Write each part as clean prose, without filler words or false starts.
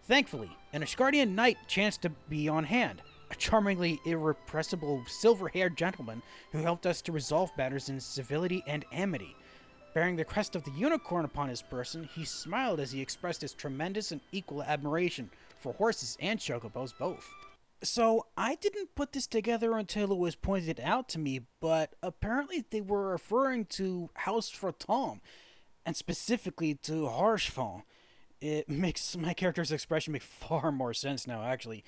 Thankfully, an Asgardian knight chanced to be on hand, a charmingly irrepressible silver-haired gentleman who helped us to resolve matters in civility and amity. Bearing the crest of the unicorn upon his person, he smiled as he expressed his tremendous and equal admiration for horses and chocobos both. So, I didn't put this together until it was pointed out to me, but apparently they were referring to House Frotom, and specifically to Harshfall. It makes my character's expression make far more sense now, actually.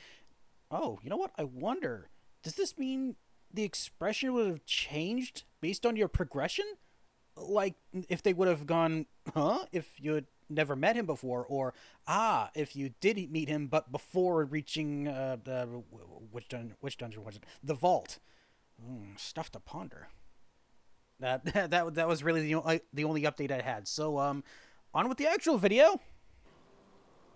Oh, you know what? I wonder, does this mean the expression would have changed based on your progression? Like, if they would have gone, huh? If you had never met him before, or, if you did meet him, but before reaching, which dungeon was it? The vault. Stuff to ponder. That was really the only update I had. So, on with the actual video.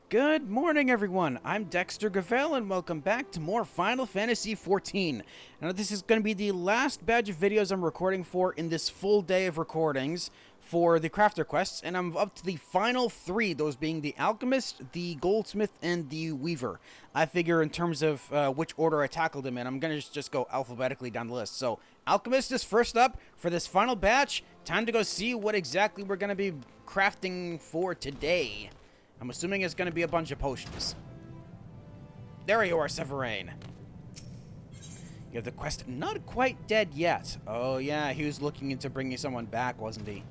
Good morning, everyone. I'm Dexter Gavel, and welcome back to more Final Fantasy XIV. Now, this is going to be the last batch of videos I'm recording for in this full day of recordings for the Crafter quests, and I'm up to the final three, those being the Alchemist, the Goldsmith, and the Weaver. I figure in terms of which order I tackled them in, I'm going to just go alphabetically down the list. So, Alchemist is first up for this final batch. Time to go see what exactly we're going to be crafting for today. I'm assuming it's going to be a bunch of potions. There you are, Severine. You have the quest not quite dead yet. Oh yeah, he was looking into bringing someone back, wasn't he?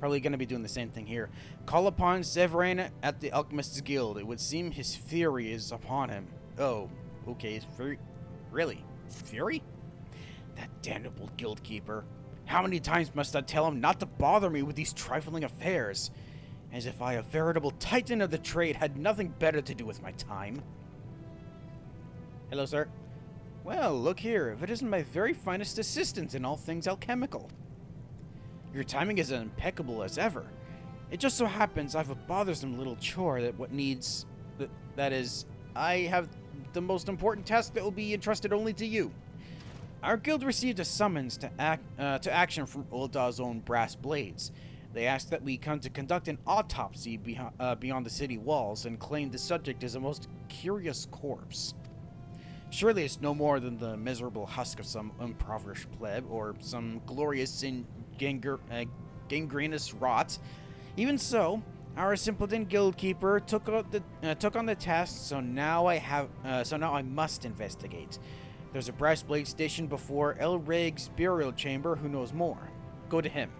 Probably going to be doing the same thing here. Call upon Severine at the Alchemist's Guild. It would seem his fury is upon him. Oh, okay, fury. Really? Fury? That damnable guildkeeper. How many times must I tell him not to bother me with these trifling affairs? As if I, a veritable titan of the trade, had nothing better to do with my time. Hello, sir. Well, look here, if it isn't my very finest assistant in all things alchemical. Your timing is as impeccable as ever. It just so happens I have a bothersome little chore that is, I have the most important task that will be entrusted only to you. Our guild received a summons to action from Ul'dah's own brass blades. They asked that we come to conduct an autopsy beyond the city walls and claim the subject is a most curious corpse. Surely it's no more than the miserable husk of some impoverished pleb or some glorious and gangrenous rot. Even so, our simpleton guildkeeper took on the task, so now I must investigate. There's a brass blade stationed before Elrig's burial chamber. Who knows more? Go to him.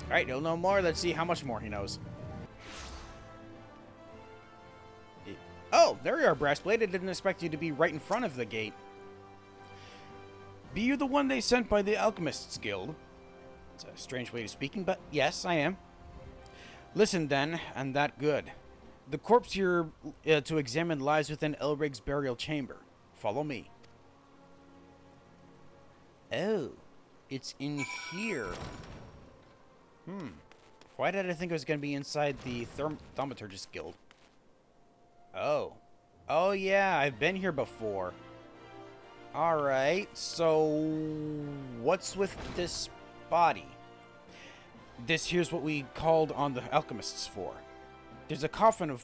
Alright, he'll know more. Let's see how much more he knows. Oh, there you are, Brassblade. I didn't expect you to be right in front of the gate. Be you the one they sent by the Alchemist's Guild? It's a strange way of speaking, but yes, I am. Listen then, and that good. The corpse you're to examine lies within Elrig's burial chamber. Follow me. Oh, it's in here. Why did I think it was going to be inside the Thaumaturgist Guild? Oh. Oh, yeah, I've been here before. Alright, so what's with this body? This here's what we called on the alchemists for. There's a coffin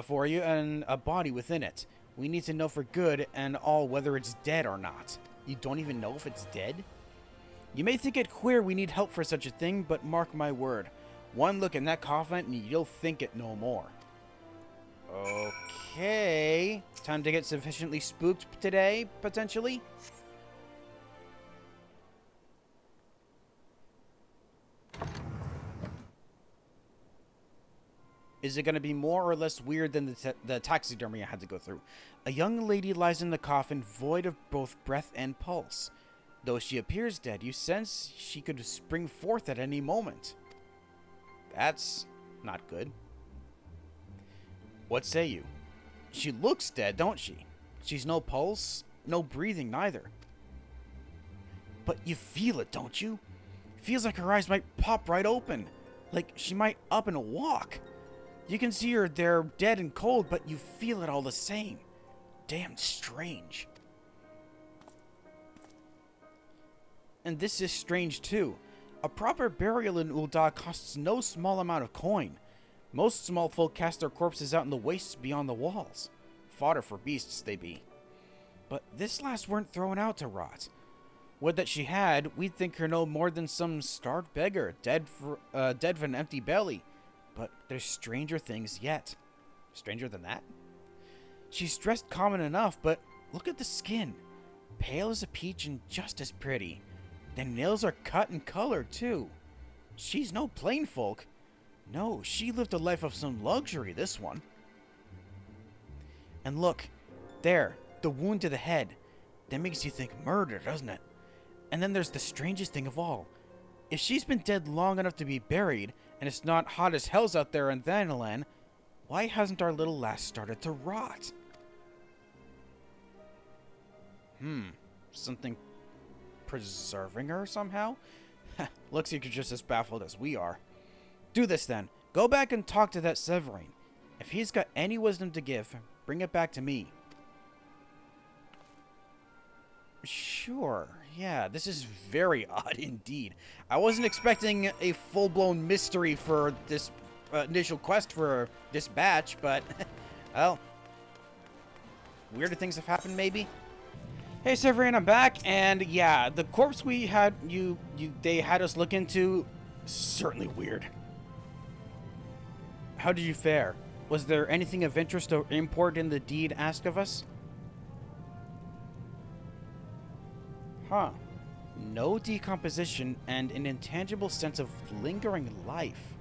for you and a body within it. We need to know for good and all whether it's dead or not. You don't even know if it's dead? You may think it queer we need help for such a thing, but mark my word. One look in that coffin and you'll think it no more. Okay. Time to get sufficiently spooked today, potentially? Is it going to be more or less weird than the taxidermy I had to go through? A young lady lies in the coffin, void of both breath and pulse. Though she appears dead, you sense she could spring forth at any moment. That's not good. What say you? She looks dead, don't she? She's no pulse, no breathing neither. But you feel it, don't you? Feels like her eyes might pop right open. Like she might up and walk. You can see her there dead and cold, but you feel it all the same. Damn strange. And this is strange too. A proper burial in Ul'dah costs no small amount of coin. Most small folk cast their corpses out in the wastes beyond the walls. Fodder for beasts they be. But this lass weren't thrown out to rot. Would that she had, we'd think her no more than some starved beggar, dead for an empty belly. But there's stranger things yet. Stranger than that? She's dressed common enough, but look at the skin. Pale as a peach and just as pretty. The nails are cut and colored, too. She's no plain folk. No, she lived a life of some luxury, this one. And look, there, the wound to the head. That makes you think murder, doesn't it? And then there's the strangest thing of all. If she's been dead long enough to be buried, and it's not hot as hells out there in Thanalan, why hasn't our little lass started to rot? Something preserving her somehow? Looks like you're just as baffled as we are. Do this then. Go back and talk to that Severine. If he's got any wisdom to give, bring it back to me. Sure. Yeah, this is very odd indeed. I wasn't expecting a full-blown mystery for this initial quest for this batch, but, well, weirder things have happened maybe? Hey Severine, I'm back, and yeah, the corpse we had, they had us look into, certainly weird. How did you fare? Was there anything of interest or import in the deed asked of us? Huh. No decomposition and an intangible sense of lingering life.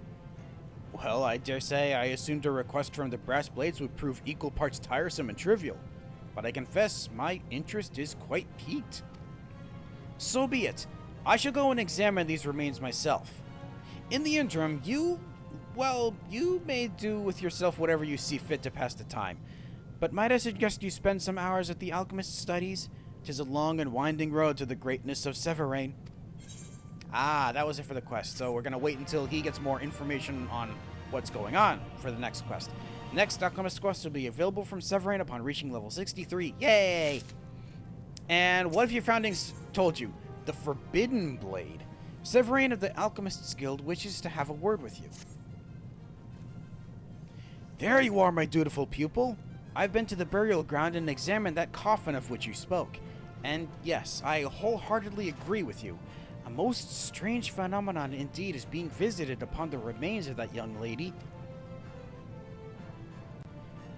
Well, I dare say I assumed a request from the Brass Blades would prove equal parts tiresome and trivial. But I confess, my interest is quite piqued. So be it. I shall go and examine these remains myself. In the interim, you may do with yourself whatever you see fit to pass the time. But might I suggest you spend some hours at the Alchemist studies? 'Tis a long and winding road to the greatness of Severine. Ah, that was it for the quest, so we're gonna wait until he gets more information on what's going on for the next quest. Next Alchemist quest will be available from Severine upon reaching level 63. Yay! And what have your foundings told you? The Forbidden Blade. Severine of the Alchemist's Guild wishes to have a word with you. There you are, my dutiful pupil. I've been to the burial ground and examined that coffin of which you spoke. And yes, I wholeheartedly agree with you. A most strange phenomenon indeed is being visited upon the remains of that young lady.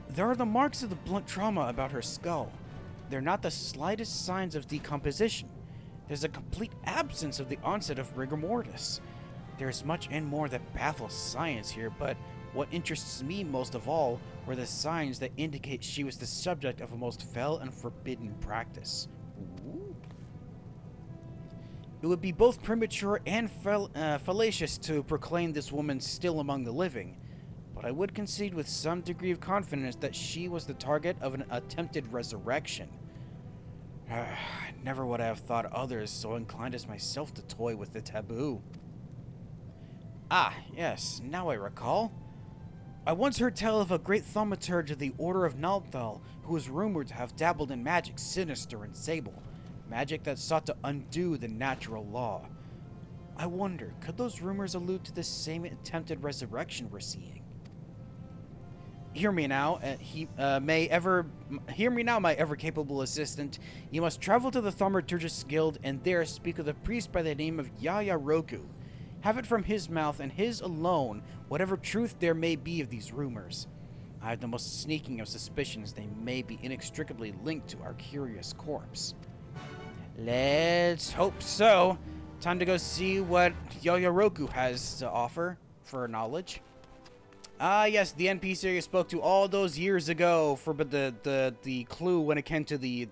There are the marks of the blunt trauma about her skull. They're not the slightest signs of decomposition. There's a complete absence of the onset of rigor mortis. There's much and more that baffles science here, but what interests me most of all were the signs that indicate she was the subject of a most fell and forbidden practice. Ooh. It would be both premature and fallacious to proclaim this woman still among the living, but I would concede with some degree of confidence that she was the target of an attempted resurrection. Never would I have thought others so inclined as myself to toy with the taboo. Ah, yes, now I recall. I once heard tell of a great thaumaturge of the Order of Ul'dah who was rumored to have dabbled in magic sinister and sable, magic that sought to undo the natural law. I wonder, could those rumors allude to the same attempted resurrection we're seeing? Hear me now, my ever-capable assistant. You must travel to the Thaumaturgist's Guild and there speak with a priest by the name of Yaya Roku. Have it from his mouth and his alone whatever truth there may be of these rumors. I have the most sneaking of suspicions they may be inextricably linked to our curious corpse. Let's hope so. Time to go see what Yaya Roku has to offer for knowledge. Ah, yes, the NPC you spoke to all those years ago for the clue when it came to the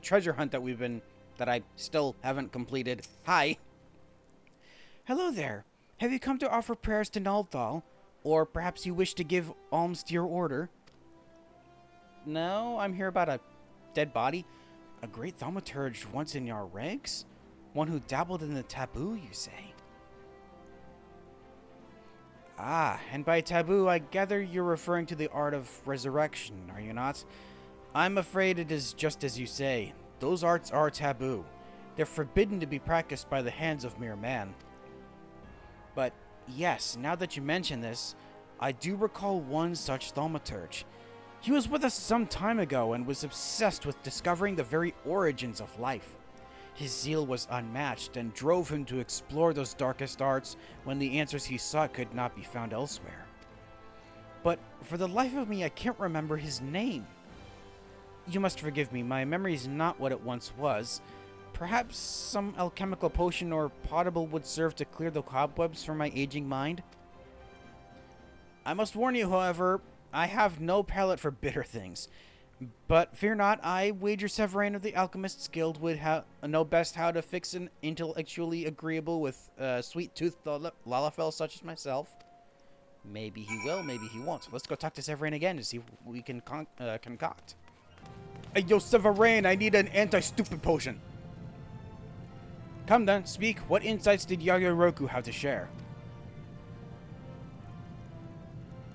treasure hunt that I still haven't completed. Hi. Hello there. Have you come to offer prayers to Ul'dah? Or perhaps you wish to give alms to your order? No, I'm here about a dead body. A great thaumaturge once in your ranks? One who dabbled in the taboo, you say? Ah, and by taboo, I gather you're referring to the art of resurrection, are you not? I'm afraid it is just as you say. Those arts are taboo. They're forbidden to be practiced by the hands of mere man. But yes, now that you mention this, I do recall one such thaumaturge. He was with us some time ago and was obsessed with discovering the very origins of life. His zeal was unmatched and drove him to explore those darkest arts when the answers he sought could not be found elsewhere. But for the life of me, I can't remember his name. You must forgive me, my memory is not what it once was. Perhaps some alchemical potion or potable would serve to clear the cobwebs from my aging mind? I must warn you, however, I have no palate for bitter things. But fear not, I wager Severine of the Alchemist's Guild would know best how to fix an intellectually agreeable with sweet-toothed Lalafell such as myself. Maybe he will, maybe he won't. Let's go talk to Severine again to see what we can concoct. Hey, yo, Severine, I need an anti-stupid potion. Come then, speak. What insights did Yayoroku have to share?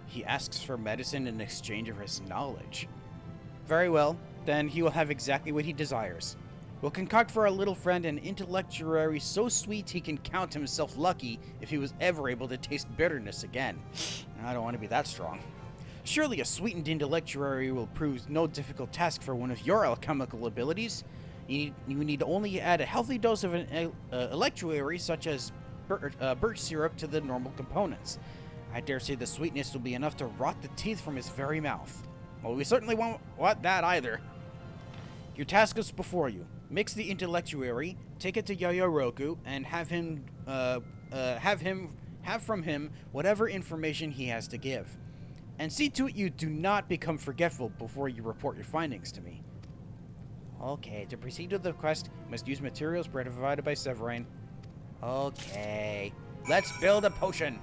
He asks for medicine in exchange of his knowledge. Very well, then he will have exactly what he desires. We'll concoct for our little friend an intellectuary so sweet he can count himself lucky if he was ever able to taste bitterness again. I don't want to be that strong. Surely a sweetened intellectuary will prove no difficult task for one of your alchemical abilities. You need only add a healthy dose of an electuary such as birch syrup to the normal components. I dare say the sweetness will be enough to rot the teeth from his very mouth. Well, we certainly won't want that either. Your task is before you. Mix the intellectuary, take it to Yayoroku, and have from him whatever information he has to give. And see to it you do not become forgetful before you report your findings to me. Okay, to proceed with the quest, you must use materials provided by Severine. Okay, let's build a potion.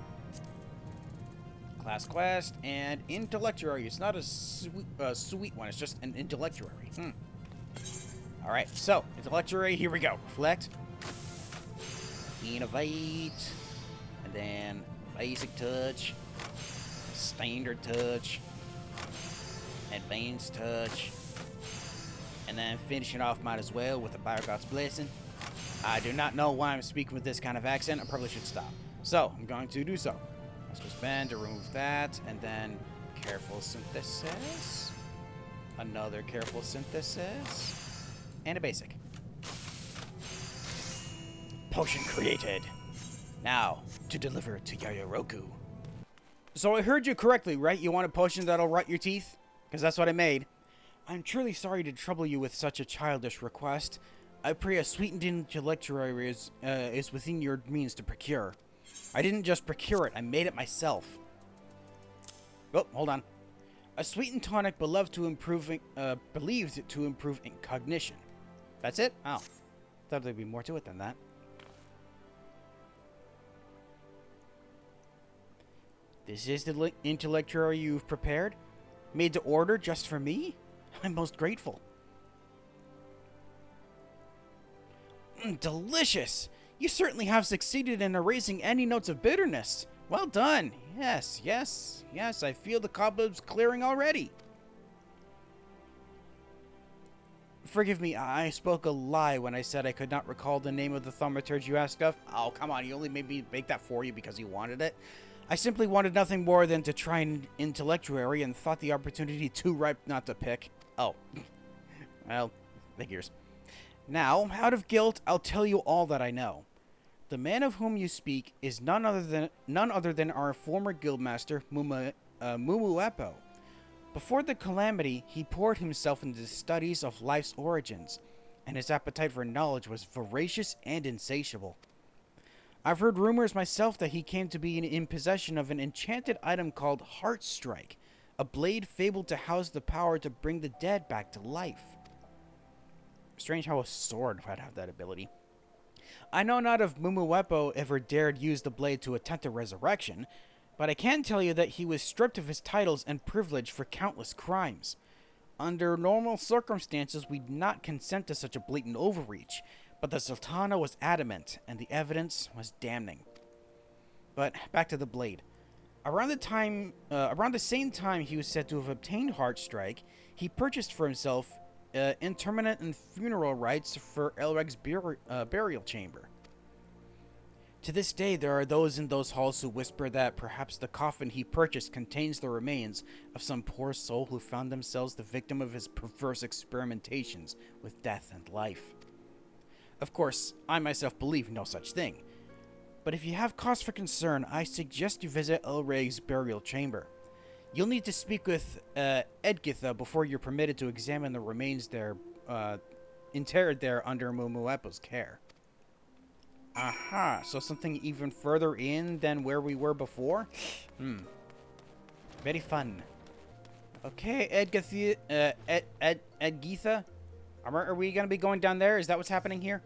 Class quest and intellectuary. It's not a sweet one, it's just an intellectuary. Alright, so, intellectuary, here we go. Reflect. Innovate. And then basic touch. Standard touch. Advanced touch. And then finishing off might as well with the Fire God's Blessing. I do not know why I'm speaking with this kind of accent. I probably should stop. So, I'm going to do so. Let's just spend to remove that, and then careful synthesis. Another careful synthesis. And a basic. Potion created. Now, to deliver to Yayoroku. So I heard you correctly, right? You want a potion that'll rot your teeth? Because that's what I made. I'm truly sorry to trouble you with such a childish request. I pray a sweetened intellectuary is within your means to procure. I didn't just procure it, I made it myself. Oh, hold on. A sweetened tonic believed to improve in cognition. That's it? Oh. Thought there'd be more to it than that. This is the intellectuary you've prepared? Made to order just for me? I'm most grateful. Delicious! You certainly have succeeded in erasing any notes of bitterness. Well done. Yes, yes, yes, I feel the cobwebs clearing already. Forgive me, I spoke a lie when I said I could not recall the name of the thaumaturge you asked of. Oh, come on, you only made me make that for you because you wanted it. I simply wanted nothing more than to try an intellectuary and thought the opportunity too ripe not to pick. Oh. Well, figures. Now, out of guilt, I'll tell you all that I know. The man of whom you speak is none other than our former guildmaster, Mumuepo. Before the calamity, he poured himself into the studies of life's origins, and his appetite for knowledge was voracious and insatiable. I've heard rumors myself that he came to be in possession of an enchanted item called Heartstrike, a blade fabled to house the power to bring the dead back to life. Strange how a sword would have that ability. I know not if Mumuepo ever dared use the blade to attempt a resurrection, but I can tell you that he was stripped of his titles and privilege for countless crimes. Under normal circumstances, we'd not consent to such a blatant overreach, but the Sultana was adamant, and the evidence was damning. But back to the blade. Around the same time he was said to have obtained Heartstrike, he purchased for himself interment and funeral rites for Elreg's burial chamber. To this day, there are those in those halls who whisper that perhaps the coffin he purchased contains the remains of some poor soul who found themselves the victim of his perverse experimentations with death and life. Of course, I myself believe no such thing. But if you have cause for concern, I suggest you visit Elreg's burial chamber. You'll need to speak with Edgitha before you're permitted to examine the remains there, interred there under Mumuepo's care. Aha, so something even further in than where we were before? Very fun. Okay, Edgitha? Are we going to be going down there? Is that what's happening here?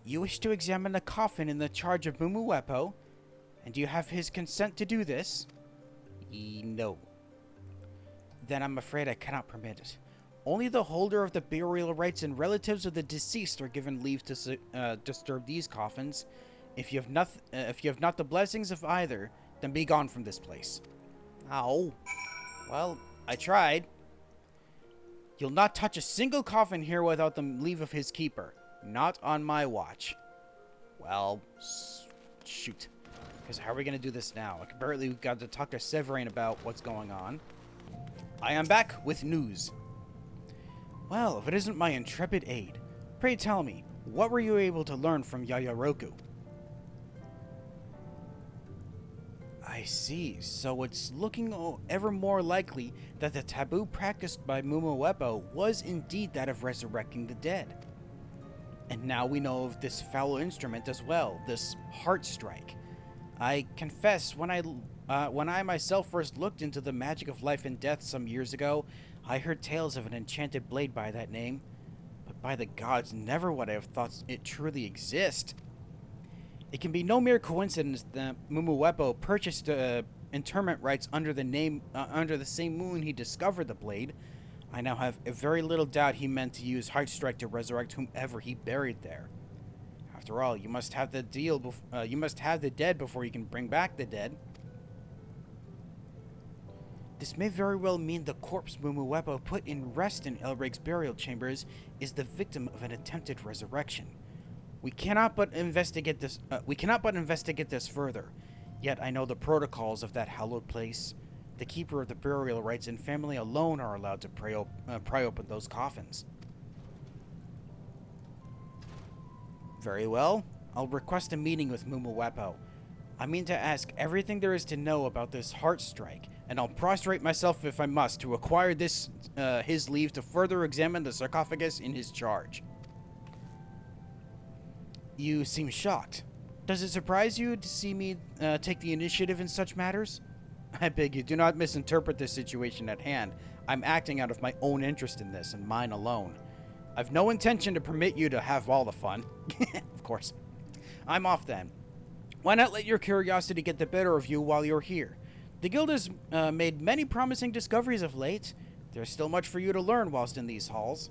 You wish to examine the coffin in the charge of Mumuepo? And do you have his consent to do this? No. Then I'm afraid I cannot permit it. Only the holder of the burial rights and relatives of the deceased are given leave to disturb these coffins. If you have not the blessings of either, then be gone from this place. Ow. Well, I tried. You'll not touch a single coffin here without the leave of his keeper. Not on my watch. Well, shoot. Because how are we going to do this now? Apparently we've got to talk to Severine about what's going on. I am back with news. Well, if it isn't my intrepid aide, pray tell me, what were you able to learn from Yayaroku? I see, so it's looking ever more likely that the taboo practiced by Mumuepo was indeed that of resurrecting the dead. And now we know of this foul instrument as well, this heart strike. I confess, when I myself first looked into the magic of life and death some years ago, I heard tales of an enchanted blade by that name. But by the gods, never would I have thought it truly exist. It can be no mere coincidence that Mumuepo purchased interment rights under the same moon he discovered the blade. I now have a very little doubt he meant to use Heartstrike to resurrect whomever he buried there. After all, you must have the dead before you can bring back the dead. This may very well mean the corpse Mumuepo put in rest in Elreg's burial chambers is the victim of an attempted resurrection. We cannot but investigate this further. Yet I know the protocols of that hallowed place. The keeper of the burial rites and family alone are allowed to pry open those coffins. Very well. I'll request a meeting with Mumuepo. I mean to ask everything there is to know about this heart strike, and I'll prostrate myself if I must to acquire his leave to further examine the sarcophagus in his charge. You seem shocked. Does it surprise you to see me take the initiative in such matters? I beg you, do not misinterpret the situation at hand. I'm acting out of my own interest in this, and mine alone. I've no intention to permit you to have all the fun. Of course. I'm off then. Why not let your curiosity get the better of you while you're here? The guild has made many promising discoveries of late. There's still much for you to learn whilst in these halls.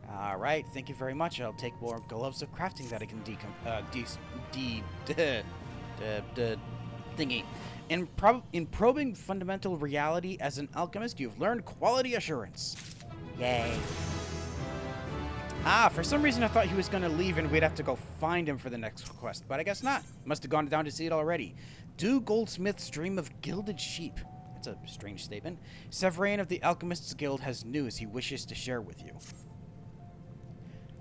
Alright, thank you very much. I'll take more gloves of crafting that I can thingy. In probing fundamental reality as an alchemist, you've learned quality assurance. Yay. For some reason I thought he was going to leave and we'd have to go find him for the next quest, but I guess not. Must have gone down to see it already. Do Goldsmith's dream of gilded sheep. That's a strange statement. Severine of the Alchemists Guild has news he wishes to share with you.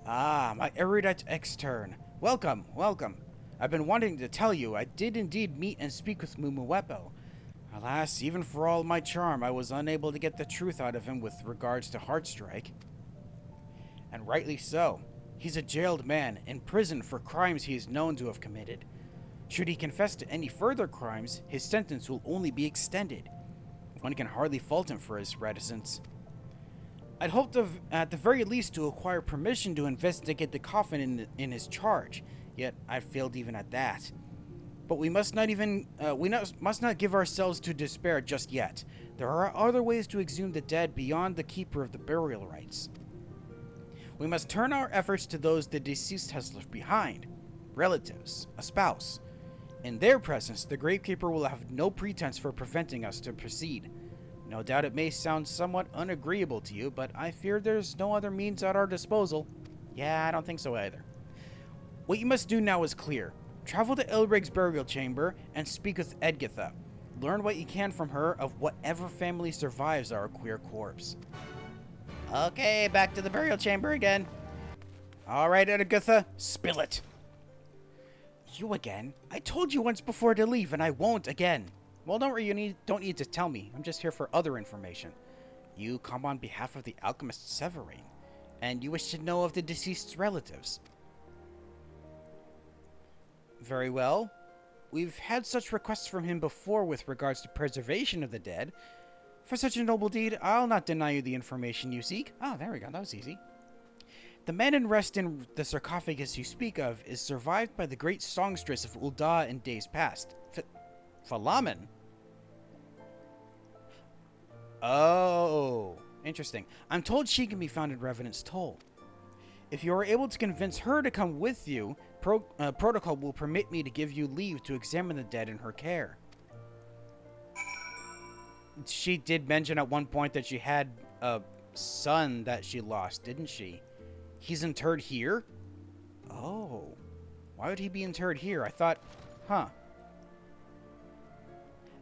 My erudite extern. Welcome, welcome. I've been wanting to tell you, I did indeed meet and speak with Mumuepo. Alas, even for all my charm, I was unable to get the truth out of him with regards to Heartstrike. And rightly so. He's a jailed man, in prison for crimes he is known to have committed. Should he confess to any further crimes, his sentence will only be extended. One can hardly fault him for his reticence. I'd hoped at the very least to acquire permission to investigate the coffin in his charge, yet I've failed even at that. But we must not give ourselves to despair just yet. There are other ways to exhume the dead beyond the keeper of the burial rites. We must turn our efforts to those the deceased has left behind. Relatives, a spouse. In their presence, the gravekeeper will have no pretense for preventing us to proceed. No doubt it may sound somewhat unagreeable to you, but I fear there's no other means at our disposal. Yeah, I don't think so either. What you must do now is clear. Travel to Elrig's burial chamber and speak with Edgitha. Learn what you can from her of whatever family survives our queer corpse. Okay, back to the burial chamber again. Alright, Edgitha, spill it. You again? I told you once before to leave, and I won't again. Well, don't worry, don't need to tell me. I'm just here for other information. You come on behalf of the Alchemist Severine, and you wish to know of the deceased's relatives. Very well. We've had such requests from him before with regards to preservation of the dead. For such a noble deed, I'll not deny you the information you seek. Oh, there we go. That was easy. The man in rest in the sarcophagus you speak of is survived by the great songstress of Ul'dah in days past. Falaman? Oh, interesting. I'm told she can be found in Revenant's Toll. If you are able to convince her to come with you, protocol will permit me to give you leave to examine the dead in her care. She did mention at one point that she had a son that she lost, didn't she? He's interred here? Oh. Why would he be interred here? I thought, huh.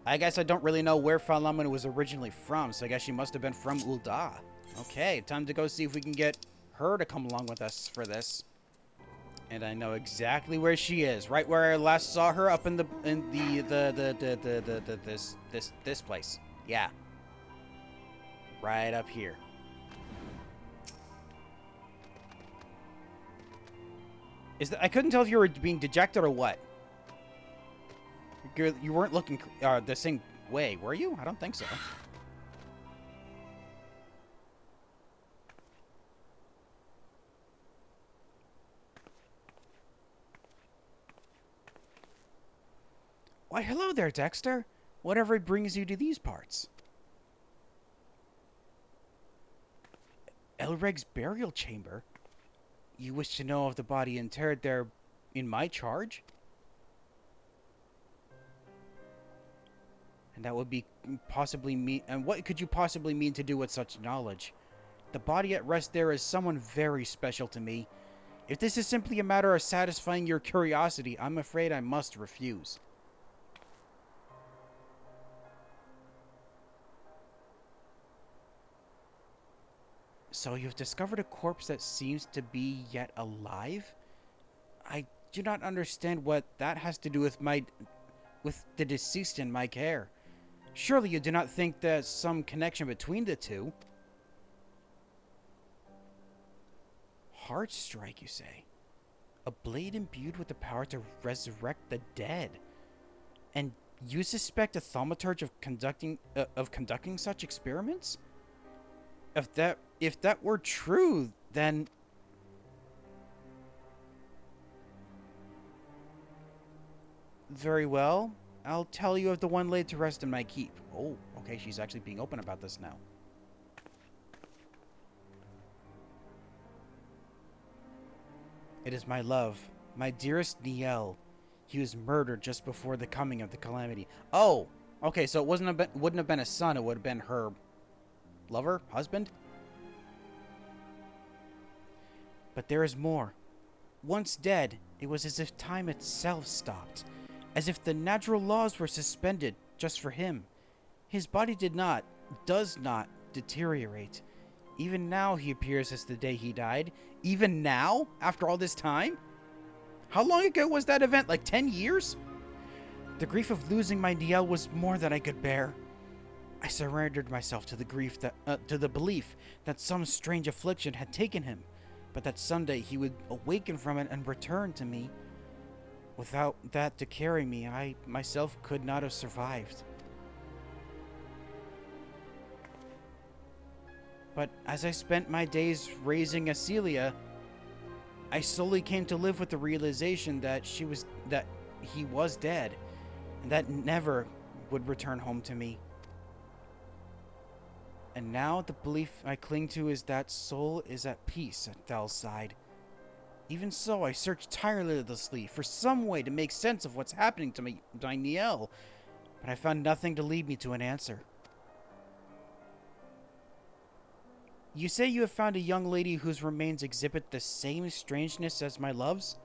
I guess I don't really know where Falaman was originally from, so I guess she must have been from Ul'dah. Okay, time to go see if we can get her to come along with us for this. And I know exactly where she is, right where I last saw her up in this place. Yeah. Right up here. I couldn't tell if you were being dejected or what. You weren't looking the same way, were you? I don't think so. Why, hello there, Dexter. Whatever brings you to these parts? Elreg's burial chamber? You wish to know of the body interred there in my charge? And that would be possibly me. And what could you possibly mean to do with such knowledge? The body at rest there is someone very special to me. If this is simply a matter of satisfying your curiosity, I'm afraid I must refuse. So you've discovered a corpse that seems to be yet alive? I do not understand what that has to do with the deceased in my care. Surely you do not think there's some connection between the two? Heartstrike, you say? A blade imbued with the power to resurrect the dead. And you suspect a thaumaturge of conducting such experiments? If that were true, then... Very well. I'll tell you of the one laid to rest in my keep. Oh, okay, she's actually being open about this now. It is my love, my dearest Niel. He was murdered just before the coming of the calamity. Oh, okay, so it wouldn't have been a son, it would have been her lover, husband? But there is more. Once dead, it was as if time itself stopped. As if the natural laws were suspended just for him. His body does not deteriorate. Even now he appears as the day he died. Even now? After all this time? How long ago was that event? Like 10 years? The grief of losing my Niel was more than I could bear. I surrendered myself to the belief that some strange affliction had taken him, but that someday he would awaken from it and return to me. Without that to carry me, I myself could not have survived. But as I spent my days raising Acelia, I slowly came to live with the realization that he was dead, and that never would return home to me. And now the belief I cling to is that soul is at peace at Thal's side. Even so, I searched tirelessly for some way to make sense of what's happening to my Niel, but I found nothing to lead me to an answer. You say you have found a young lady whose remains exhibit the same strangeness as my love's?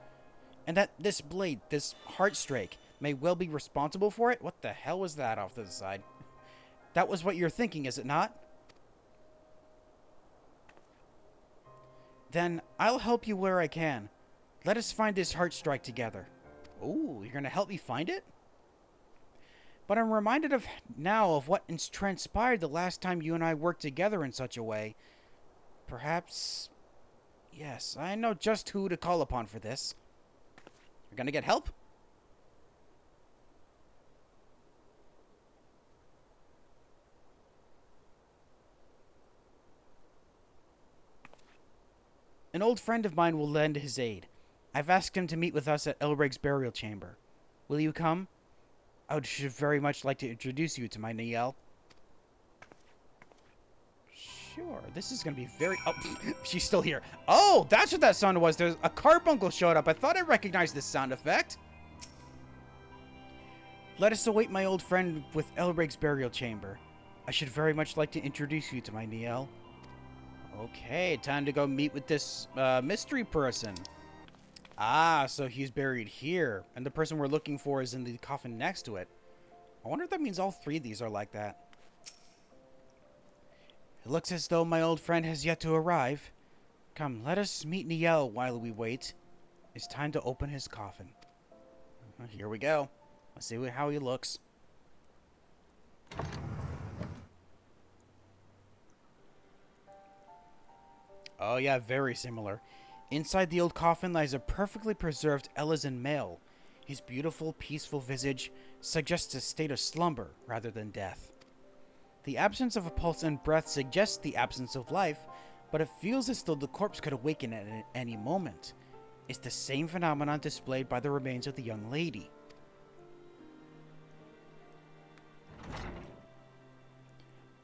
And that this blade, this heart strike, may well be responsible for it? What the hell was that off to the side? That was what you're thinking, is it not? Then I'll help you where I can. Let us find this heart strike together. Ooh, you're gonna help me find it? But I'm reminded of now of what transpired the last time you and I worked together in such a way. Perhaps... Yes, I know just who to call upon for this. You're gonna get help? An old friend of mine will lend his aid. I've asked him to meet with us at Elrig's burial chamber. Will you come? I would very much like to introduce you to my Niel. Sure, this is gonna be very... Oh, she's still here. Oh, that's what that sound was. There's a carbuncle showed up. I thought I recognized this sound effect. Let us await my old friend with Elrig's burial chamber. I should very much like to introduce you to my Niel. Okay, time to go meet with this mystery person. Ah, so he's buried here, and the person we're looking for is in the coffin next to it. I wonder if that means all three of these are like that. It looks as though my old friend has yet to arrive. Come, let us meet Niel while we wait. It's time to open his coffin. Here we go. Let's see how he looks. Oh yeah, very similar. Inside the old coffin lies a perfectly preserved Elysian male. His beautiful, peaceful visage suggests a state of slumber rather than death. The absence of a pulse and breath suggests the absence of life, but it feels as though the corpse could awaken at any moment. It's the same phenomenon displayed by the remains of the young lady.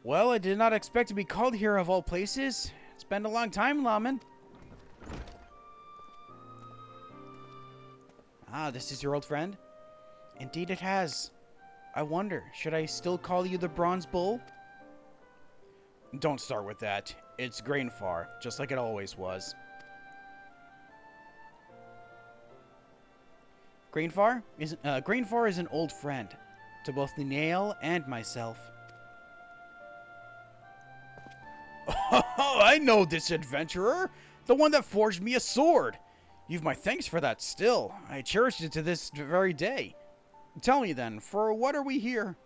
Well, I did not expect to be called here of all places. It's been a long time, Lawman. Ah, this is your old friend? Indeed it has. I wonder, should I still call you the Bronze Bull? Don't start with that. It's Grainfar, just like it always was. Grainfar is an old friend to both Niel and myself. Oh, I know this adventurer! The one that forged me a sword! You've my thanks for that still. I cherish it to this very day. Tell me then, for what are we here?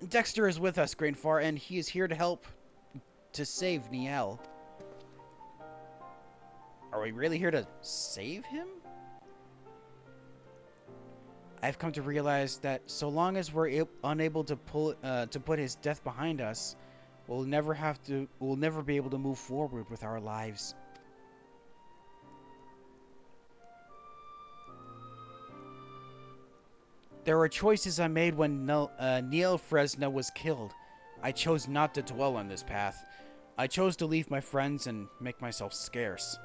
Dexter is with us, Grainfar, and he is here to help to save Niel. Are we really here to save him? I've come to realize that so long as we're unable to put his death behind us, we'll never be able to move forward with our lives. There were choices I made when Niel Fresna was killed. I chose not to dwell on this path. I chose to leave my friends and make myself scarce.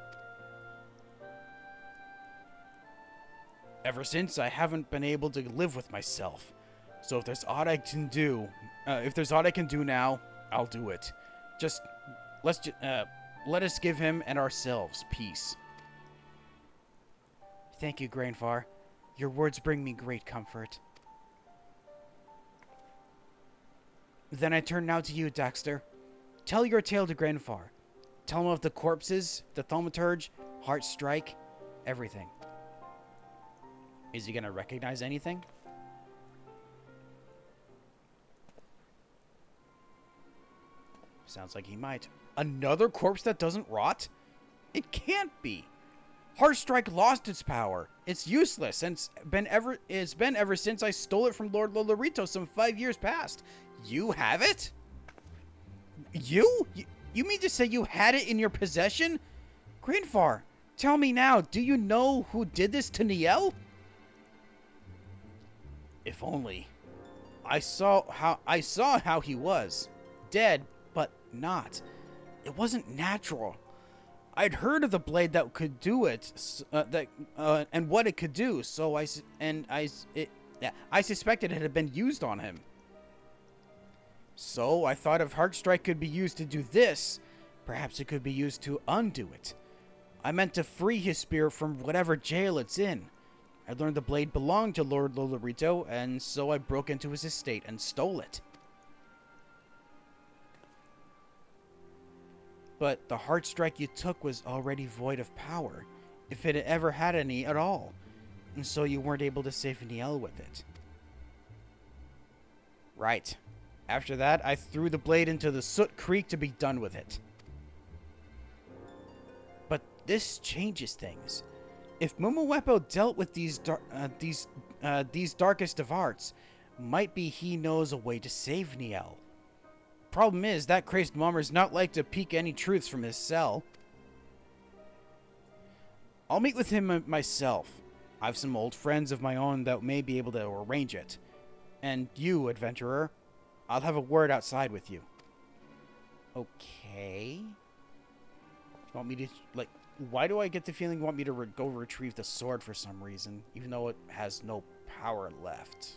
Ever since, I haven't been able to live with myself. So if there's aught I can do, now, I'll do it. Just let us give him and ourselves peace. Thank you, Grainfar. Your words bring me great comfort. Then I turn now to you, Dexter. Tell your tale to Grainfar. Tell him of the corpses, the thaumaturge, heart strike, everything. Is he gonna recognize anything? Sounds like he might. Another corpse that doesn't rot? It can't be. Heartstrike lost its power. It's useless, and it's been ever since I stole it from Lord Lolorito some 5 years past. You have it? You mean to say you had it in your possession? Grainfar, tell me now, do you know who did this to Niel? If only. I saw how he was. Dead, but not. It wasn't natural. I'd heard of the blade that could do it, and what it could do, so I suspected it had been used on him. So I thought if Heartstrike could be used to do this, perhaps it could be used to undo it. I meant to free his spirit from whatever jail it's in. I learned the blade belonged to Lord Lolorito, and so I broke into his estate and stole it. But the heart strike you took was already void of power, if it ever had any at all, and so you weren't able to save Niel with it. Right. After that, I threw the blade into the Soot Creek to be done with it. But this changes things. If Mumuwepo dealt with these darkest of arts, might be he knows a way to save Niel. Problem is, that crazed mummer's not like to peek any truths from his cell. I'll meet with him myself. I've some old friends of my own that may be able to arrange it. And you, adventurer, I'll have a word outside with you. Okay. Want me to, like, why do I get the feeling you want me to go retrieve the sword for some reason, even though it has no power left?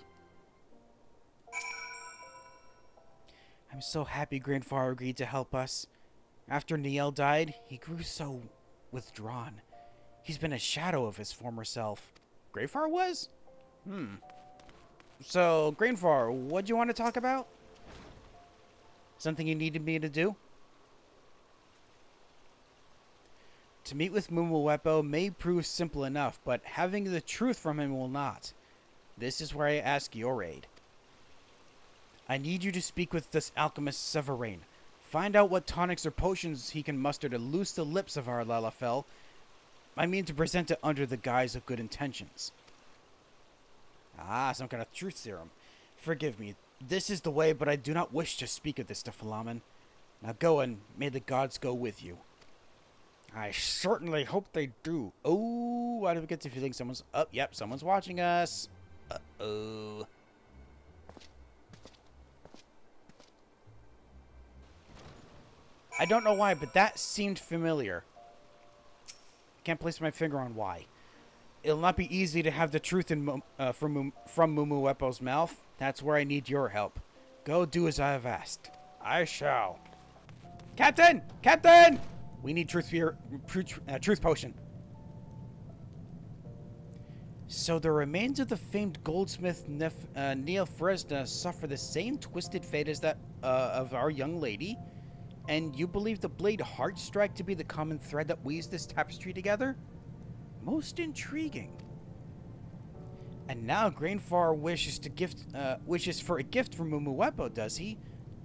I'm so happy Grandfather agreed to help us. After Niel died, he grew so withdrawn. He's been a shadow of his former self. Grandfather was? So, Grandfather, what do you want to talk about? Something you needed me to do? To meet with Mumuwepo may prove simple enough, but having the truth from him will not. This is where I ask your aid. I need you to speak with this alchemist Severine. Find out what tonics or potions he can muster to loose the lips of our Lalafell. I mean to present it under the guise of good intentions. Ah, some kind of truth serum. Forgive me. This is the way, but I do not wish to speak of this to Philamen. Now go, and may the gods go with you. I certainly hope they do. Oh, why do we get the feeling someone's... Oh, yep, someone's watching us. Uh-oh. I don't know why, but that seemed familiar. Can't place my finger on why. It'll not be easy to have the truth from Mumuwepo's mouth. That's where I need your help. Go do as I have asked. I shall. Captain! Captain! We need truth potion. So the remains of the famed goldsmith Neil Fresna suffer the same twisted fate as that of our young lady? And you believe the blade heart strike to be the common thread that weaves this tapestry together? Most intriguing. And now Grainfar wishes for a gift from Mumuwepo, does he?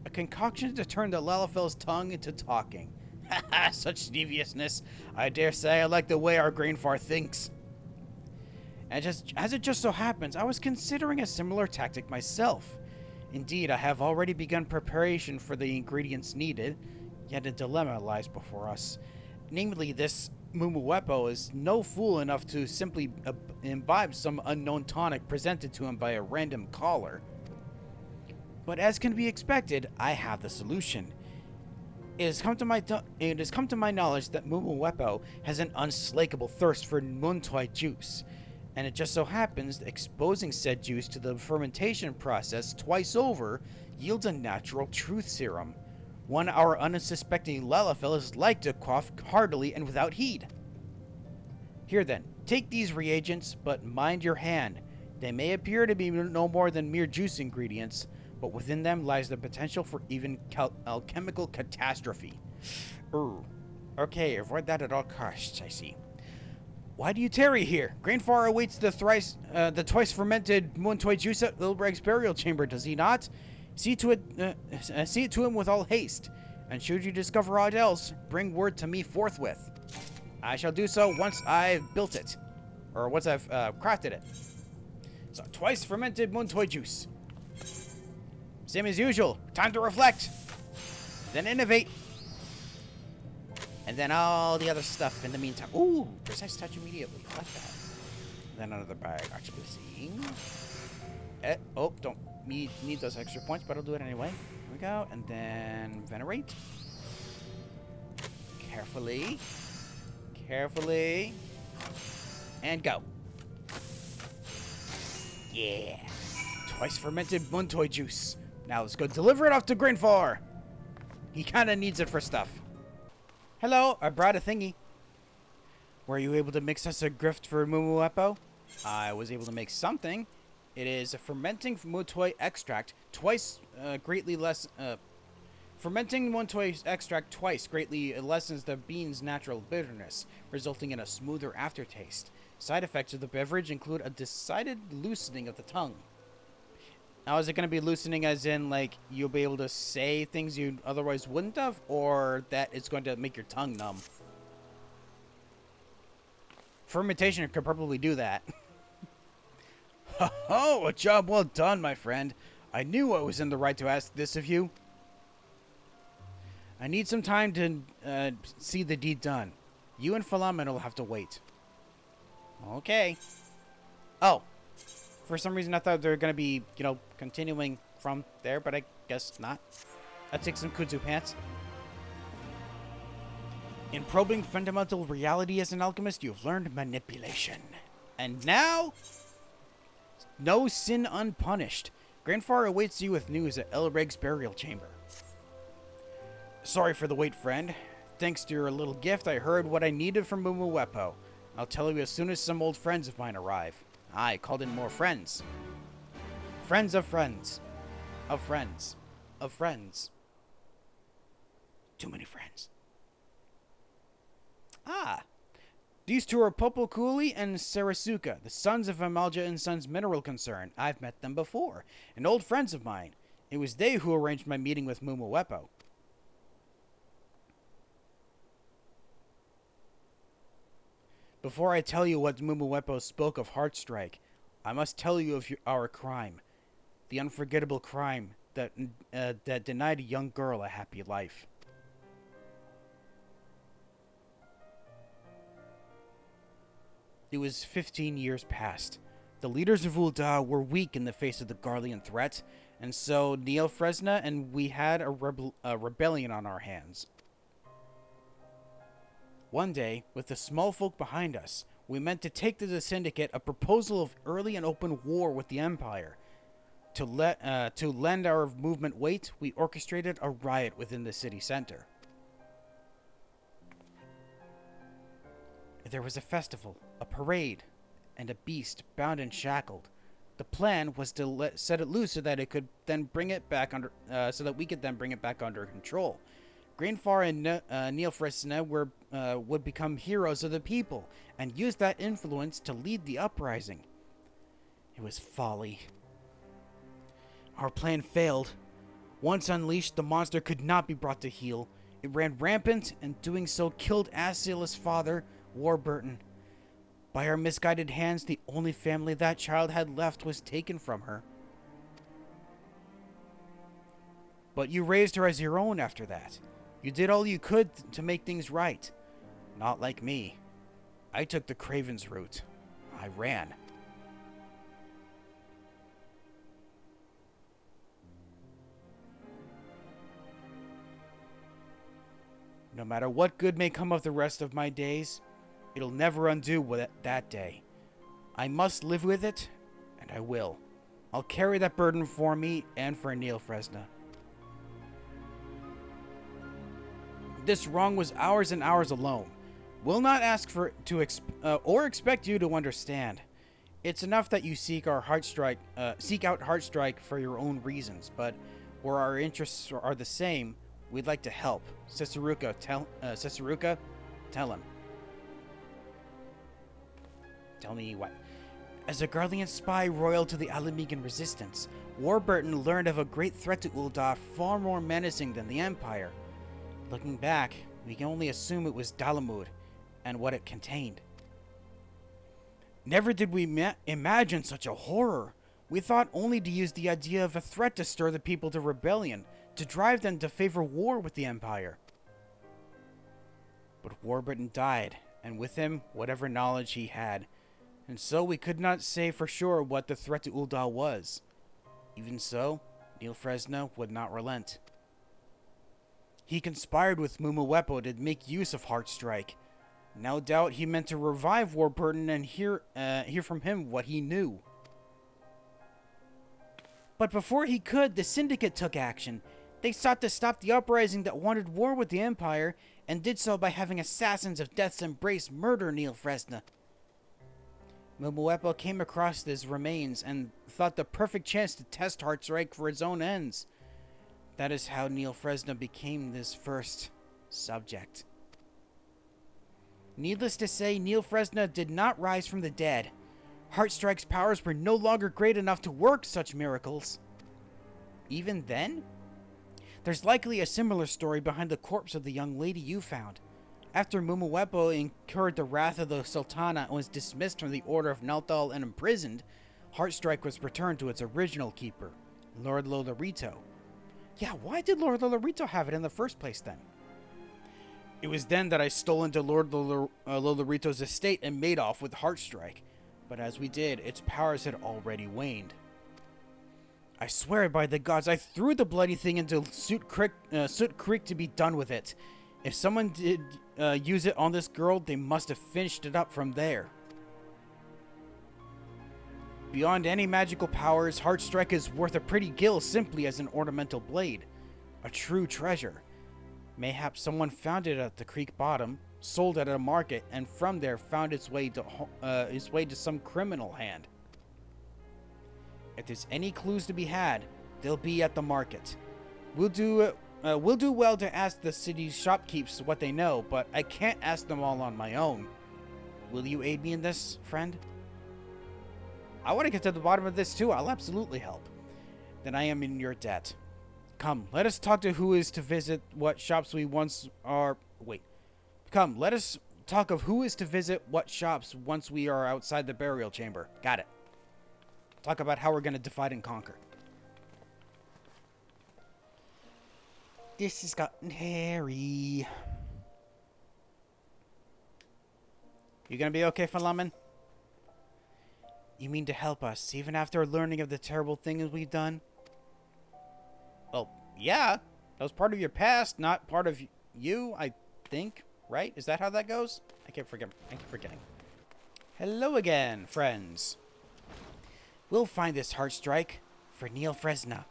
A concoction to turn the Lalafell's tongue into talking. Haha, such deviousness. I dare say I like the way our Grainfar thinks. And as it just so happens, I was considering a similar tactic myself. Indeed, I have already begun preparation for the ingredients needed, yet a dilemma lies before us. Namely, this Mumuwepo is no fool enough to simply imbibe some unknown tonic presented to him by a random caller. But as can be expected, I have the solution. It has come to my knowledge that Mumuwepo has an unslakable thirst for Muntoi juice, and it just so happens that exposing said juice to the fermentation process twice over yields a natural truth serum, one our unsuspecting Lalafell is like to quaff heartily and without heed. Here then, take these reagents, but mind your hand. They may appear to be no more than mere juice ingredients, but within them lies the potential for even alchemical catastrophe. Okay, avoid that at all costs, I see. Why do you tarry here? Grainfar awaits the twice fermented Muntoi juice at Lilbreg's burial chamber, does he not? See to him with all haste, and should you discover aught else, bring word to me forthwith. I shall do so once I've built it, or once I've crafted it. So, twice fermented Muntoi juice. Same as usual. Time to reflect. Then innovate. And then all the other stuff in the meantime. Ooh, precise touch immediately. I like that. Then another bag. Actually, seeing. Don't need those extra points, but I'll do it anyway. Here we go. And then venerate. Carefully. Carefully. And go. Yeah. Twice fermented Muntoi juice. Now let's go deliver it off to Grainfar. He kind of needs it for stuff. Hello, I brought a thingy. Were you able to mix us a grift for Mumuepo? I was able to make something. It is a fermenting mutoi extract, fermenting mutoi extract twice greatly lessens the bean's natural bitterness, resulting in a smoother aftertaste. Side effects of the beverage include a decided loosening of the tongue. Now, is it going to be loosening as in, like, you'll be able to say things you otherwise wouldn't have, or that it's going to make your tongue numb? Fermentation could probably do that. Oh, a job well done, my friend. I knew I was in the right to ask this of you. I need some time to see the deed done. You and Philomen will have to wait. Okay. Oh. For some reason I thought they were going to be, you know, continuing from there, but I guess not. That takes some kudzu pants. In probing fundamental reality as an alchemist, you've learned manipulation. And now, no sin unpunished. Grandfather awaits you with news at Elreg's burial chamber. Sorry for the wait, friend. Thanks to your little gift, I heard what I needed from Mumuepo. I'll tell you as soon as some old friends of mine arrive. I called in more friends. Friends of friends. Of friends. Of friends. Too many friends. Ah. These two are Popokuli and Sarasuka, the sons of Amalja and Sons Mineral Concern. I've met them before, and old friends of mine. It was they who arranged my meeting with Mumuepo. Before I tell you what Mumuepo spoke of Heartstrike, I must tell you of our crime. The unforgettable crime that denied a young girl a happy life. It was 15 years past. The leaders of Ul'dah were weak in the face of the Garlean threat, and so Neil Fresna and we had a rebellion on our hands. One day, with the small folk behind us, we meant to take to the Syndicate a proposal of early and open war with the Empire. To lend our movement weight, we orchestrated a riot within the city center. There was a festival, a parade, and a beast bound and shackled. The plan was to set it loose so that it could then bring it back under, so that we could then bring it back under control. Greenfar and Neil Fresna would become heroes of the people and use that influence to lead the uprising. It was folly. Our plan failed. Once unleashed, the monster could not be brought to heel. It ran rampant, and doing so killed Asila's father, Warburton. By our misguided hands, the only family that child had left was taken from her. But you raised her as your own after that. You did all you could to make things right. Not like me. I took the Craven's route. I ran. No matter what good may come of the rest of my days, it'll never undo that day. I must live with it, and I will. I'll carry that burden for me and for Neil Fresna. This wrong was ours and ours alone. We'll not ask or expect you to understand. It's enough that you seek out Heartstrike for your own reasons, but where our interests are the same, we'd like to help. Cesaruka, tell him. Tell me what? As a Garlean spy royal to the Alamegan resistance, Warburton learned of a great threat to Ul'dah far more menacing than the Empire. Looking back, we can only assume it was Dalamud and what it contained. Never did we imagine such a horror. We thought only to use the idea of a threat to stir the people to rebellion, to drive them to favor war with the Empire. But Warburton died, and with him, whatever knowledge he had, and so we could not say for sure what the threat to Ul'dah was. Even so, Neil Fresna would not relent. He conspired with Mumuepo to make use of Heartstrike. No doubt he meant to revive Warburton and hear from him what he knew. But before he could, the Syndicate took action. They sought to stop the uprising that wanted war with the Empire, and did so by having assassins of Death's Embrace murder Neil Fresna. Momoepo came across his remains and thought the perfect chance to test Heartstrike for its own ends. That is how Neil Fresna became this first subject. Needless to say, Neil Fresna did not rise from the dead. Heartstrike's powers were no longer great enough to work such miracles. Even then? There's likely a similar story behind the corpse of the young lady you found. After Momoepo incurred the wrath of the Sultanate and was dismissed from the Order of Nalthal and imprisoned, Heartstrike was returned to its original keeper, Lord Lolorito. Yeah, why did Lord Lolorito have it in the first place then? It was then that I stole into Lord Lolorito's estate and made off with Heartstrike. But as we did, its powers had already waned. I swear by the gods, I threw the bloody thing into Soot Creek to be done with it. If someone did use it on this girl, they must have finished it up from there. Beyond any magical powers, Heartstrike is worth a pretty gill simply as an ornamental blade. A true treasure. Mayhaps someone found it at the creek bottom, sold it at a market, and from there found its way to some criminal hand. If there's any clues to be had, they'll be at the market. We'll do well to ask the city's shopkeepers what they know, but I can't ask them all on my own. Will you aid me in this, friend? I want to get to the bottom of this too. I'll absolutely help. Then I am in your debt. Come, let us talk to who is to visit what shops we once are... Wait. Come, let us talk of who is to visit what shops once we are outside the burial chamber. Got it. Talk about how we're going to divide and conquer. This has gotten hairy. You gonna be okay, Falaman? You mean to help us, even after learning of the terrible things we've done? Well, yeah. That was part of your past, not part of you, I think. Right? Is that how that goes? I keep forgetting. Hello again, friends. We'll find this Heartstrike for Neil Fresna.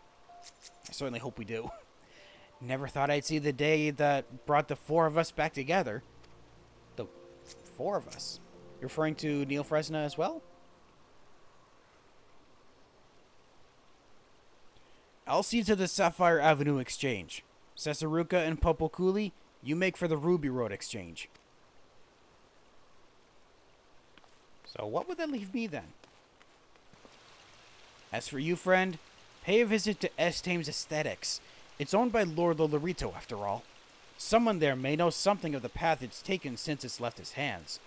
I certainly hope we do. Never thought I'd see the day that brought the four of us back together. The four of us? You're referring to Neil Fresna as well? I'll see to the Sapphire Avenue exchange. Cesaruka and Popokuli, you make for the Ruby Road exchange. So what would that leave me then? As for you, friend, pay a visit to Estame's Aesthetics. It's owned by Lord Lolorito, after all. Someone there may know something of the path it's taken since it's left his hands.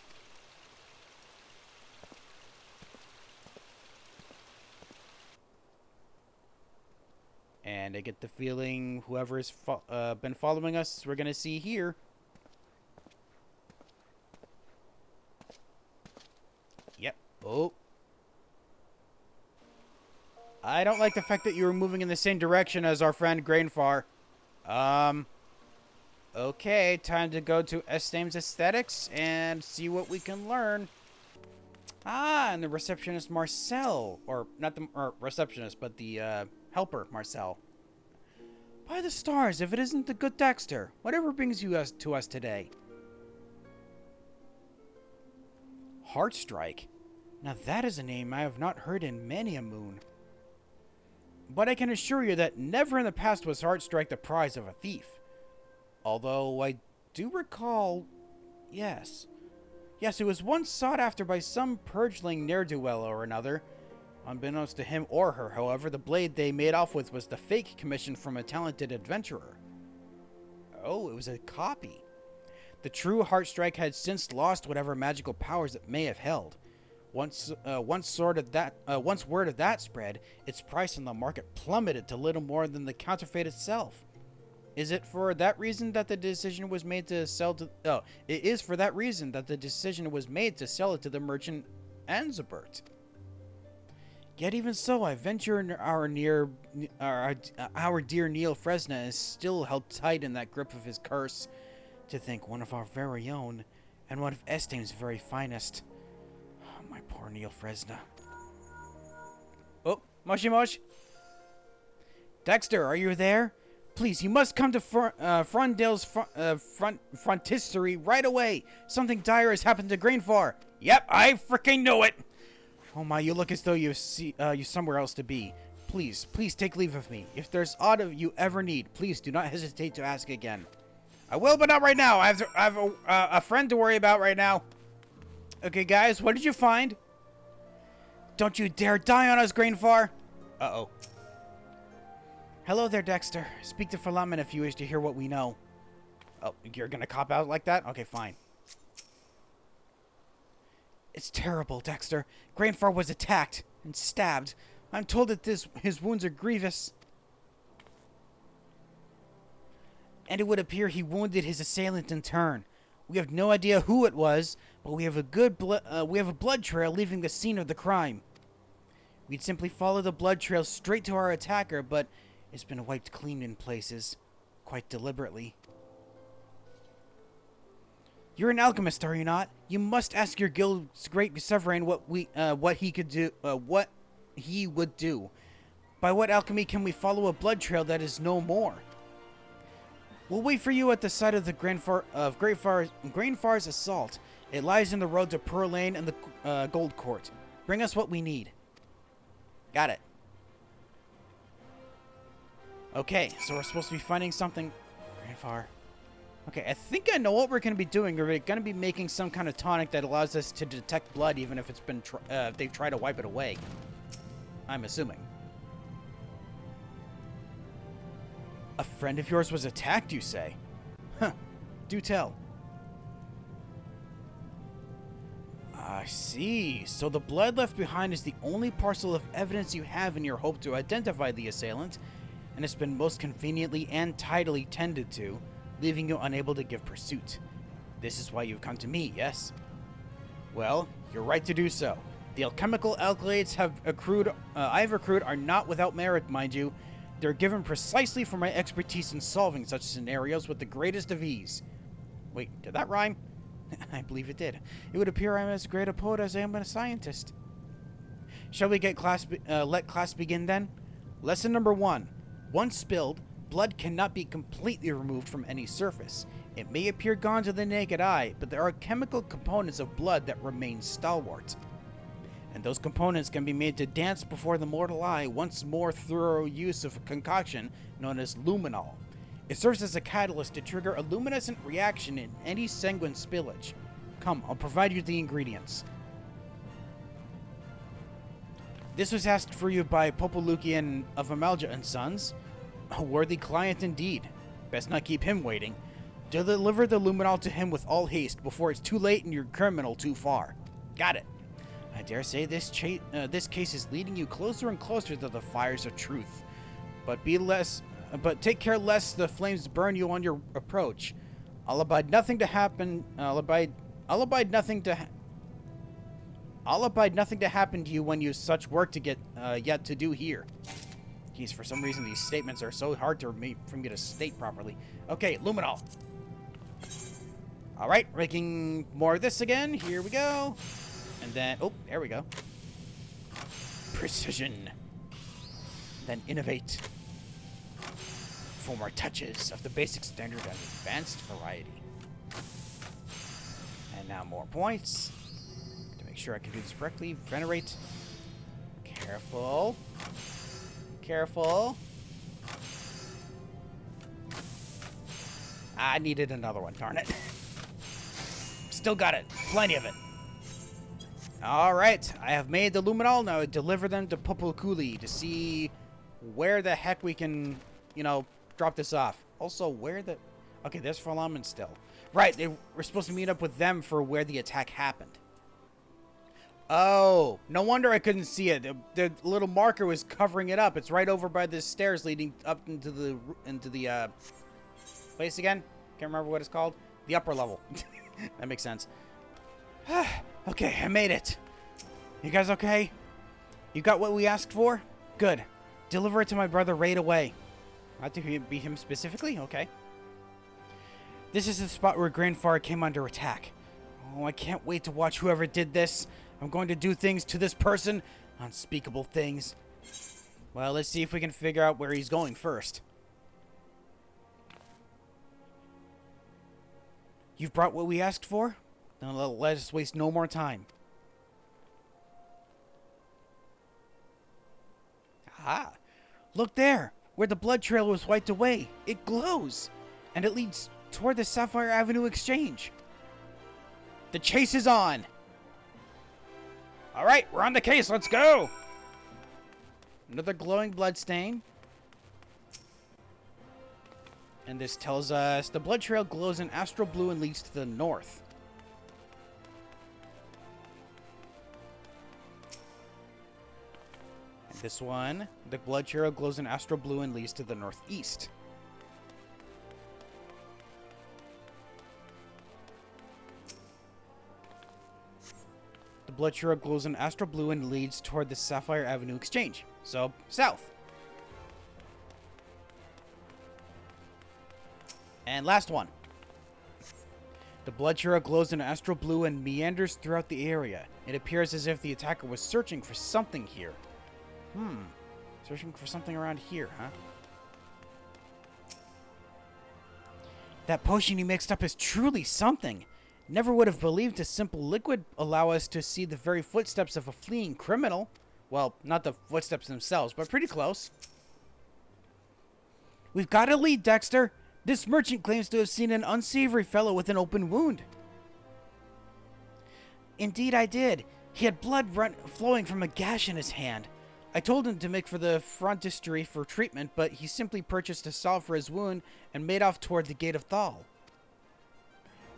And I get the feeling whoever's been following us, we're going to see here. Yep. Oh. I don't like the fact that you were moving in the same direction as our friend Grainfar. Okay, time to go to Estame's Aesthetics and see what we can learn. Ah, and the receptionist Marcel. Or, not the receptionist, but the helper Marcel. By the stars, if it isn't the good Dexter. Whatever brings you to us today? Heartstrike. Now that is a name I have not heard in many a moon. But I can assure you that never in the past was Heartstrike the prize of a thief. Although I do recall... Yes, it was once sought after by some purgeling ne'er-do-well or another. Unbeknownst to him or her, however, the blade they made off with was the fake commission from a talented adventurer. Oh, it was a copy. The true Heartstrike had since lost whatever magical powers it may have held. Once word of that spread, its price on the market plummeted to little more than the counterfeit itself. Is it for that reason that the decision was made to sell to... Oh, it is for that reason that the decision was made to sell it to the merchant Anzabert. Yet even so, I venture our dear Neil Fresna is still held tight in that grip of his curse. To think one of our very own, and one of Estame's very finest. Oh, my poor Neil Fresna. Oh, Moshi Mosh! Dexter, are you there? Please, you must come to Frondale's frontistery right away. Something dire has happened to Grainfar. Yep, I freaking know it. Oh my, you look as though you somewhere else to be. Please take leave of me. If there's aught of you ever need, please do not hesitate to ask again. I will, but not right now. I have a friend to worry about right now. Okay, guys, what did you find? Don't you dare die on us, Grainfar. Uh-oh. Hello there, Dexter. Speak to Philemon if you wish to hear what we know. Oh, you're gonna cop out like that? Okay, fine. It's terrible, Dexter. Grainfar was attacked and stabbed. I'm told that his wounds are grievous. And it would appear he wounded his assailant in turn. We have no idea who it was, but we have a blood trail leaving the scene of the crime. We'd simply follow the blood trail straight to our attacker, but it's been wiped clean in places, quite deliberately. You're an alchemist, are you not? You must ask your guild's great sovereign what he would do. By what alchemy can we follow a blood trail that is no more? We'll wait for you at the site of the Grainfar's assault. It lies in the road to Pearl Lane and the Gold Court. Bring us what we need. Got it. Okay, so we're supposed to be finding something. Grainfar. Okay, I think I know what we're going to be doing. We're going to be making some kind of tonic that allows us to detect blood, even if it's been they've tried to wipe it away. I'm assuming. A friend of yours was attacked, you say? Huh. Do tell. I see. So the blood left behind is the only parcel of evidence you have in your hope to identify the assailant, and it's been most conveniently and tidily tended to, leaving you unable to give pursuit. This is why you've come to me, yes? Well, you're right to do so. The alchemical accolades I've accrued are not without merit, mind you. They're given precisely for my expertise in solving such scenarios with the greatest of ease. Wait, did that rhyme? I believe it did. It would appear I'm as great a poet as I am a scientist. Shall we let class begin then? Lesson number 1. Once spilled, blood cannot be completely removed from any surface. It may appear gone to the naked eye, but there are chemical components of blood that remain stalwart. And those components can be made to dance before the mortal eye once more through use of a concoction known as luminol. It serves as a catalyst to trigger a luminescent reaction in any sanguine spillage. Come, I'll provide you the ingredients. This was asked for you by Popolukian of Amalja & Sons. A worthy client indeed. Best not keep him waiting. Deliver the luminol to him with all haste before it's too late and you're criminal too far. Got it. I dare say this case is leading you closer and closer to the fires of truth. But take care lest the flames burn you on your approach. I'll abide nothing to happen to you when you such work to get yet to do here. Geez, for some reason these statements are so hard for me to state properly. Okay, luminol. All right, making more of this again. Here we go. And then, oh, there we go. Precision. Then innovate. 4 more touches of the basic, standard, and advanced variety. And now more points. To make sure I can do this correctly, venerate. Careful. Careful. I needed another one, darn it. Still got it. Plenty of it. Alright, I have made the luminol. Now I deliver them to Popolkuli to see where the heck we can, drop this off. Also, where the... Okay, there's Philemon still. Right, we're supposed to meet up with them for where the attack happened. Oh, no wonder I couldn't see it. The little marker was covering it up. It's right over by the stairs leading up into the place again. Can't remember what it's called. The upper level. That makes sense. Okay, I made it. You guys okay? You got what we asked for? Good. Deliver it to my brother right away. Not to be him specifically? Okay. This is the spot where Grainfar came under attack. Oh, I can't wait to watch whoever did this. I'm going to do things to this person. Unspeakable things. Well, let's see if we can figure out where he's going first. You've brought what we asked for? Then let us waste no more time. Ah, look there, where the blood trail was wiped away. It glows, and it leads toward the Sapphire Avenue Exchange. The chase is on. All right, we're on the case. Let's go. Another glowing blood stain. And this tells us the blood trail glows in astral blue and leads to the north. And this one, the blood trail glows in astral blue and leads to the northeast. The blood trail glows in astral blue and leads toward the Sapphire Avenue Exchange. So, south. And last one. The blood trail glows in astral blue and meanders throughout the area. It appears as if the attacker was searching for something here. Searching for something around here, huh? That potion you mixed up is truly something. Never would have believed a simple liquid allow us to see the very footsteps of a fleeing criminal. Well, not the footsteps themselves, but pretty close. We've got a lead, Dexter. This merchant claims to have seen an unsavory fellow with an open wound. Indeed, I did. He had blood flowing from a gash in his hand. I told him to make for the frontistery for treatment, but he simply purchased a salve for his wound and made off toward the Gate of Thal.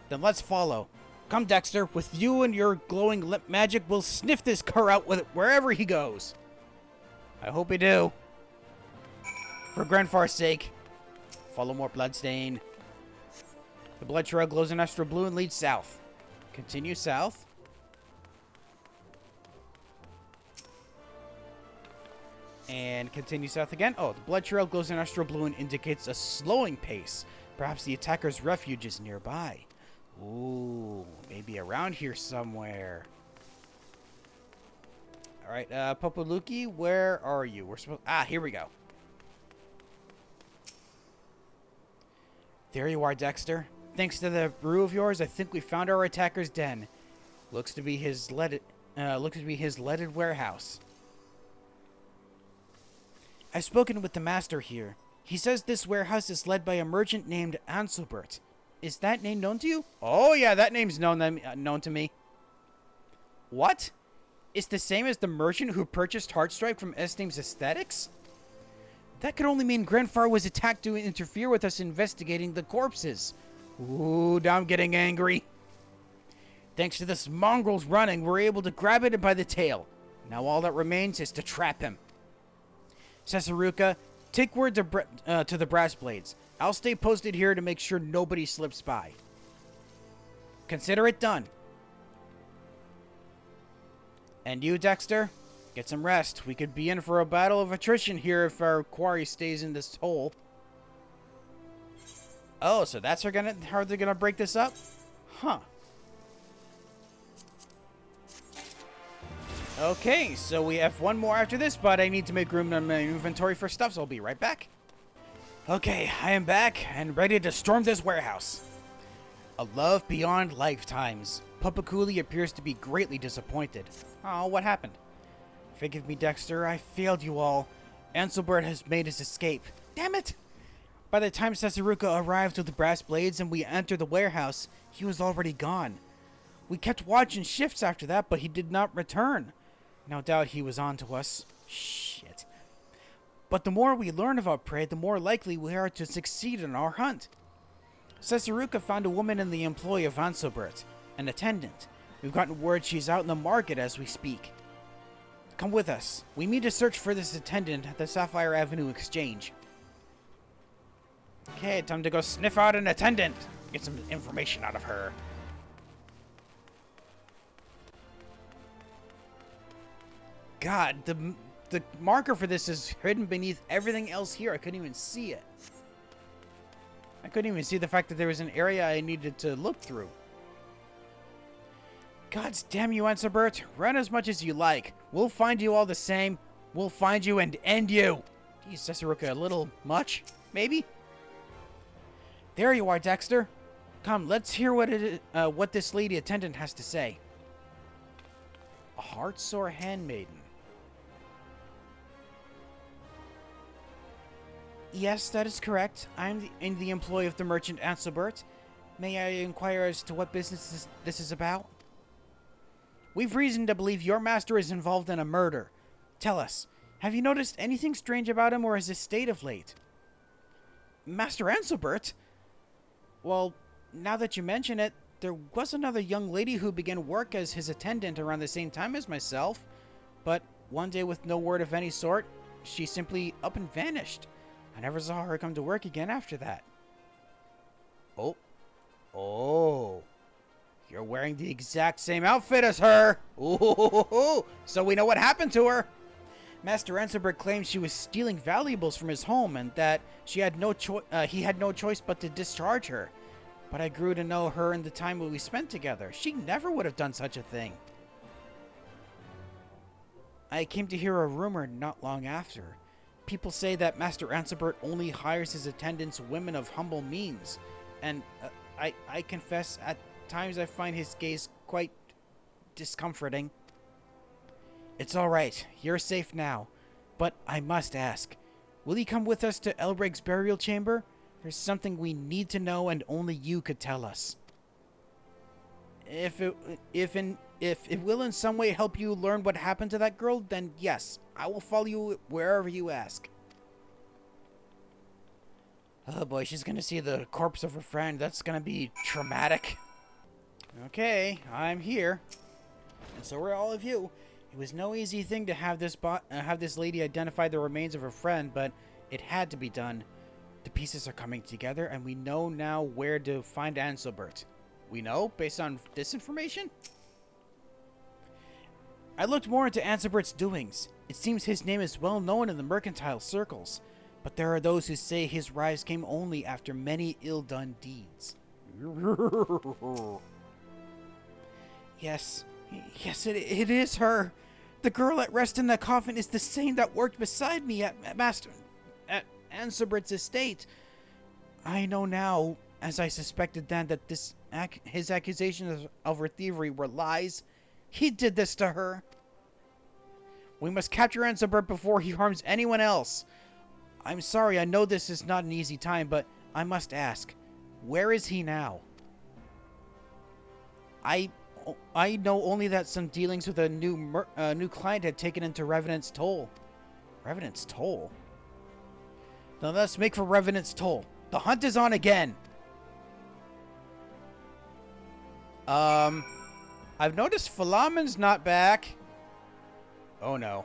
Then let's follow. Come, Dexter. With you and your glowing lip magic, we'll sniff this cur out with it wherever he goes. I hope we do. For Grenfar's sake. Follow more bloodstain. The blood trail glows in astral blue and leads south. Continue south. And continue south again. Oh, the blood trail glows in astral blue and indicates a slowing pace. Perhaps the attacker's refuge is nearby. Ooh, maybe around here somewhere. Alright, Popoluki, where are you? We're supposed... Ah, here we go. There you are, Dexter. Thanks to the brew of yours, I think we found our attacker's den. Looks to be his leaded warehouse. I've spoken with the master here. He says this warehouse is led by a merchant named Anselbert. Is that name known to you? Oh yeah, that name's known to me. What? It's the same as the merchant who purchased Heartstrike from Esteem's Aesthetics? That could only mean Grenfar was attacked to interfere with us investigating the corpses. Ooh, now I'm getting angry. Thanks to this mongrel's running, we're able to grab it by the tail. Now all that remains is to trap him. Sesaruka, take word to the Brass Blades. I'll stay posted here to make sure nobody slips by. Consider it done. And you, Dexter? Get some rest. We could be in for a battle of attrition here if our quarry stays in this hole. Oh, so that's how they're gonna break this up? Huh. Okay, so we have one more after this, but I need to make room in my inventory for stuff, so I'll be right back. Okay, I am back and ready to storm this warehouse. A love beyond lifetimes. Papakuli appears to be greatly disappointed. Oh, what happened? Forgive me, Dexter. I failed you all. Anselbert has made his escape. Damn it! By the time Sesaruka arrived with the Brass Blades and we entered the warehouse, he was already gone. We kept watch and shifts after that, but he did not return. No doubt he was on to us. Shit. But the more we learn about Prey, the more likely we are to succeed in our hunt. Sesaruka found a woman in the employ of Anselbert, an attendant. We've gotten word she's out in the market as we speak. Come with us. We need to search for this attendant at the Sapphire Avenue Exchange. Okay, time to go sniff out an attendant. Get some information out of her. God, the marker for this is hidden beneath everything else here. I couldn't even see it. I couldn't even see the fact that there was an area I needed to look through. Gods damn you, Anselbert. Run as much as you like. We'll find you all the same. We'll find you and end you. Geez, Sesaruka, a little much, maybe? There you are, Dexter. Come, let's hear what this lady attendant has to say. A heartsore handmaiden. Yes, that is correct. I'm in the employ of the merchant Anselbert. May I inquire as to what business this is about? We've reason to believe your master is involved in a murder. Tell us, have you noticed anything strange about him or his estate of late? Master Anselbert? Well, now that you mention it, there was another young lady who began work as his attendant around the same time as myself. But one day with no word of any sort, she simply up and vanished. I never saw her come to work again after that. Oh. You're wearing the exact same outfit as her. Ooh, so we know what happened to her. Master Anselbert claims she was stealing valuables from his home and that he had no choice but to discharge her. But I grew to know her in the time we spent together. She never would have done such a thing. I came to hear a rumor not long after. People say that Master Anselbert only hires his attendants women of humble means, and I confess at times I find his gaze quite discomforting. It's all right. You're safe now. But I must ask, will you come with us to Elreg's burial chamber? There's something we need to know and only you could tell us. If it will in some way help you learn what happened to that girl, then yes, I will follow you wherever you ask. Oh boy, she's gonna see the corpse of her friend. That's gonna be traumatic. Okay, I'm here. And so are all of you. It was no easy thing to have this lady identify the remains of her friend, but it had to be done. The pieces are coming together, and we know now where to find Anselbert. We know, based on this information? I looked more into Anselbert's doings. It seems his name is well known in the mercantile circles, but there are those who say his rise came only after many ill-done deeds. Yes, it is her. The girl at rest in the coffin is the same that worked beside me at Anselbert's estate. I know now, as I suspected then, that his accusations of her thievery were lies. He did this to her. We must capture Anselbert before he harms anyone else. I'm sorry, I know this is not an easy time, but I must ask, where is he now? I know only that some dealings with a new client had taken into Revenant's Toll. Revenant's Toll? Then let's make for Revenant's Toll. The hunt is on again. I've noticed Philomen's not back. Oh no.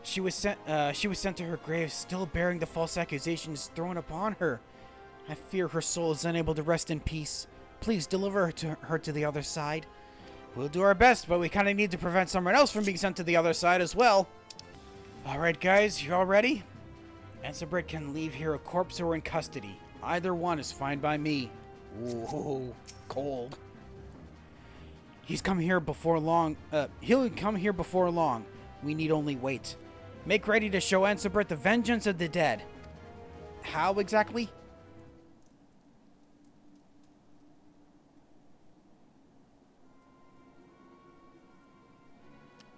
She was sent to her grave, still bearing the false accusations thrown upon her. I fear her soul is unable to rest in peace. Please deliver her to the other side. We'll do our best, but we kind of need to prevent someone else from being sent to the other side as well. Alright guys, you all ready? Anselbert can leave here a corpse or in custody. Either one is fine by me. Ooh, cold. He'll come here before long. We need only wait. Make ready to show Anselbert the vengeance of the dead. How exactly?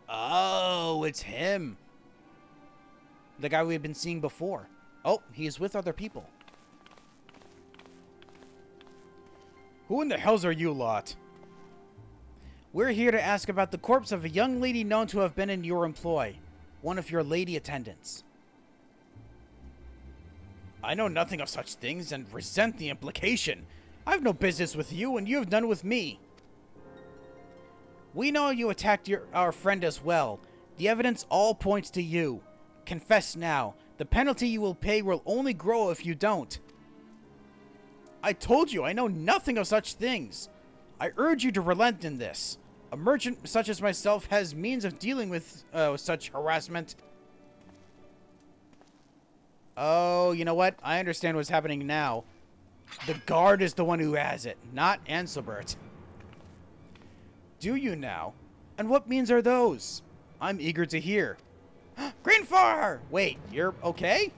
Oh, it's him. The guy we've been seeing before. Oh, he is with other people. Who in the hells are you lot? We're here to ask about the corpse of a young lady known to have been in your employ. One of your lady attendants. I know nothing of such things and resent the implication. I have no business with you and you have none with me. We know you attacked our friend as well. The evidence all points to you. Confess now. The penalty you will pay will only grow if you don't. I told you I know nothing of such things. I urge you to relent in this. A merchant such as myself has means of dealing with such harassment. Oh, you know what? I understand what's happening now. The guard is the one who has it, not Anselbert. Do you now? And what means are those? I'm eager to hear. Greenfar! Wait, you're okay?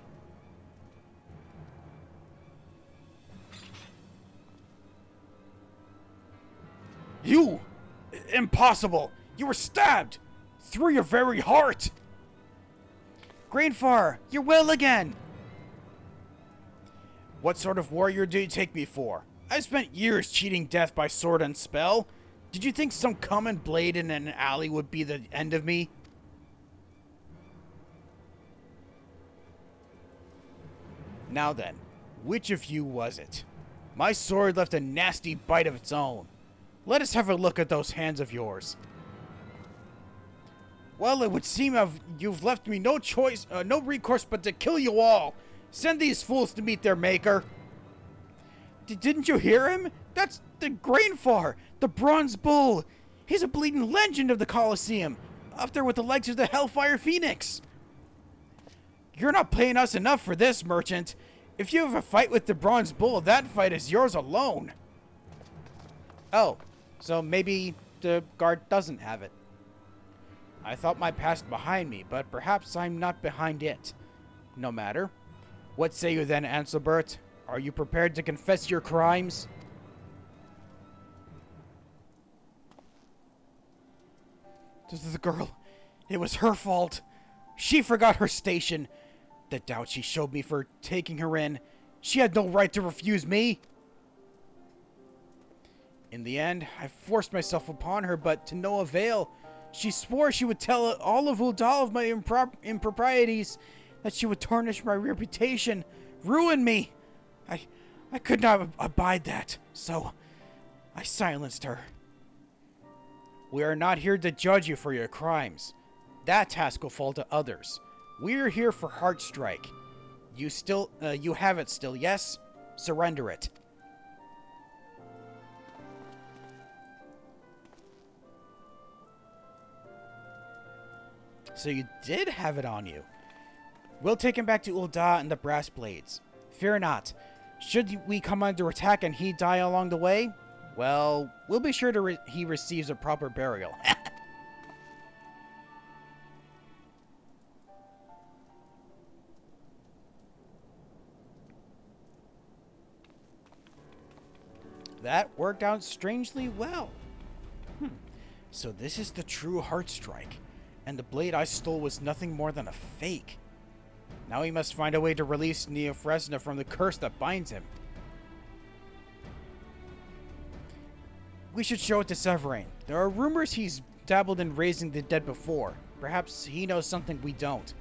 You! Impossible! You were stabbed! Through your very heart! Grainfar, you're well again! What sort of warrior do you take me for? I spent years cheating death by sword and spell. Did you think some common blade in an alley would be the end of me? Now then, which of you was it? My sword left a nasty bite of its own. Let us have a look at those hands of yours. Well, it would seem you've left me no choice, no recourse but to kill you all. Send these fools to meet their maker. Didn't you hear him? That's the Grainfar, the Bronze Bull. He's a bleeding legend of the Colosseum, up there with the likes of the Hellfire Phoenix. You're not paying us enough for this, merchant. If you have a fight with the Bronze Bull, that fight is yours alone. Oh, so maybe the guard doesn't have it. I thought my past behind me, but perhaps I'm not behind it. No matter. What say you then, Anselbert? Are you prepared to confess your crimes? This is the girl. It was her fault. She forgot her station. The doubt she showed me for taking her in. She had no right to refuse me. In the end, I forced myself upon her, but to no avail. She swore she would tell all of Ul'dah of my improprieties, that she would tarnish my reputation, ruin me. I could not abide that, so I silenced her. We are not here to judge you for your crimes. That task will fall to others. We're here for Heartstrike. You have it still, yes? Surrender it. So you did have it on you. We'll take him back to Ul'dah and the Brass Blades. Fear not. Should we come under attack and he die along the way, well, we'll be sure he receives a proper burial. That worked out strangely well. So this is the true Heartstrike, and the blade I stole was nothing more than a fake. Now we must find a way to release Neofresna from the curse that binds him. We should show it to Severin. There are rumors he's dabbled in raising the dead before. Perhaps he knows something we don't.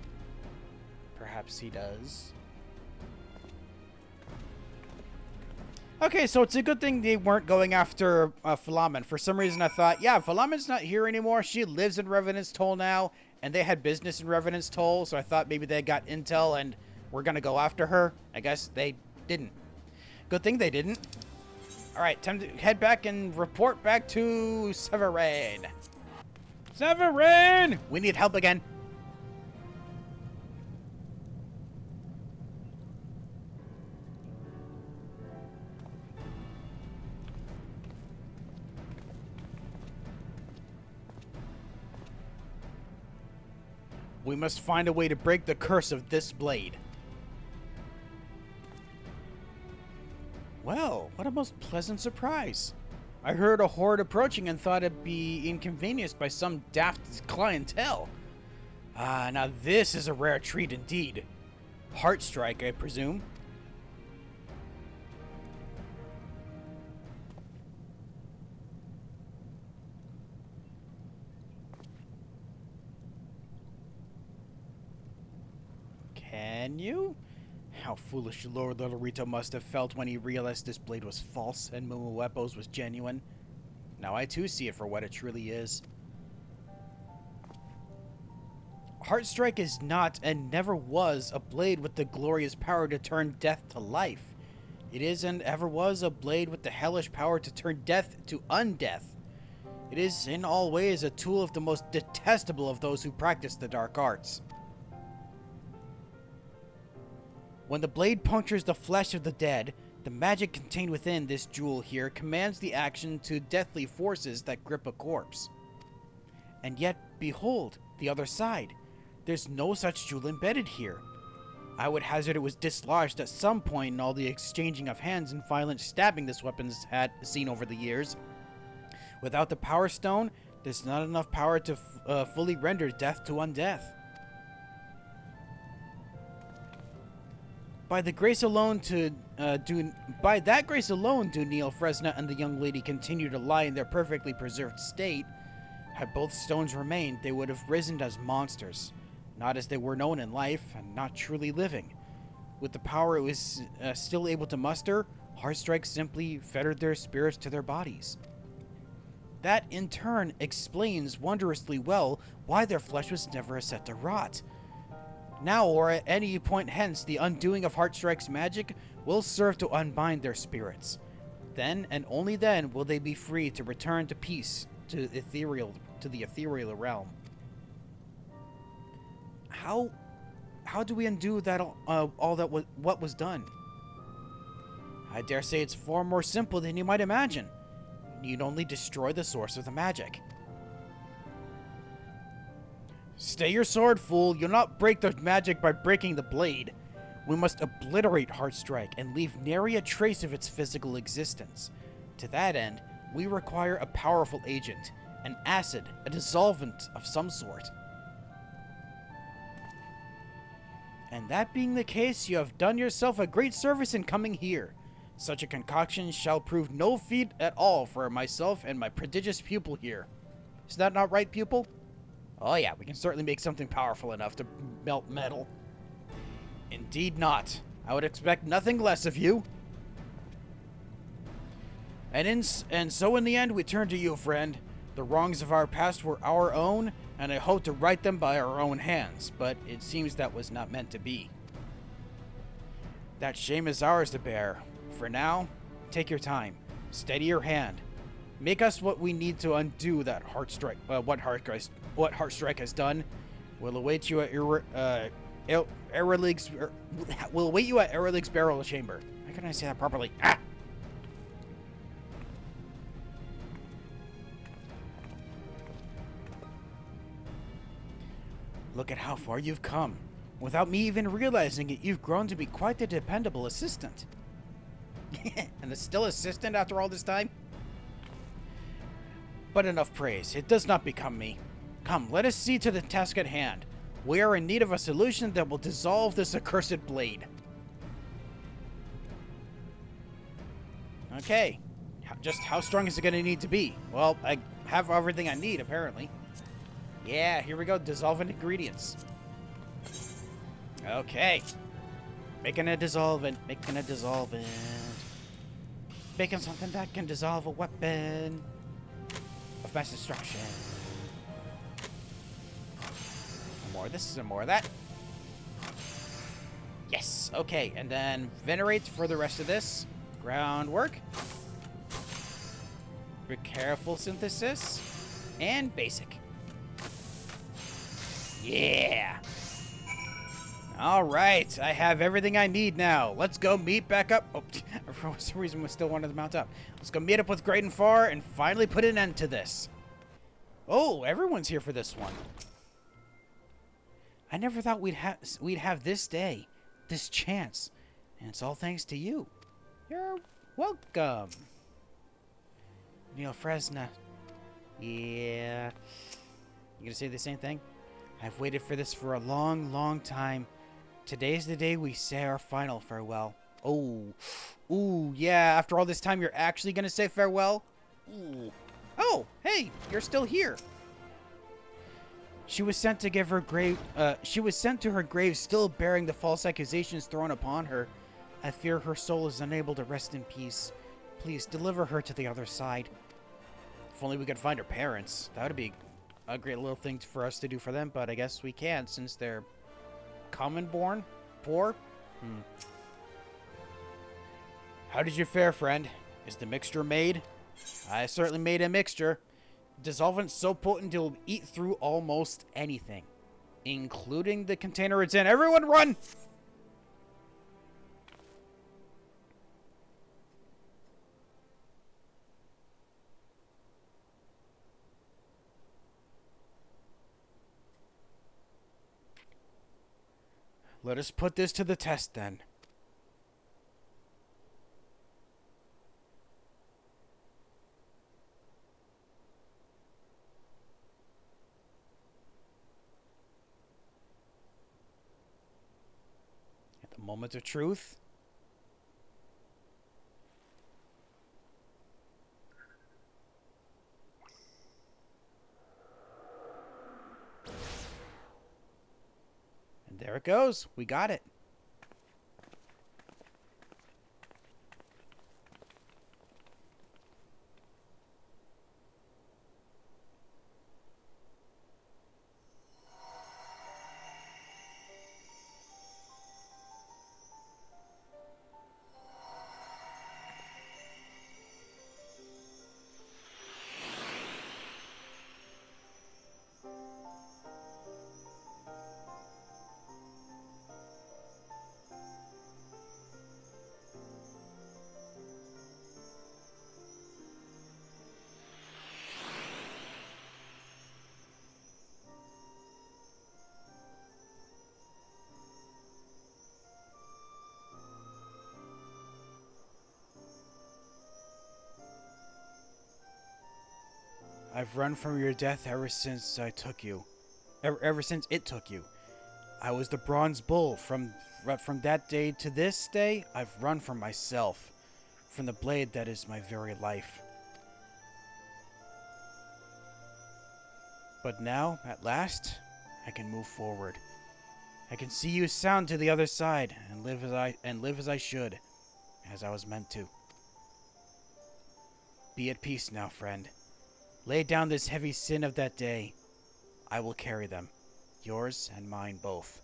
Perhaps he does. Okay, so it's a good thing they weren't going after Philomen. For some reason I thought, yeah, Philomen's not here anymore. She lives in Revenant's Toll now, and they had business in Revenant's Toll, so I thought maybe they got intel and were going to go after her. I guess they didn't. Good thing they didn't. Alright, time to head back and report back to Severin. Severin! We need help again. We must find a way to break the curse of this blade. Well, what a most pleasant surprise. I heard a horde approaching and thought it'd be inconvenienced by some daft clientele. Now this is a rare treat indeed. Heartstrike, I presume. Can you? How foolish Lord Lorito must have felt when he realized this blade was false and Mumuepo's was genuine. Now I too see it for what it truly is. Heartstrike is not and never was a blade with the glorious power to turn death to life. It is and ever was a blade with the hellish power to turn death to undeath. It is in all ways a tool of the most detestable of those who practice the dark arts. When the blade punctures the flesh of the dead, the magic contained within this jewel here commands the action to deathly forces that grip a corpse. And yet, behold, the other side. There's no such jewel embedded here. I would hazard it was dislodged at some point in all the exchanging of hands and violent stabbing this weapon's had seen over the years. Without the Power Stone, there's not enough power to fully render death to undeath. By that grace alone, do Neil Fresna and the young lady continue to lie in their perfectly preserved state. Had both stones remained, they would have risen as monsters, not as they were known in life, and not truly living. With the power it was still able to muster, Heartstrike simply fettered their spirits to their bodies. That, in turn, explains wondrously well why their flesh was never set to rot. Now, or at any point hence, the undoing of Heartstrike's magic will serve to unbind their spirits. Then, and only then, will they be free to return to peace, to the ethereal realm. How do we undo that what was done? I dare say it's far more simple than you might imagine. You'd only destroy the source of the magic. Stay your sword, fool. You'll not break the magic by breaking the blade. We must obliterate Heartstrike and leave nary a trace of its physical existence. To that end, we require a powerful agent, an acid, a dissolvent of some sort. And that being the case, you have done yourself a great service in coming here. Such a concoction shall prove no feat at all for myself and my prodigious pupil here. Is that not right, pupil? Oh yeah, we can certainly make something powerful enough to melt metal. Indeed not. I would expect nothing less of you. And so in the end, we turn to you, friend. The wrongs of our past were our own, and I hope to right them by our own hands, but it seems that was not meant to be. That shame is ours to bear. For now, take your time. Steady your hand. Make us what we need to undo that Heartstrike. What Heartstrike has done. We'll await you at Eralig's burial chamber. How can I say that properly? Ah! Look at how far you've come. Without me even realizing it, you've grown to be quite a dependable assistant. And a still assistant after all this time? But enough praise. It does not become me. Come, let us see to the task at hand. We are in need of a solution that will dissolve this accursed blade. Okay. Just how strong is it going to need to be? Well, I have everything I need, apparently. Yeah, here we go. Dissolvent ingredients. Okay. Making a dissolvent. Making a dissolvent. Making something that can dissolve a weapon of mass destruction. More of this and more of that. Yes. Okay. And then venerate for the rest of this. Groundwork. Be careful synthesis. And basic. Yeah. All right. I have everything I need now. Let's go meet back up. Oh, for some reason we still wanted to mount up. Let's go meet up with Great and Far and finally put an end to this. Oh, everyone's here for this one. I never thought we'd have this day, this chance, and it's all thanks to you. You're welcome. Neil Fresna. Yeah. You gonna say the same thing? I've waited for this for a long, long time. Today's the day we say our final farewell. Oh. Ooh, yeah, after all this time you're actually gonna say farewell? Ooh. Oh, hey, you're still here. She was sent to her grave still bearing the false accusations thrown upon her. I fear her soul is unable to rest in peace. Please deliver her to the other side. If only we could find her parents. That would be a great little thing for us to do for them, but I guess we can't since they're common born? Poor? How did you fare, friend? Is the mixture made? I certainly made a mixture. Dissolvent so potent it'll eat through almost anything, including the container it's in. Everyone run! Let us put this to the test, then. Moment of truth. And there it goes. We got it. I've run from your death ever since I took you. Ever since it took you. I was the bronze bull. From that day to this day, I've run from myself. From the blade that is my very life. But now, at last, I can move forward. I can see you sound to the other side and live as I should, as I was meant to. Be at peace now, friend. Lay down this heavy sin of that day. I will carry them, yours and mine both.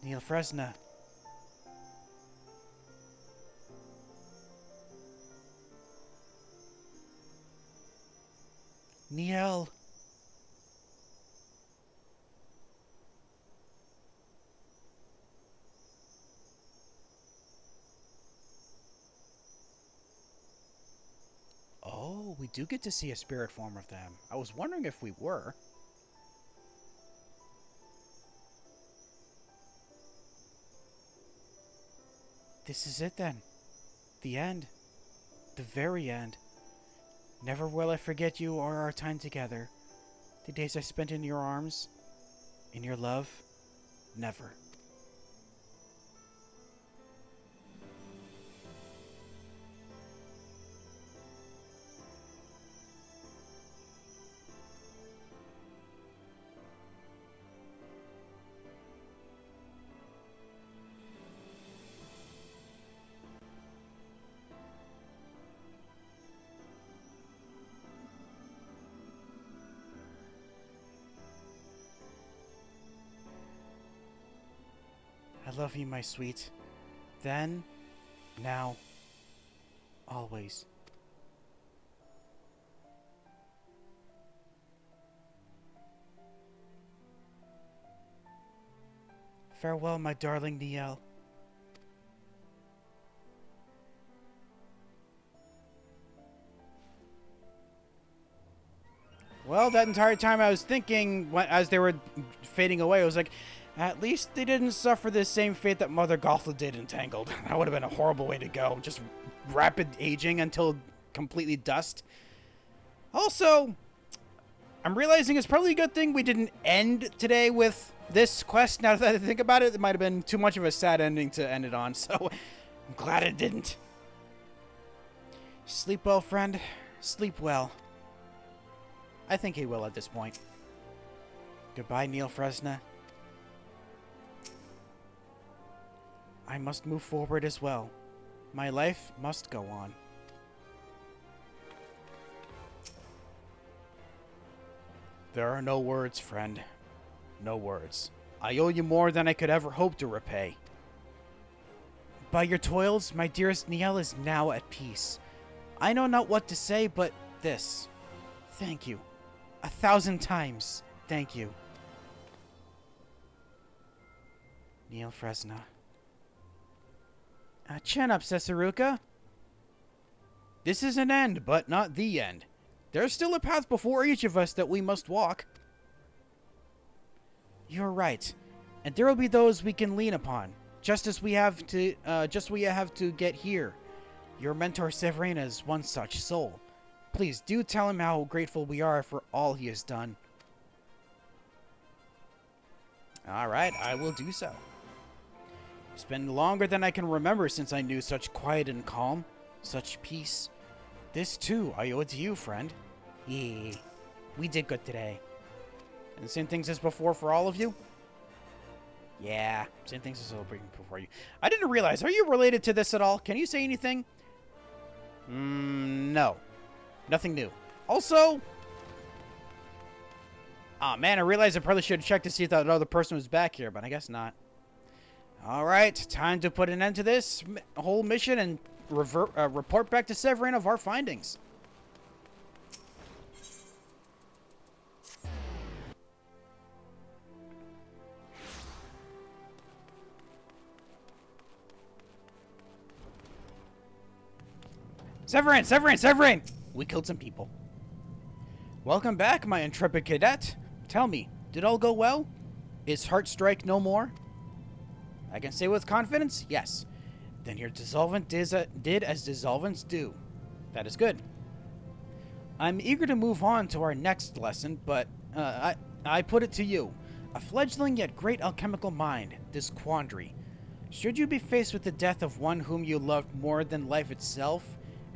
Lv60. Niel. Oh, we do get to see a spirit form of them. I was wondering if we were. This is it then. The end. The very end. Never will I forget you or our time together. The days I spent in your arms, in your love, never. I love you, my sweet. Then, now, always. Farewell, my darling Niel. Well, that entire time I was thinking, as they were fading away, I was like, at least they didn't suffer the same fate that Mother Gothel did in Tangled. That would have been a horrible way to go. Just rapid aging until completely dust. Also, I'm realizing it's probably a good thing we didn't end today with this quest. Now that I think about it, it might have been too much of a sad ending to end it on, so I'm glad it didn't. Sleep well, friend. Sleep well. I think he will at this point. Goodbye, Lv60. I must move forward as well. My life must go on. There are no words, friend. No words. I owe you more than I could ever hope to repay. By your toils, my dearest Niel is now at peace. I know not what to say, but this. Thank you. 1,000 times, thank you. Lv60. Chin up, Sesaruka. This is an end, but not the end. There's still a path before each of us that we must walk. You're right. And there will be those we can lean upon, just as we have to get here. Your mentor Severina is one such soul. Please do tell him how grateful we are for all he has done. Alright, I will do so. It's been longer than I can remember since I knew such quiet and calm, such peace. This too, I owe it to you, friend. Yeah, we did good today. And the same things as before for all of you? Yeah, same things as before you. I didn't realize, are you related to this at all? Can you say anything? No. Nothing new. Also... Aw, man, I realized I probably should have checked to see if that other person was back here, but I guess not. Alright, time to put an end to this whole mission and report back to Severin of our findings. Severin! We killed some people. Welcome back, my intrepid cadet. Tell me, did all go well? Is Heartstrike no more? I can say with confidence, yes. Then your dissolvent did as dissolvents do. That is good. I'm eager to move on to our next lesson, but I put it to you. A fledgling yet great alchemical mind, this quandary. Should you be faced with the death of one whom you loved more than life itself,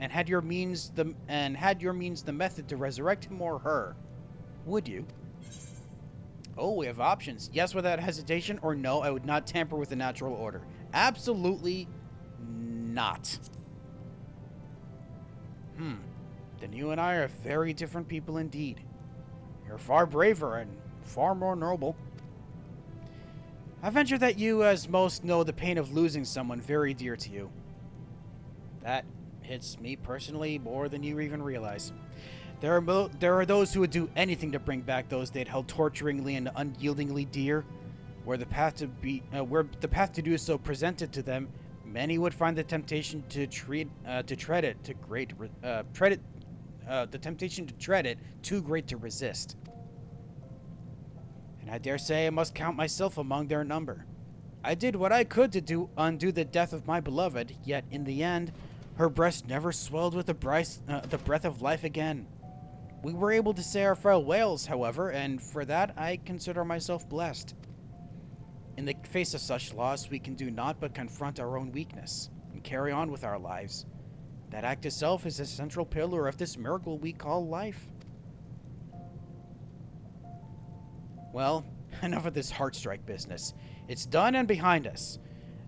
and had your means the method to resurrect him or her, would you? Oh, we have options. Yes, without hesitation, or no, I would not tamper with the natural order. Absolutely not. Then you and I are very different people indeed. You're far braver and far more noble. I venture that you, as most, know the pain of losing someone very dear to you. That hits me personally more than you even realize. There are those who would do anything to bring back those they'd held torturingly and unyieldingly dear. Where the path to do so presented to them, many would find the temptation to tread it too great to resist. And I dare say I must count myself among their number. I did what I could to undo the death of my beloved, yet in the end, her breast never swelled with the breath of life again. We were able to say our farewells, however, and for that I consider myself blessed. In the face of such loss, we can do naught but confront our own weakness and carry on with our lives. That act itself is a central pillar of this miracle we call life. Well, enough of this Heartstrike business. It's done and behind us.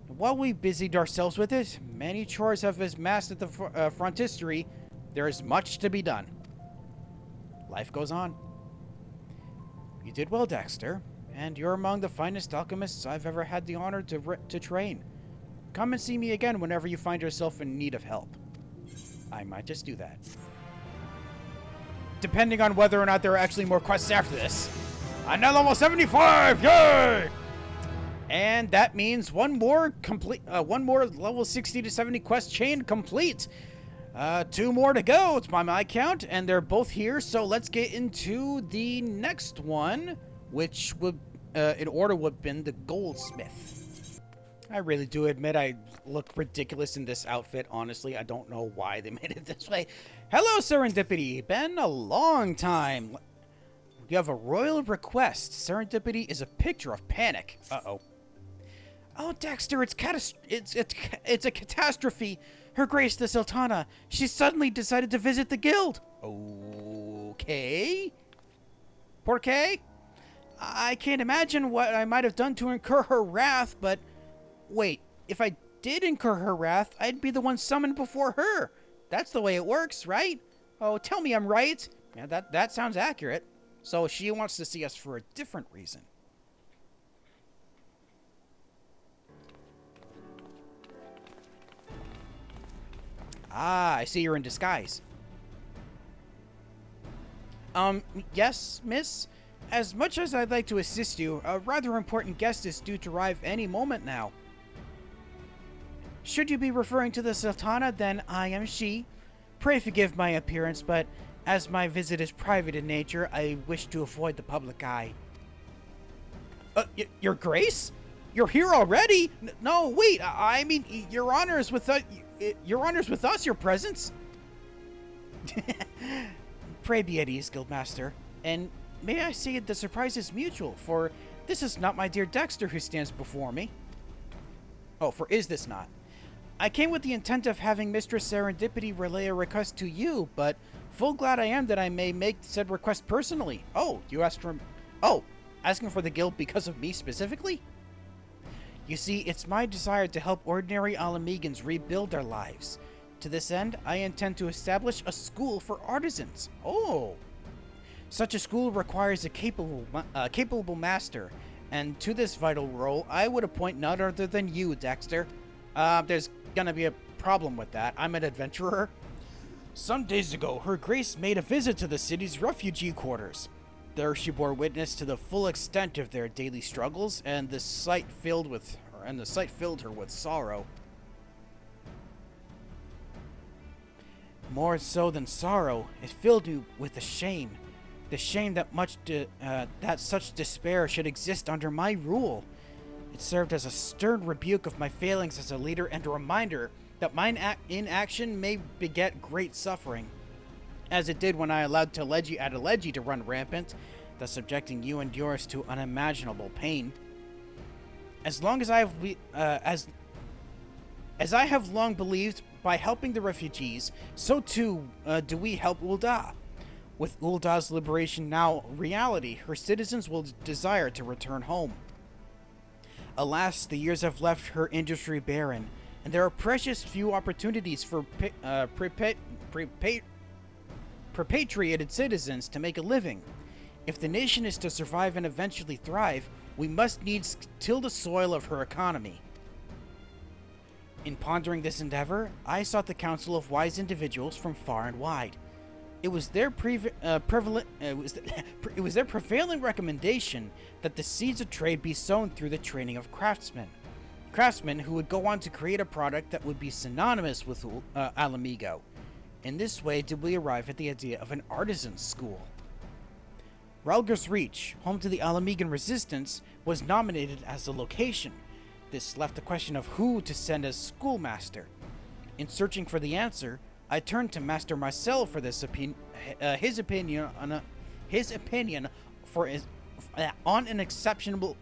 And while we busied ourselves with it, many chores have amassed at the frontistery. There is much to be done. Life goes on. You did well, Dexter, and you're among the finest alchemists I've ever had the honor to train. Come and see me again whenever you find yourself in need of help. I might just do that. Depending on whether or not there are actually more quests after this. I'm now level 75! Yay! And that means one more level 60 to 70 quest chain complete. 2 more to go, it's by my count, and they're both here, so let's get into the next one, which would, in order, would have been the Goldsmith. I really do admit I look ridiculous in this outfit, honestly. I don't know why they made it this way. Hello, Serendipity. Been a long time. You have a royal request. Serendipity is a picture of panic. Uh-oh. Oh, Dexter, it's a catastrophe. Her Grace the Sultana, she suddenly decided to visit the guild. Okay. Por qué? I can't imagine what I might have done to incur her wrath, but wait, if I did incur her wrath, I'd be the one summoned before her. That's the way it works, right? Oh, tell me I'm right. Yeah, that sounds accurate. So she wants to see us for a different reason. Ah, I see you're in disguise. Yes, miss? As much as I'd like to assist you, a rather important guest is due to arrive any moment now. Should you be referring to the Sultana, then I am she. Pray forgive my appearance, but as my visit is private in nature, I wish to avoid the public eye. Your Grace? You're here already? No, wait, I mean, Your Honor is with us. Your Honor's with us, your presence. Pray be at ease, Guildmaster. And may I say the surprise is mutual, for This is not my dear Dexter who stands before me. Oh, for is this not? I came with the intent of having Mistress Serendipity relay a request to you, but full glad I am that I may make said request personally. Oh, you asked for... Oh, asking for the guild because of me specifically? You see, it's my desire to help ordinary Alamegans rebuild their lives. To this end, I intend to establish a school for artisans. Oh! Such a school requires a capable master, and to this vital role, I would appoint none other than you, Dexter. There's gonna be a problem with that. I'm an adventurer. Some days ago, Her Grace made a visit to the city's refugee quarters. There she bore witness to the full extent of their daily struggles, and the sight filled her with sorrow. More so than sorrow, it filled me with the shame that such despair should exist under my rule. It served as a stern rebuke of my failings as a leader and a reminder that mine inaction may beget great suffering, as it did when I allowed Telegi Adeleji to run rampant, thus subjecting you and yours to unimaginable pain. As I have long believed, by helping the refugees, so too do we help Ul'dah. With Ul'dah's liberation now reality, her citizens will desire to return home. Alas, the years have left her industry barren, and there are precious few opportunities for repatriated citizens to make a living. If the nation is to survive and eventually thrive, we must needs till the soil of her economy. In pondering this endeavor, I sought the counsel of wise individuals from far and wide. It was their prevailing recommendation that the seeds of trade be sown through the training of craftsmen who would go on to create a product that would be synonymous with Alamigo. In this way did we arrive at the idea of an artisan school. Relger's Reach, home to the Alamegan resistance, was nominated as the location. This left the question of who to send as schoolmaster. In searching for the answer, I turned to Master Marcel for his opinion on an exceptional.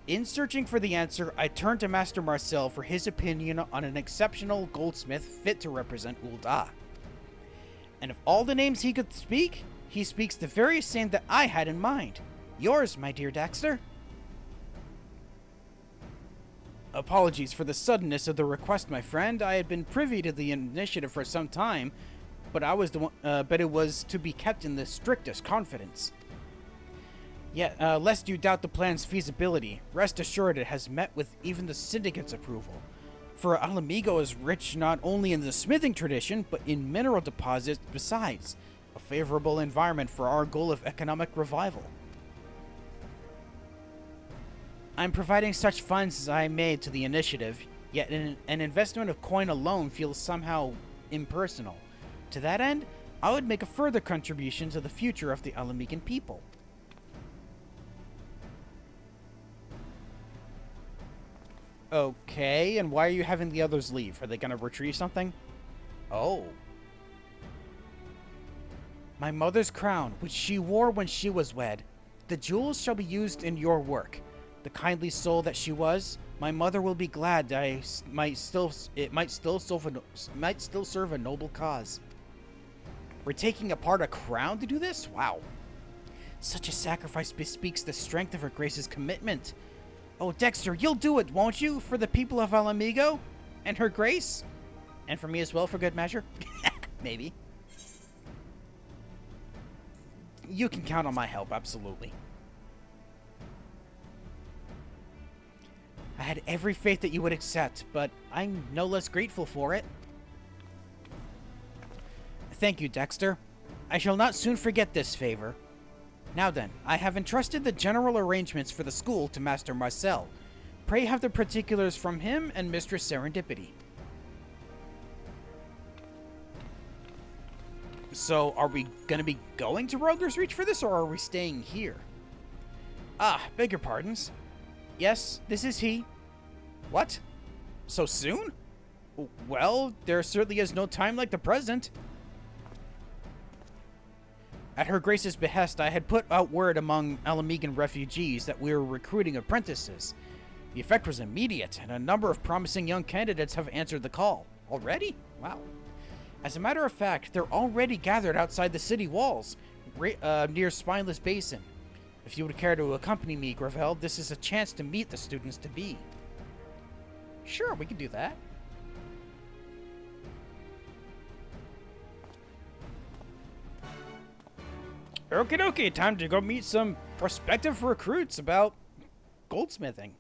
In searching for the answer, I turned to Master Marcel for his opinion on an exceptional goldsmith fit to represent Ul'dah. And of all the names he could speak, he speaks the very same that I had in mind. Yours, my dear Dexter. Apologies for the suddenness of the request, my friend. I had been privy to the initiative for some time, but it was to be kept in the strictest confidence. Yet, lest you doubt the plan's feasibility, rest assured it has met with even the syndicate's approval. For Alamigo is rich not only in the smithing tradition, but in mineral deposits besides, a favorable environment for our goal of economic revival. I'm providing such funds as I may to the initiative, yet an investment of coin alone feels somehow impersonal. To that end, I would make a further contribution to the future of the Alamegan people. Okay, and why are you having the others leave? Are they gonna retrieve something? Oh. My mother's crown, which she wore when she was wed. The jewels shall be used in your work. The kindly soul that she was, my mother will be glad that it might still serve a noble cause. We're taking apart a crown to do this? Wow. Such a sacrifice bespeaks the strength of Her Grace's commitment. Oh, Dexter, you'll do it, won't you? For the people of Alamigo? And Her Grace? And for me as well, for good measure? Maybe. You can count on my help, absolutely. I had every faith that you would accept, but I'm no less grateful for it. Thank you, Dexter. I shall not soon forget this favor. Now then, I have entrusted the general arrangements for the school to Master Marcel. Pray have the particulars from him and Mistress Serendipity. So, are we gonna be going to Relger's Reach for this, or are we staying here? Ah, beg your pardons. Yes, this is he. What? So soon? Well, there certainly is no time like the present. At Her Grace's behest, I had put out word among Alamegan refugees that we were recruiting apprentices. The effect was immediate, and a number of promising young candidates have answered the call. Already? Wow. As a matter of fact, they're already gathered outside the city walls, near Spineless Basin. If you would care to accompany me, Gravel, this is a chance to meet the students-to-be. Sure, we can do that. Okie dokie, time to go meet some prospective recruits about goldsmithing.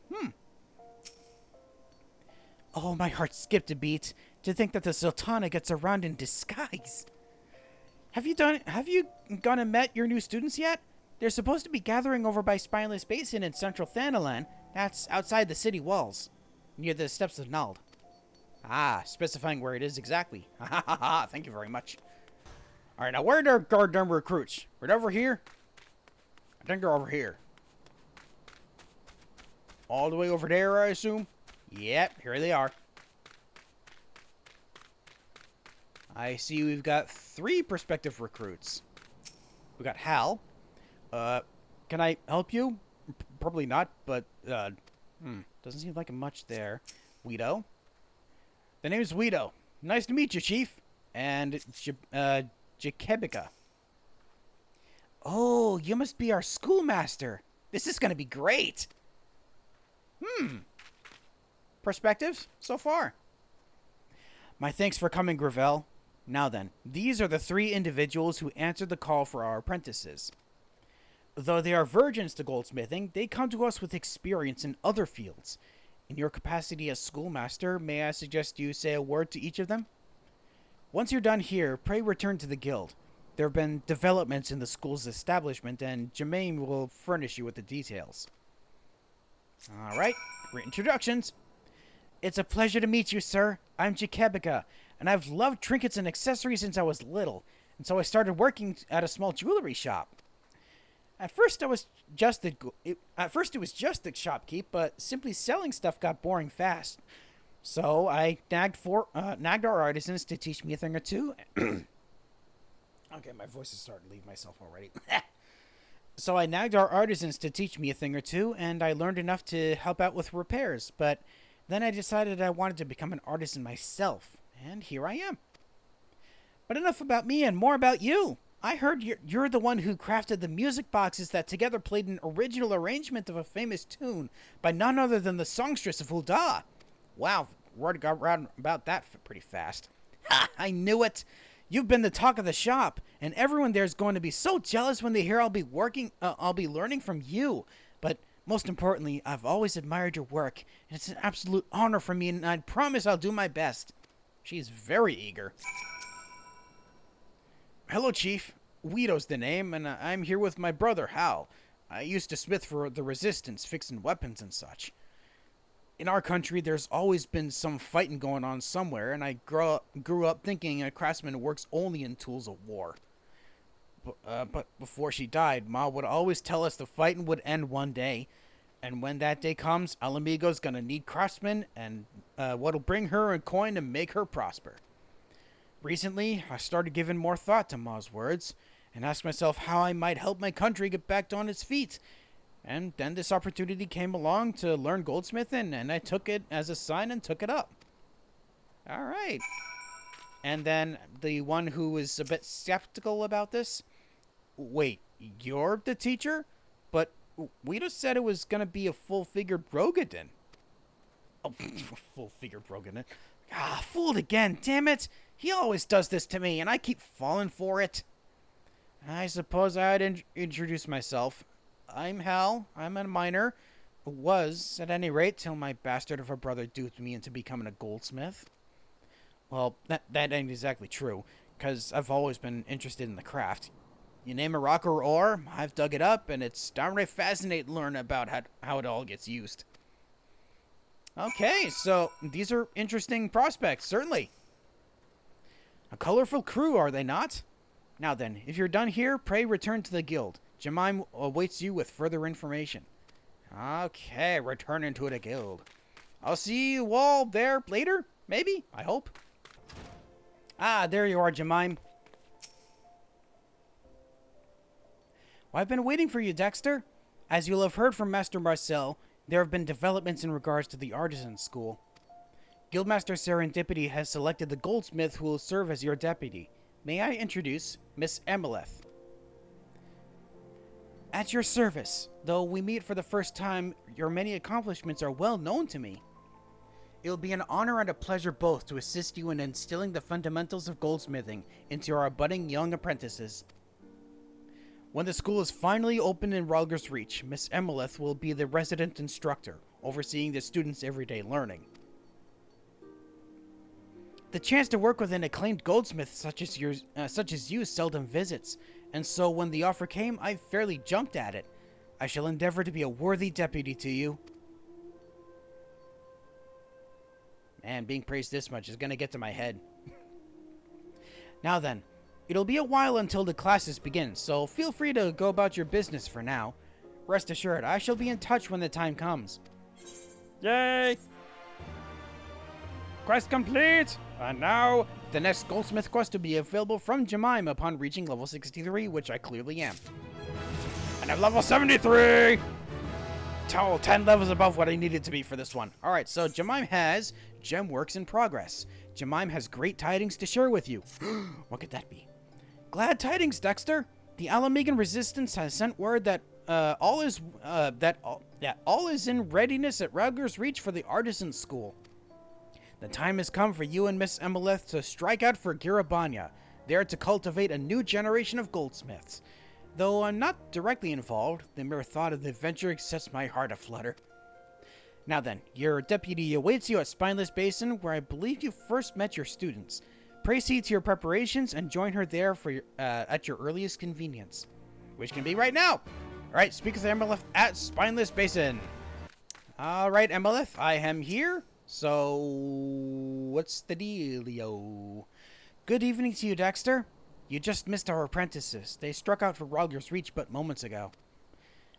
Oh, my heart skipped a beat to think that the Sultanate gets around in disguise. Have you gone and met your new students yet? They're supposed to be gathering over by Spineless Basin in central Thanalan. That's outside the city walls, near the steps of Nald. Ah, specifying where it is exactly. Ha ha ha ha, thank you very much. Alright, now where are our goddamn recruits? Right over here? I think they're over here. All the way over there, I assume? Yep, here they are. I see we've got 3 prospective recruits. We got Hal. Can I help you? Probably not, but, doesn't seem like much there. Guido. The name's Guido. Nice to meet you, Chief. And, Jakebica. Oh, you must be our schoolmaster. This is gonna be great. Perspectives so far. My thanks for coming, Gravel. Now then, these are the 3 individuals who answered the call for our apprentices. Though they are virgins to goldsmithing, they come to us with experience in other fields. In your capacity as schoolmaster, may I suggest you say a word to each of them? Once you're done here, pray return to the guild. There have been developments in the school's establishment, and Jermaine will furnish you with the details. Alright, reintroductions. It's a pleasure to meet you, sir. I'm Jakebica, and I've loved trinkets and accessories since I was little, and so I started working at a small jewelry shop. At first, it was just the shopkeep, but simply selling stuff got boring fast. So I nagged our artisans to teach me a thing or two. Okay, my voice is starting to leave myself already. So I nagged our artisans to teach me a thing or two, and I learned enough to help out with repairs, but then I decided I wanted to become an artisan myself, and here I am. But enough about me and more about you. I heard you're the one who crafted the music boxes that together played an original arrangement of a famous tune by none other than the songstress of Ul'dah. Wow, word got around about that pretty fast. Ha! I knew it! You've been the talk of the shop, and everyone there's going to be so jealous when they hear I'll be learning from you. But most importantly, I've always admired your work, and it's an absolute honor for me, and I promise I'll do my best. She's very eager. Hello, Chief. Guido's the name, and I'm here with my brother, Hal. I used to smith for the Resistance, fixing weapons and such. In our country, there's always been some fighting going on somewhere, and I grew up thinking a craftsman works only in tools of war. But before she died, Ma would always tell us the fighting would end one day, and when that day comes, Alamigo's gonna need craftsmen, and what'll bring her a coin and make her prosper. Recently, I started giving more thought to Ma's words, and asked myself how I might help my country get back on its feet. And then this opportunity came along to learn goldsmithing, and I took it as a sign and took it up. Alright. And then the one who was a bit skeptical about this. Wait, you're the teacher? But we just said it was going to be a full-figured Brogadin. Oh, full-figured Brogadin. Ah, fooled again, damn it! He always does this to me, and I keep falling for it. I suppose I'd introduce myself. I'm Hal. I'm a miner. Was, at any rate, till my bastard of a brother duped me into becoming a goldsmith. Well, that ain't exactly true, because I've always been interested in the craft. You name a rock or ore, I've dug it up, and it's downright fascinating to learn about how it all gets used. Okay, so these are interesting prospects, certainly. A colorful crew, are they not? Now then, if you're done here, pray return to the guild. Jemime awaits you with further information. Okay, returning to the guild. I'll see you all there later, maybe? I hope. Ah, there you are, Jemime. Well, I've been waiting for you, Dexter. As you'll have heard from Master Marcel, there have been developments in regards to the Artisan School. Guildmaster Serendipity has selected the Goldsmith who will serve as your deputy. May I introduce Miss Emeleth? At your service. Though we meet for the first time, your many accomplishments are well known to me. It will be an honor and a pleasure both to assist you in instilling the fundamentals of goldsmithing into our budding young apprentices. When the school is finally open in Ralger's Reach, Miss Emeleth will be the resident instructor, overseeing the students' everyday learning. The chance to work with an acclaimed goldsmith such as you seldom visits, and so when the offer came, I fairly jumped at it. I shall endeavor to be a worthy deputy to you. Man, being praised this much is gonna get to my head. Now then, it'll be a while until the classes begin, so feel free to go about your business for now. Rest assured, I shall be in touch when the time comes. Yay! Quest complete! And now, the next Goldsmith quest will be available from Jemima upon reaching level 63, which I clearly am. And I'm level 73! 10 levels above what I needed to be for this one. Alright, so Jemima has Gem Works in progress. Jemima has great tidings to share with you. What could that be? Glad tidings, Dexter! The Alamegan Resistance has sent word that all is in readiness at Ralger's Reach for the Artisan School. The time has come for you and Miss Emeleth to strike out for Girabanya, there to cultivate a new generation of goldsmiths. Though I'm not directly involved, the mere thought of the adventure sets my heart aflutter. Now then, your deputy awaits you at Spineless Basin, where I believe you first met your students. Proceed to your preparations and join her there for at your earliest convenience, which can be right now. Alright, speak with Emeleth at Spineless Basin. Alright, Emeleth, I am here. So, what's the dealio? Good evening to you, Dexter. You just missed our apprentices. They struck out for Ralger's Reach but moments ago.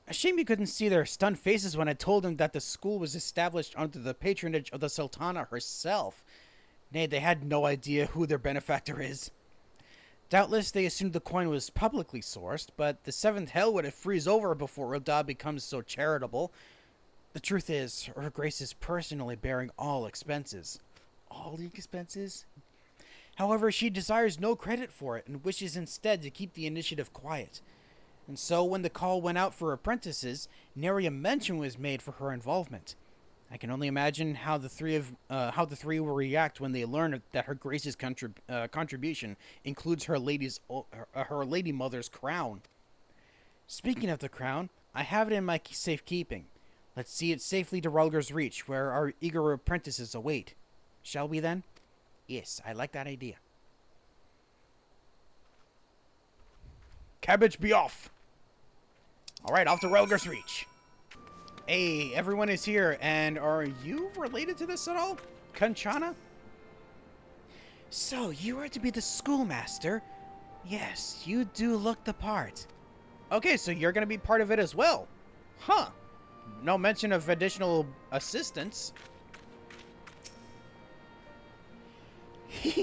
A shame you couldn't see their stunned faces when I told them that the school was established under the patronage of the Sultana herself. Nay, they had no idea who their benefactor is. Doubtless they assumed the coin was publicly sourced, but the seventh hell would have freeze over before Ul'dah becomes so charitable. The truth is, Her Grace is personally bearing all expenses. All the expenses? However, she desires no credit for it and wishes instead to keep the initiative quiet. And so, when the call went out for apprentices, nary a mention was made for her involvement. I can only imagine how the three will react when they learn that Her Grace's contribution includes her lady mother's crown. Speaking of the crown, I have it in my safekeeping. Let's see it safely to Ralger's Reach, where our eager apprentices await. Shall we then? Yes, I like that idea. Cabbage be off! Alright, off to Ralger's Reach. Hey, everyone is here, and are you related to this at all? Kanchana? So, you are to be the schoolmaster? Yes, you do look the part. Okay, so you're gonna be part of it as well. Huh. No mention of additional assistance.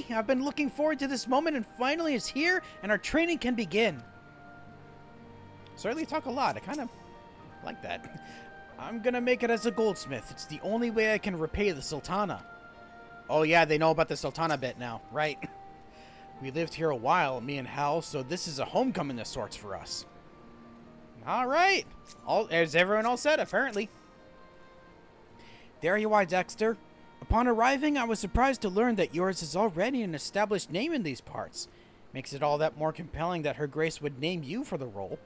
I've been looking forward to this moment, and finally it's here, and our training can begin. Certainly talk a lot. I kind of like that. I'm gonna make it as a goldsmith. It's the only way I can repay the Sultana. Oh yeah, they know about the Sultana bit now, right? We lived here a while, me and Hal, so this is a homecoming of sorts for us. Alright. Is everyone all set, apparently? There you are, Dexter. Upon arriving, I was surprised to learn that yours is already an established name in these parts. Makes it all that more compelling that Her Grace would name you for the role.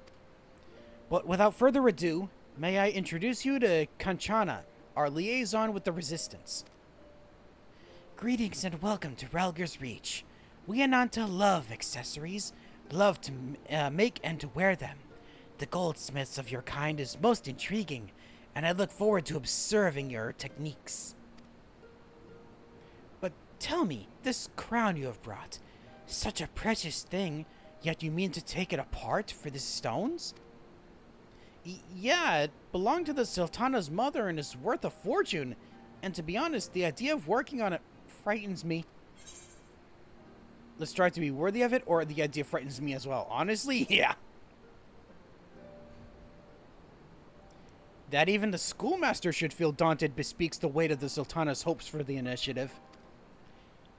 But without further ado, may I introduce you to Kanchana, our liaison with the Resistance. Greetings and welcome to Ralger's Reach. We Ananta love accessories, love to make and to wear them. The goldsmiths of your kind is most intriguing, and I look forward to observing your techniques. But tell me, this crown you have brought, such a precious thing, yet you mean to take it apart for the stones? Yeah, it belonged to the Sultana's mother and is worth a fortune, and to be honest, the idea of working on it frightens me. Let's try to be worthy of it, or the idea frightens me as well. Honestly, yeah. That even the schoolmaster should feel daunted bespeaks the weight of the Sultana's hopes for the initiative.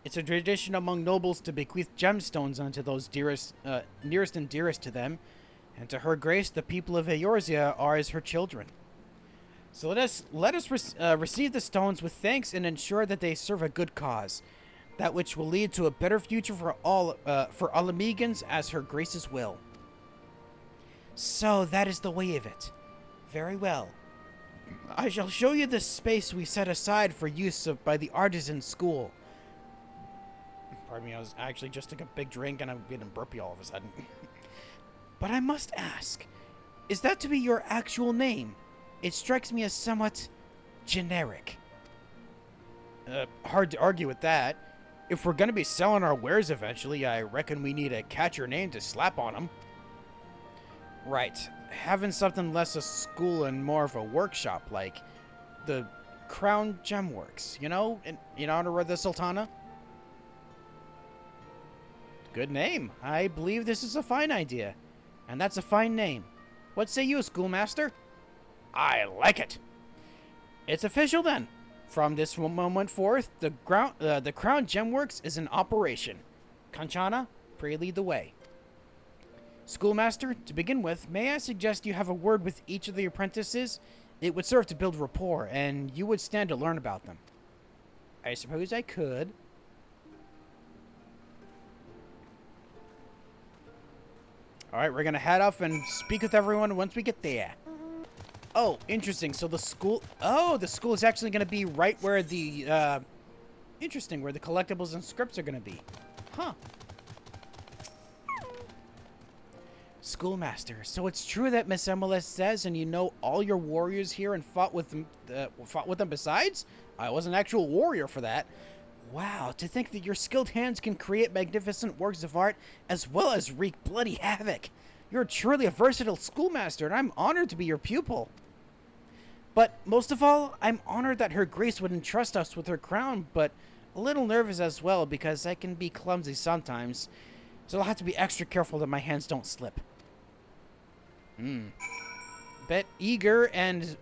It's a tradition among nobles to bequeath gemstones unto those nearest and dearest to them, and to her grace the people of Eorzea are as her children. So let us receive the stones with thanks and ensure that they serve a good cause, that which will lead to a better future for all Alamegans as her grace's will. So that is the way of it. Very well. I shall show you the space we set aside for use by the artisan school. Pardon me, I actually just took a big drink and I'm getting burpy all of a sudden. But I must ask, is that to be your actual name? It strikes me as somewhat generic. Hard to argue with that. If we're gonna be selling our wares eventually, I reckon we need a catchier name to slap on them. Right. Having something less a school and more of a workshop, like the Crown Gemworks, you know, in honor of the Sultana. Good name. I believe this is a fine idea. And that's a fine name. What say you, schoolmaster? I like it. It's official then. From this moment forth, the Crown Gemworks is in operation. Kanchana, pray lead the way. Schoolmaster, to begin with, may I suggest you have a word with each of the apprentices? It would serve to build rapport, and you would stand to learn about them. I suppose I could. Alright, we're gonna head off and speak with everyone once we get there. Oh, interesting. So the school... Oh, the school is actually gonna be right where the, interesting, where the collectibles and scripts are gonna be. Huh. Schoolmaster, so it's true that Miss MLS says, and you know all your warriors here and fought with them besides? I was an actual warrior for that. Wow, to think that your skilled hands can create magnificent works of art as well as wreak bloody havoc. You're truly a versatile schoolmaster, and I'm honored to be your pupil. But most of all, I'm honored that Her Grace would entrust us with her crown, but a little nervous as well because I can be clumsy sometimes, so I'll have to be extra careful that my hands don't slip. Bit eager and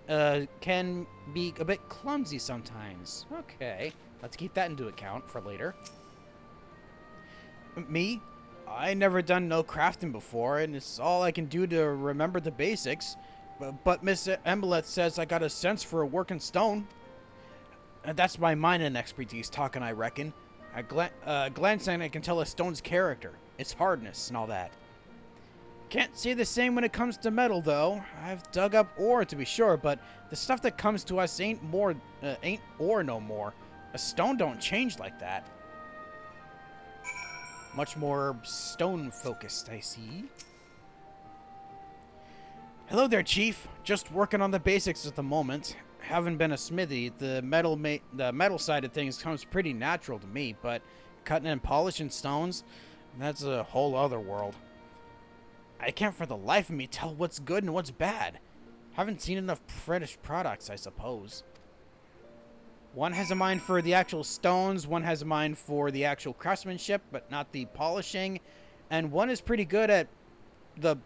can be a bit clumsy sometimes. Okay, let's keep that into account for later. Me? I never done no crafting before, and it's all I can do to remember the basics. But Miss Embeleth says I got a sense for a working stone. And that's my mining expertise talking, I reckon. Glancing, I can tell a stone's character, its hardness, and all that. Can't say the same when it comes to metal, though. I've dug up ore, to be sure, but the stuff that comes to us ain't ore no more. A stone don't change like that. Much more stone-focused, I see. Hello there, Chief. Just working on the basics at the moment. Haven't been a smithy. The metal side of things comes pretty natural to me, but cutting and polishing stones, that's a whole other world. I can't for the life of me tell what's good and what's bad. Haven't seen enough finished products, I suppose. One has a mind for the actual stones, one has a mind for the actual craftsmanship, but not the polishing, and one is pretty good at the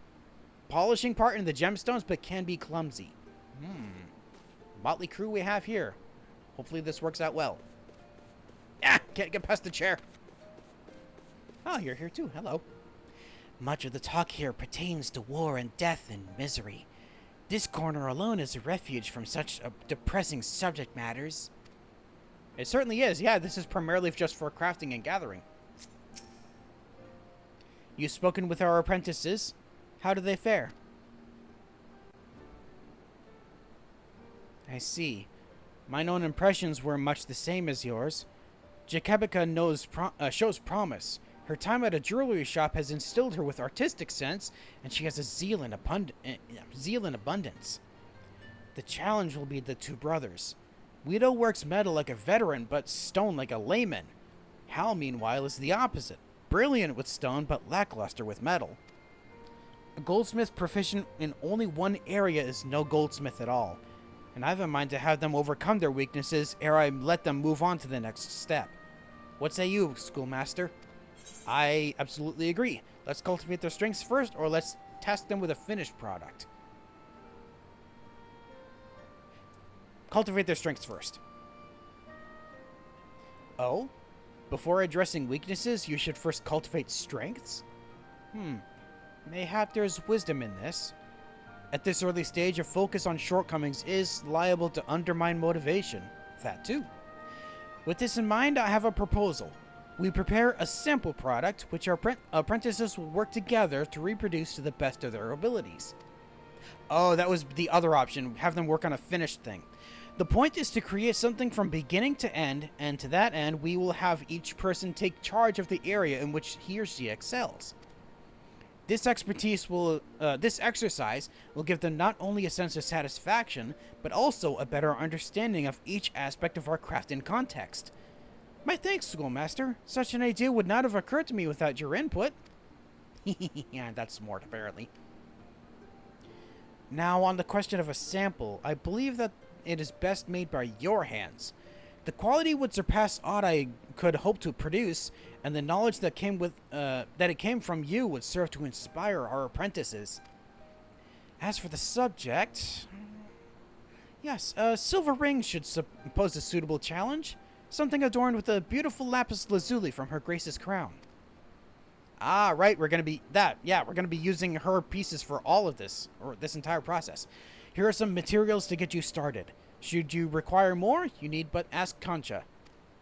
polishing part and the gemstones, but can be clumsy. Motley crew we have here. Hopefully this works out well. Ah, can't get past the chair. Oh, you're here too. Hello. Much of the talk here pertains to war and death and misery. This corner alone is a refuge from such depressing subject matters. It certainly is. Yeah, this is primarily just for crafting and gathering. You've spoken with our apprentices. How do they fare? I see. My own impressions were much the same as yours. Jakebika shows promise. Her time at a jewelry shop has instilled her with artistic sense, and she has a zeal in abundance. The challenge will be the two brothers. Guido works metal like a veteran, but stone like a layman. Hal, meanwhile, is the opposite. Brilliant with stone, but lackluster with metal. A goldsmith proficient in only one area is no goldsmith at all, and I have in mind to have them overcome their weaknesses ere I let them move on to the next step. What say you, schoolmaster? I absolutely agree. Let's cultivate their strengths first, or let's test them with a finished product. cultivate their strengths first. Oh? Before addressing weaknesses, you should first cultivate strengths? Mayhap there's wisdom in this. At this early stage, a focus on shortcomings is liable to undermine motivation. That too. With this in mind, I have a proposal. We prepare a sample product, which our apprentices will work together to reproduce to the best of their abilities. Oh, that was the other option. Have them work on a finished thing. The point is to create something from beginning to end, and to that end, we will have each person take charge of the area in which he or she excels. This exercise will give them not only a sense of satisfaction, but also a better understanding of each aspect of our craft in context. My thanks, Schoolmaster. Such an idea would not have occurred to me without your input. Yeah, that's smart, apparently. Now, on the question of a sample, I believe that it is best made by your hands. The quality would surpass aught I could hope to produce, and the knowledge that it came from you would serve to inspire our apprentices. As for the subject, yes, a silver ring should pose a suitable challenge. Something adorned with a beautiful lapis lazuli from Her Grace's crown. Ah, right, we're gonna be using her pieces for all of this, or this entire process. Here are some materials to get you started. Should you require more, you need but ask Kanchana,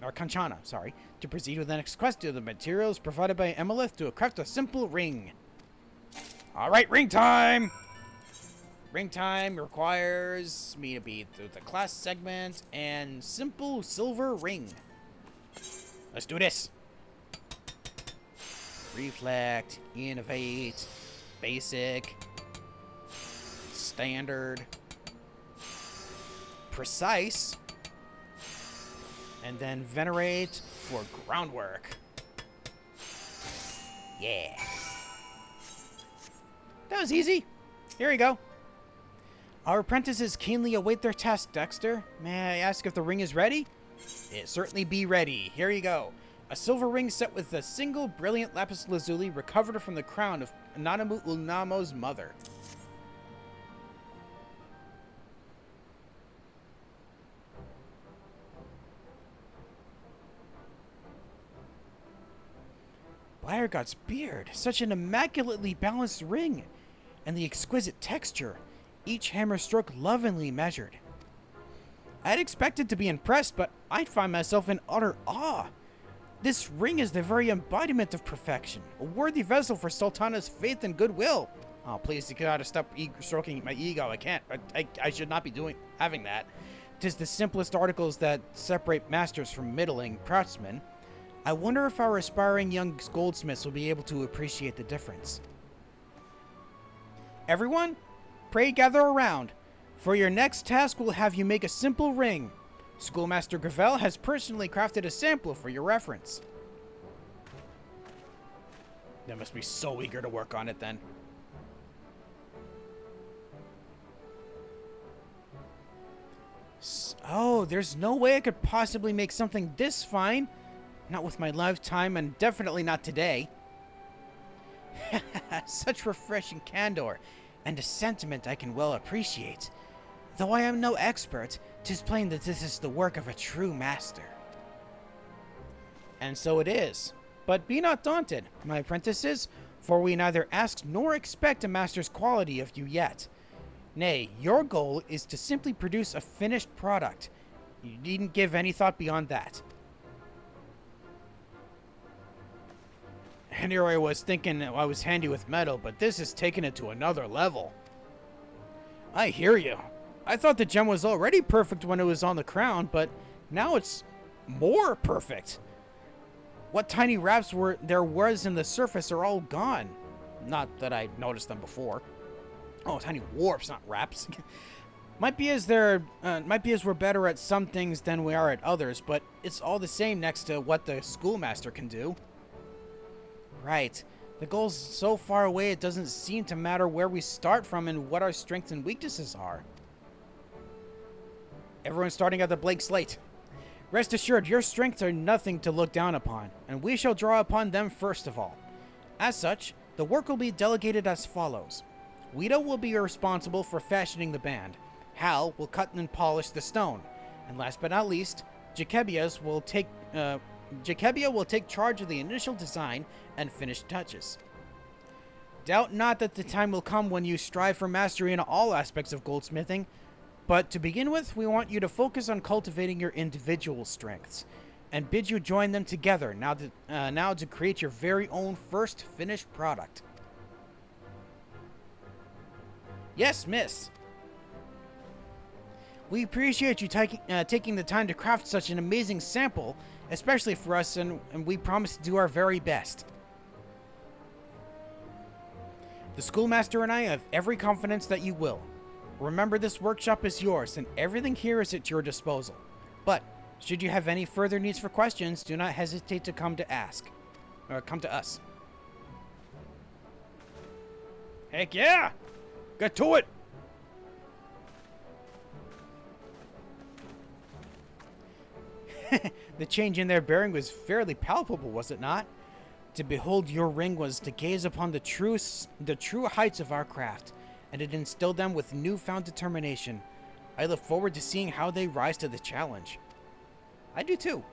to proceed with the next quest to the materials provided by Emelith to craft a simple ring. Alright, ring time! Ring time requires me to be through the class segment and simple silver ring. Let's do this. Reflect, innovate, basic, standard, precise, and then venerate for groundwork. Yeah. That was easy. Here we go. Our apprentices keenly await their task, Dexter. May I ask if the ring is ready? It certainly be ready. Here you go. A silver ring set with a single brilliant lapis lazuli recovered from the crown of Nanamu Ul'namo's mother. Briargod's beard, such an immaculately balanced ring, and the exquisite texture, each hammer stroke lovingly measured. I'd expected to be impressed, but I'd find myself in utter awe. This ring is the very embodiment of perfection, a worthy vessel for Sultana's faith and goodwill. Oh, please, you gotta stop stroking my ego. I can't. I should not be having that. 'Tis the simplest articles that separate masters from middling craftsmen. I wonder if our aspiring young goldsmiths will be able to appreciate the difference. Everyone, pray gather around. For your next task, we'll have you make a simple ring. Schoolmaster Gravel has personally crafted a sample for your reference. They must be so eager to work on it then. Oh, there's no way I could possibly make something this fine. Not with my lifetime, and definitely not today. Such refreshing candor, and a sentiment I can well appreciate. Though I am no expert, 'tis plain that this is the work of a true master. And so it is. But be not daunted, my apprentices, for we neither ask nor expect a master's quality of you yet. Nay, your goal is to simply produce a finished product. You needn't give any thought beyond that. And here I was thinking I was handy with metal, but this is taking it to another level. I hear you. I thought the gem was already perfect when it was on the crown, but now it's more perfect. What tiny wraps there was in the surface are all gone. Not that I noticed them before. Oh, tiny warps, not wraps. Might be as we're better at some things than we are at others, but it's all the same next to what the schoolmaster can do. Right. The goal's so far away it doesn't seem to matter where we start from and what our strengths and weaknesses are. Everyone's starting at the blank slate. Rest assured, your strengths are nothing to look down upon, and we shall draw upon them first of all. As such, the work will be delegated as follows. Guido will be responsible for fashioning the band. Hal will cut and polish the stone. And last but not least, Jacobia will take charge of the initial design and finished touches. Doubt not that the time will come when you strive for mastery in all aspects of goldsmithing, but to begin with, we want you to focus on cultivating your individual strengths, and bid you join them together now to create your very own first finished product. Yes, miss. We appreciate you taking the time to craft such an amazing sample, especially for us, and we promise to do our very best. The schoolmaster and I have every confidence that you will. Remember, this workshop is yours, and everything here is at your disposal. But should you have any further needs for questions, do not hesitate to come to us. Heck yeah! Get to it! The change in their bearing was fairly palpable, was it not? To behold your ring was to gaze upon the true heights of our craft, and it instilled them with newfound determination. I look forward to seeing how they rise to the challenge. I do too.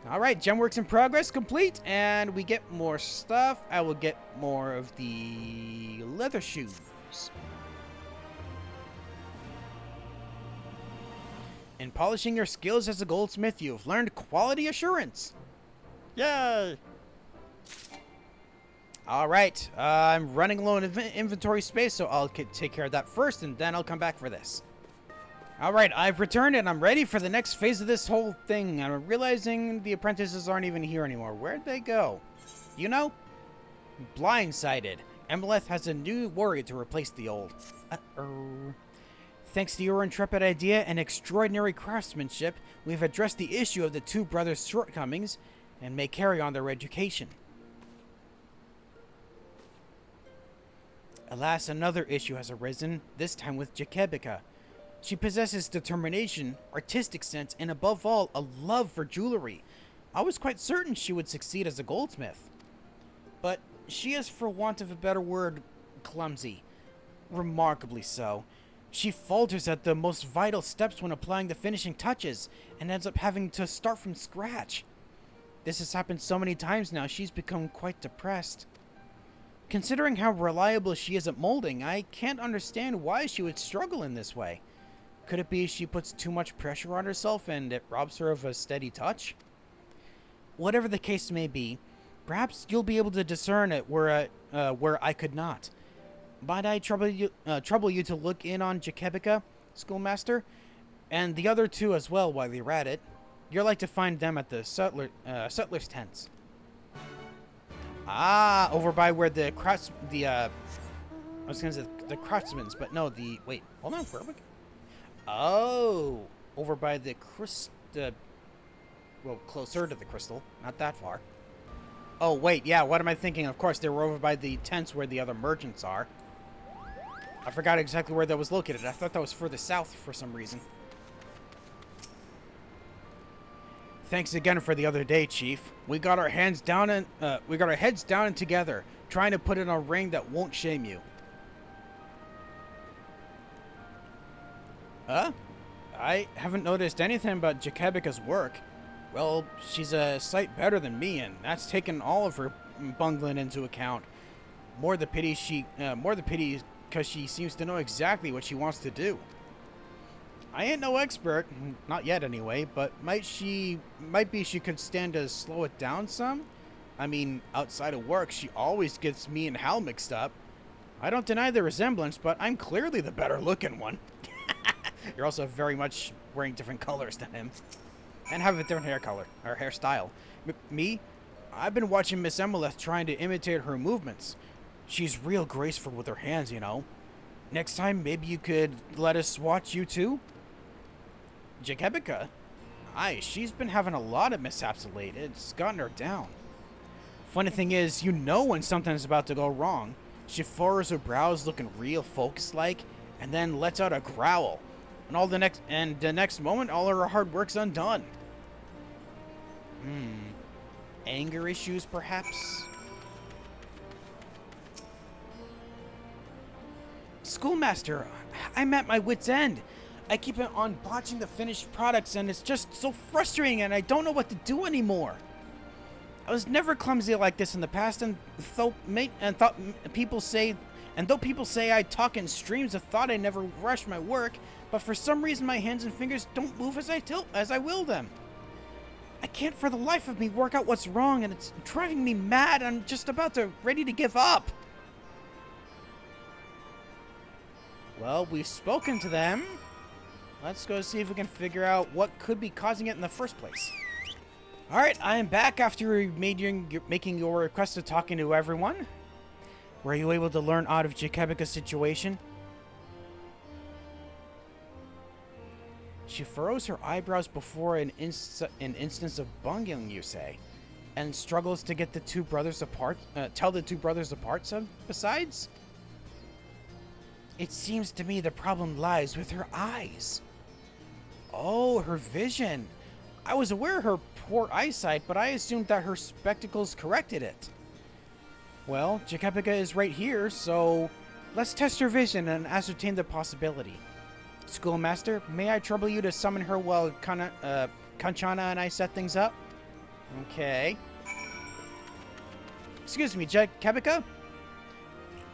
Alright, Gemworks in progress complete, and we get more stuff. I will get more of the leather shoes. In polishing your skills as a goldsmith, you've learned quality assurance. Yay! Alright, I'm running low on inventory space, so I'll take care of that first, and then I'll come back for this. Alright, I've returned, and I'm ready for the next phase of this whole thing. I'm realizing the apprentices aren't even here anymore. Where'd they go? You know? Blindsided. Emeleth has a new warrior to replace the old. Thanks to your intrepid idea and extraordinary craftsmanship, we've addressed the issue of the two brothers' shortcomings and may carry on their education. Alas, another issue has arisen, this time with Jacobia. She possesses determination, artistic sense, and above all, a love for jewelry. I was quite certain she would succeed as a goldsmith. But she is, for want of a better word, clumsy. Remarkably so. She falters at the most vital steps when applying the finishing touches, and ends up having to start from scratch. This has happened so many times now, she's become quite depressed. Considering how reliable she is at molding, I can't understand why she would struggle in this way. Could it be she puts too much pressure on herself and it robs her of a steady touch? Whatever the case may be, perhaps you'll be able to discern it where I could not. Might I trouble you to look in on Jacobia, schoolmaster, and the other two as well while you're at it? You're like to find them at the settlers' tents. Ah, over by where the I was gonna say the craftsmen's, but no, wait, hold on, where are we? Oh, over by the well, closer to the crystal, not that far. Oh, wait, yeah, what am I thinking? Of course, they were over by the tents where the other merchants are. I forgot exactly where that was located. I thought that was further south for some reason. Thanks again for the other day, Chief. We got our heads down and together, trying to put in a ring that won't shame you. Huh? I haven't noticed anything about Jacobia's work. Well, she's a sight better than me, and that's taken all of her bungling into account. More the pity because she seems to know exactly what she wants to do. I ain't no expert, not yet anyway, but might be she could stand to slow it down some? I mean, outside of work, she always gets me and Hal mixed up. I don't deny the resemblance, but I'm clearly the better looking one. You're also very much wearing different colors than him. And have a different hair color, or hairstyle. Me? I've been watching Miss Emeleth trying to imitate her movements. She's real graceful with her hands, you know. Next time, maybe you could let us watch you too? Jacobia? Aye, she's been having a lot of mishaps of late. It's gotten her down. Funny thing is, you know when something's about to go wrong. She furrows her brows looking real focused-like, and then lets out a growl. And the next moment, all her hard work's undone. Anger issues, perhaps? Schoolmaster, I'm at my wit's end. I keep on botching the finished products, and it's just so frustrating, and I don't know what to do anymore. I was never clumsy like this in the past, and though people say I talk in streams of thought, I never rush my work, but for some reason my hands and fingers don't move as I will them. I can't for the life of me work out what's wrong, and it's driving me mad. I'm just ready to give up. Well, we've spoken to them. Let's go see if we can figure out what could be causing it in the first place. Alright, I am back after making your request of talking to everyone. Were you able to learn out of Jakebica's situation? She furrows her eyebrows before an instance of bungling, you say, and struggles to get the two brothers apart. Tell the two brothers apart. Besides, it seems to me the problem lies with her eyes. Oh, her vision. I was aware of her poor eyesight, but I assumed that her spectacles corrected it. Well, Jakebica is right here, so let's test her vision and ascertain the possibility. Schoolmaster, may I trouble you to summon her while Kanchana and I set things up? Okay. Excuse me, Jakebica?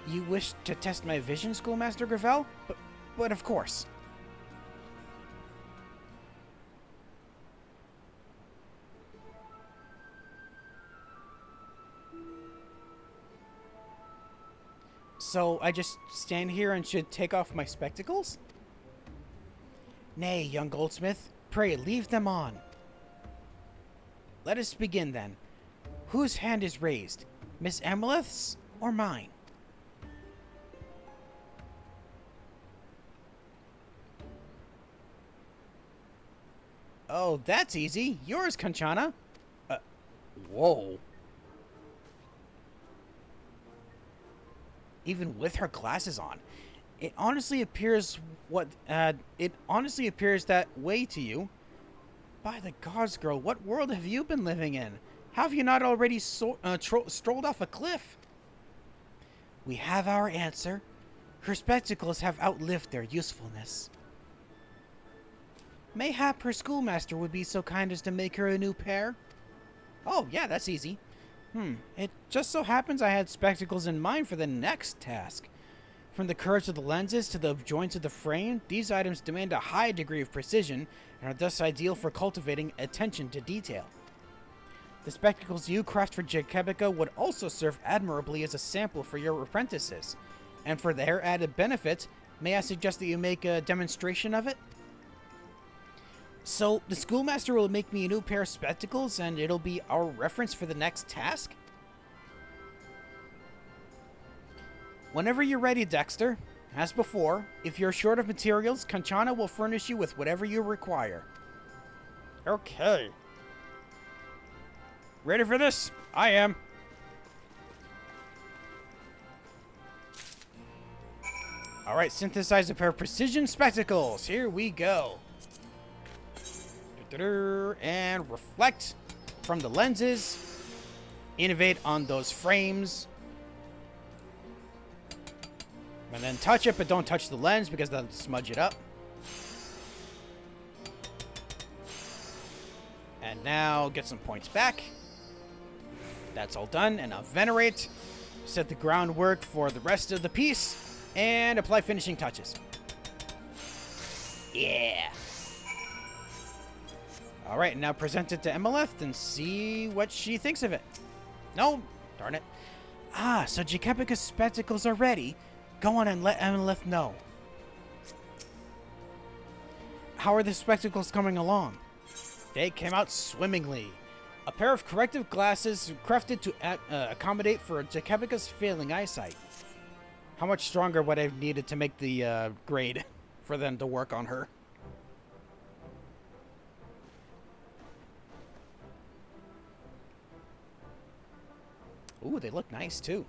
You wish to test my vision, Schoolmaster Gravel? But of course. So I just stand here and should take off my spectacles? Nay, young Goldsmith, pray leave them on. Let us begin then. Whose hand is raised? Miss Amaleth's or mine? Oh, that's easy. Yours, Kanchana. Whoa. Even with her glasses on, it honestly appears that way to you. By the gods, girl, what world have you been living in? Have you not already strolled off a cliff? We have our answer. Her spectacles have outlived their usefulness. Mayhap her schoolmaster would be so kind as to make her a new pair? Oh, yeah, that's easy. It just so happens I had spectacles in mind for the next task. From the curves of the lenses to the joints of the frame, these items demand a high degree of precision and are thus ideal for cultivating attention to detail. The spectacles you craft for Jakebica would also serve admirably as a sample for your apprentices. And for their added benefit, may I suggest that you make a demonstration of it? So, the schoolmaster will make me a new pair of spectacles, and it'll be our reference for the next task? Whenever you're ready, Dexter. As before, if you're short of materials, Kanchana will furnish you with whatever you require. Okay. Ready for this? I am. Alright, synthesize a pair of precision spectacles. Here we go. And reflect from the lenses. Innovate on those frames. And then touch it, but don't touch the lens because that'll smudge it up. And now get some points back. That's all done. And now venerate. Set the groundwork for the rest of the piece. And apply finishing touches. Yeah. Alright, now present it to Amaleth and see what she thinks of it. No, darn it. Ah, so Jakebica's spectacles are ready. Go on and let Amaleth know. How are the spectacles coming along? They came out swimmingly. A pair of corrective glasses crafted to accommodate for Jakebica's failing eyesight. How much stronger would I have needed to make the grade for them to work on her? Ooh, they look nice, too.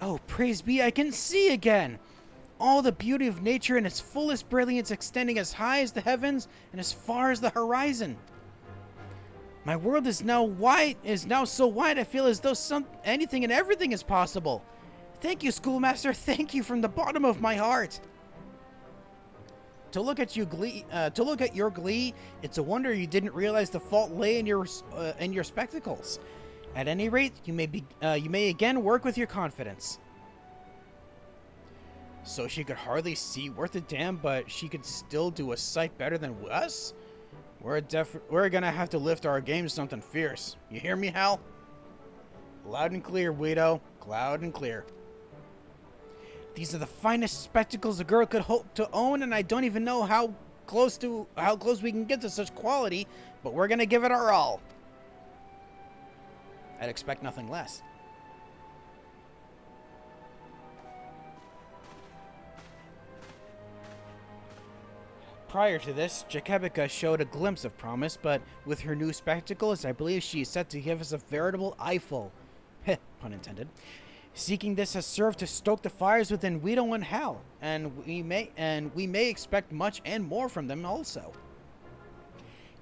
Oh, praise be, I can see again! All the beauty of nature in its fullest brilliance extending as high as the heavens and as far as the horizon. My world is now so wide I feel as though anything and everything is possible. Thank you, Schoolmaster. Thank you from the bottom of my heart. To look at your glee, it's a wonder you didn't realize the fault lay in your spectacles. At any rate, you may again work with your confidence. So she could hardly see worth a damn, but she could still do a sight better than us? We're gonna have to lift our game something fierce. You hear me, Hal? Loud and clear, Guido. Loud and clear. These are the finest spectacles a girl could hope to own, and I don't even know how close we can get to such quality, but we're gonna give it our all. I'd expect nothing less. Prior to this, Jakebika showed a glimpse of promise, but with her new spectacles, I believe she is set to give us a veritable eyeful. Pun intended. Seeking this has served to stoke the fires within Guido and Hal, and we may expect much and more from them also.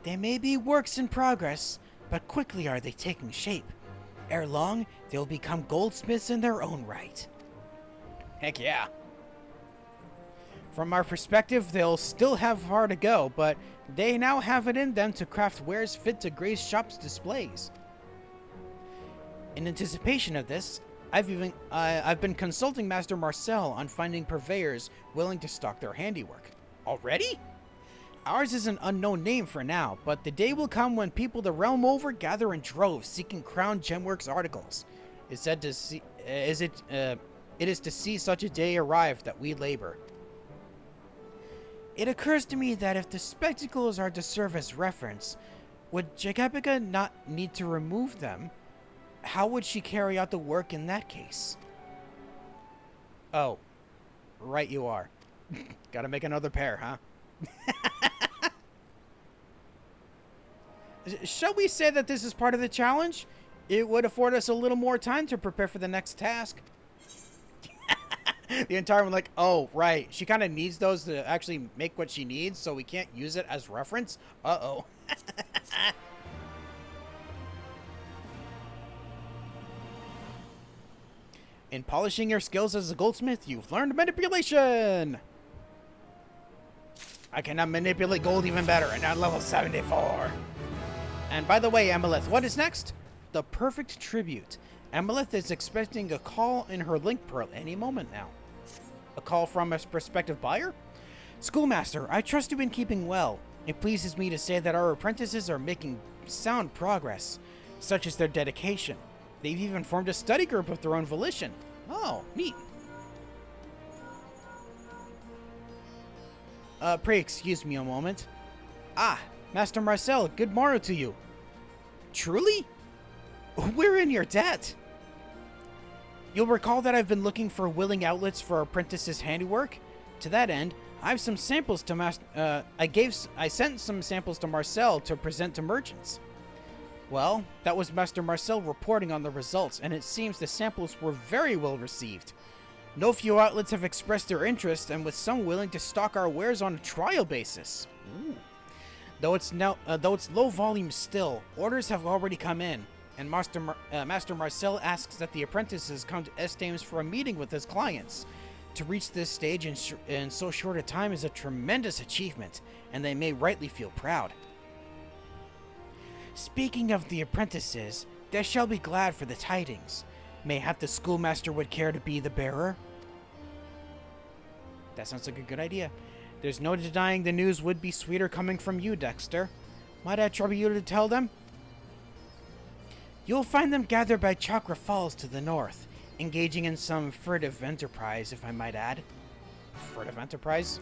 They may be works in progress, but quickly are they taking shape. Ere long, they will become goldsmiths in their own right. Heck yeah. From our perspective, they'll still have far to go, but they now have it in them to craft wares fit to grace shops' displays. In anticipation of this, I've been consulting Master Marcel on finding purveyors willing to stock their handiwork. Already? Ours is an unknown name for now, but the day will come when people the realm over gather in droves seeking Crown Gemworks articles. It is to see such a day arrive that we labor. It occurs to me that if the spectacles are to serve as reference, would Jakebika not need to remove them? How would she carry out the work in that case? Oh, right you are. Gotta make another pair, huh? Shall we say that this is part of the challenge? It would afford us a little more time to prepare for the next task. The entire one, like, oh, right. She kind of needs those to actually make what she needs, so we can't use it as reference? Uh-oh. In polishing your skills as a goldsmith, you've learned manipulation! I can now manipulate gold even better, and at level 74. And by the way, Amalith, what is next? The perfect tribute. Amalith is expecting a call in her link pearl any moment now. A call from a prospective buyer? Schoolmaster, I trust you've been keeping well. It pleases me to say that our apprentices are making sound progress. Such is their dedication. They've even formed a study group of their own volition. Oh, neat. Pray excuse me a moment. Ah, Master Marcel, good morrow to you. Truly? We're in your debt. You'll recall that I've been looking for willing outlets for our apprentices' handiwork. To that end, I have some samples to I sent some samples to Marcel to present to merchants. Well, that was Master Marcel reporting on the results, and it seems the samples were very well received. No few outlets have expressed their interest, and with some willing to stock our wares on a trial basis. Ooh. Though it's low volume still, orders have already come in, and Master Marcel asks that the apprentices come to Estames for a meeting with his clients. To reach this stage in so short a time is a tremendous achievement, and they may rightly feel proud. Speaking of the apprentices, they shall be glad for the tidings. Mayhap the schoolmaster would care to be the bearer? That sounds like a good idea. There's no denying the news would be sweeter coming from you, Dexter. Might I trouble you to tell them? You'll find them gathered by Chakra Falls to the north, engaging in some furtive enterprise, if I might add. Furtive enterprise?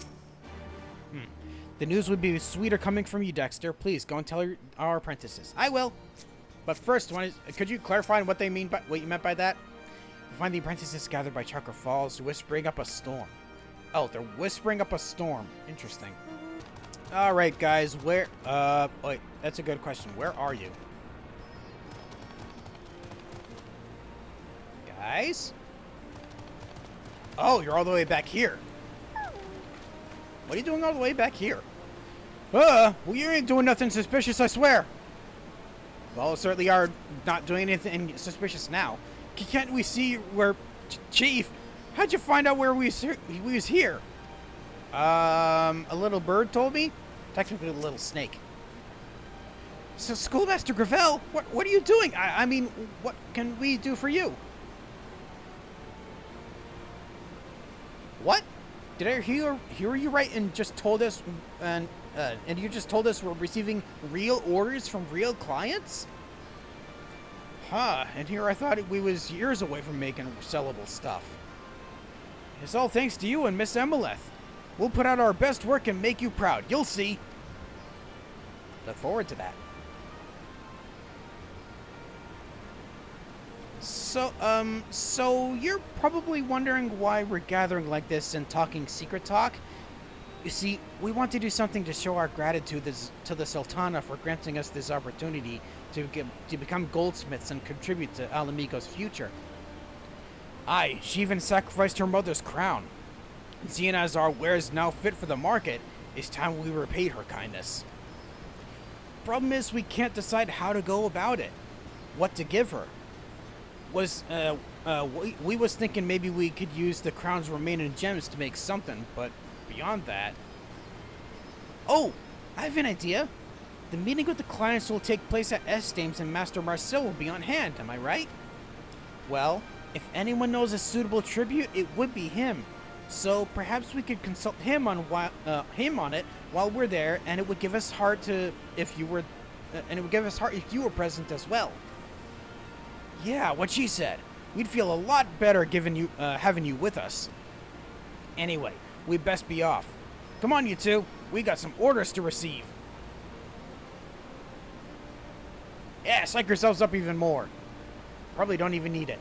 The news would be sweeter coming from you, Dexter. Please, go and tell our apprentices. I will. But first, could you clarify what you meant by that? You find the apprentices gathered by Chakra Falls, whispering up a storm. Oh, they're whispering up a storm. Interesting. Alright, guys, wait, that's a good question. Where are you? Guys? Oh, you're all the way back here. What are you doing all the way back here? Well, you ain't doing nothing suspicious, I swear. Well, certainly are not doing anything suspicious now. Can't we see we're Chief, how'd you find out where we was here? A little bird told me. Technically, a little snake. So, Schoolmaster Gravel, what are you doing? I mean, what can we do for you? What? Did I hear you right and just told us and you just told us we're receiving real orders from real clients? Huh, and here I thought we was years away from making sellable stuff. It's all thanks to you and Miss Emeleth. We'll put out our best work and make you proud. You'll see. Look forward to that. So you're probably wondering why we're gathering like this and talking secret talk. You see, we want to do something to show our gratitude to the Sultana for granting us this opportunity to become goldsmiths and contribute to Alamigo's future. Aye, she even sacrificed her mother's crown. Seeing as our wares now fit for the market, it's time we repaid her kindness. Problem is, we can't decide how to go about it. What to give her. We was thinking maybe we could use the crown's remaining gems to make something, but beyond that... Oh, I have an idea. The meeting with the clients will take place at Estames and Master Marcel will be on hand, am I right? Well, if anyone knows a suitable tribute, it would be him. So perhaps we could consult him on it while we're there, and it would give us heart if you were present as well. Yeah, what she said. We'd feel a lot better having you with us. Anyway, we'd best be off. Come on, you two. We got some orders to receive. Yeah, psych yourselves up even more. Probably don't even need it.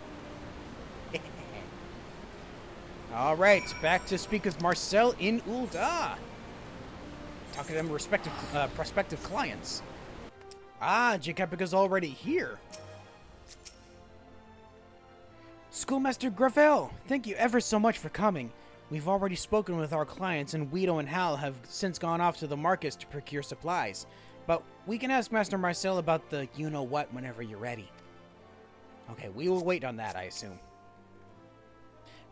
Alright, back to speak with Marcel in Ul'dah. Talk to them prospective clients. Ah, Jakepica's already here. Schoolmaster Gravel, thank you ever so much for coming. We've already spoken with our clients, and Guido and Hal have since gone off to the markets to procure supplies. But we can ask Master Marcel about the you-know-what whenever you're ready. Okay, we will wait on that, I assume.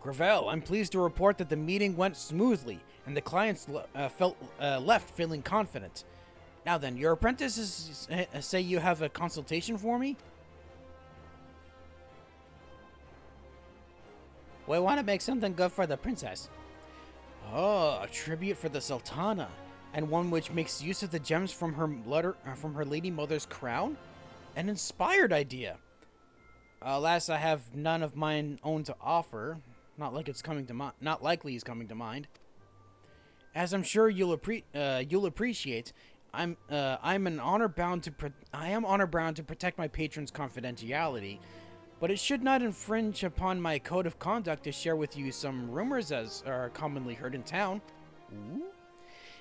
Gravel, I'm pleased to report that the meeting went smoothly, and the clients left feeling confident. Now then, your apprentices say you have a consultation for me? We want to make something good for the princess. Oh, a tribute for the Sultana, and one which makes use of the gems from her lady mother's crown? An inspired idea. Alas, I have none of mine own to offer. Not likely he's coming to mind. As I'm sure you'll appreciate, I am honor bound to protect my patron's confidentiality. But it should not infringe upon my code of conduct to share with you some rumors as are commonly heard in town. Ooh.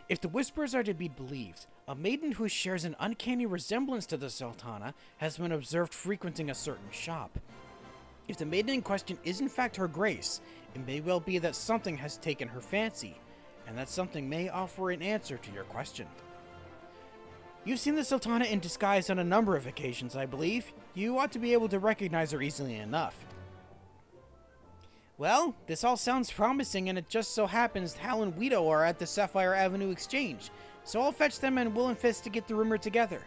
If the whispers are to be believed, a maiden who shares an uncanny resemblance to the Sultana has been observed frequenting a certain shop. If the maiden in question is in fact her grace, it may well be that something has taken her fancy, and that something may offer an answer to your question. You've seen the Sultana in disguise on a number of occasions, I believe. You ought to be able to recognize her easily enough. Well, this all sounds promising, and it just so happens Hal and Guido are at the Sapphire Avenue Exchange, so I'll fetch them and we'll investigate the rumor together.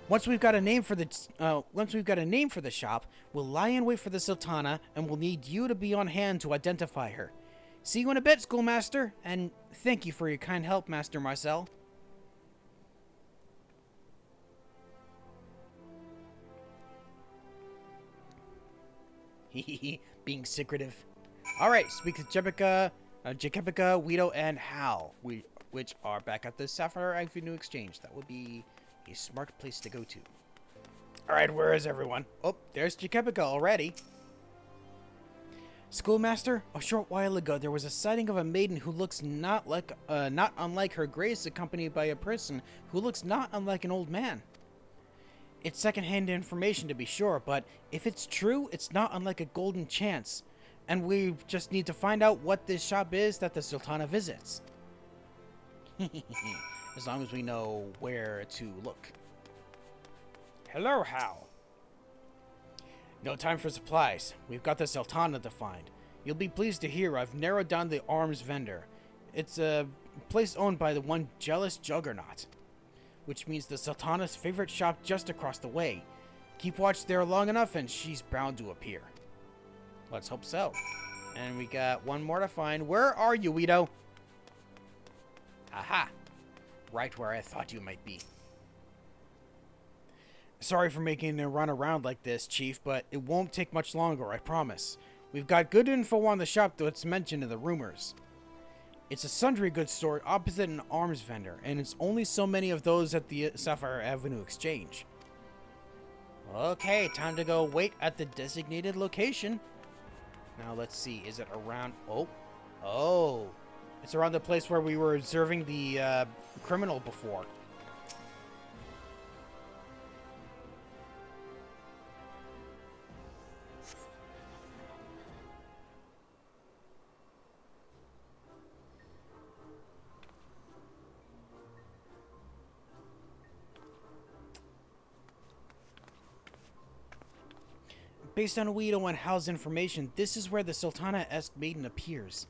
Once we've got a name for the shop, we'll lie in wait for the Sultana, and we'll need you to be on hand to identify her. See you in a bit, Schoolmaster, and thank you for your kind help, Master Marcel. Being secretive. Alright, speak to Jakepica, Guido, and Hal, which are back at the Sapphire Avenue Exchange. That would be a smart place to go to. Alright, where is everyone? Oh, there's Jakepica already. Schoolmaster, a short while ago there was a sighting of a maiden who looks not unlike her grace, accompanied by a person who looks not unlike an old man. It's second-hand information to be sure, but if it's true, it's not unlike a golden chance. And we just need to find out what this shop is that the Sultana visits. As long as we know where to look. Hello, Hal. No time for supplies. We've got the Sultanate to find. You'll be pleased to hear I've narrowed down the arms vendor. It's a place owned by the one jealous juggernaut, which means the Sultanate's favorite shop just across the way. Keep watch there long enough and she's bound to appear. Let's hope so. And we got one more to find. Where are you, Weedo? Aha! Right where I thought you might be. Sorry for making it run around like this, Chief, but it won't take much longer, I promise. We've got good info on the shop that's mentioned in the rumors. It's a sundry goods store opposite an arms vendor, and it's only so many of those at the Sapphire Avenue Exchange. Okay, time to go wait at the designated location. Now let's see, is it around... Oh, it's around the place where we were observing the criminal before. Based on Weedo and Hal's information, this is where the Sultana-esque maiden appears.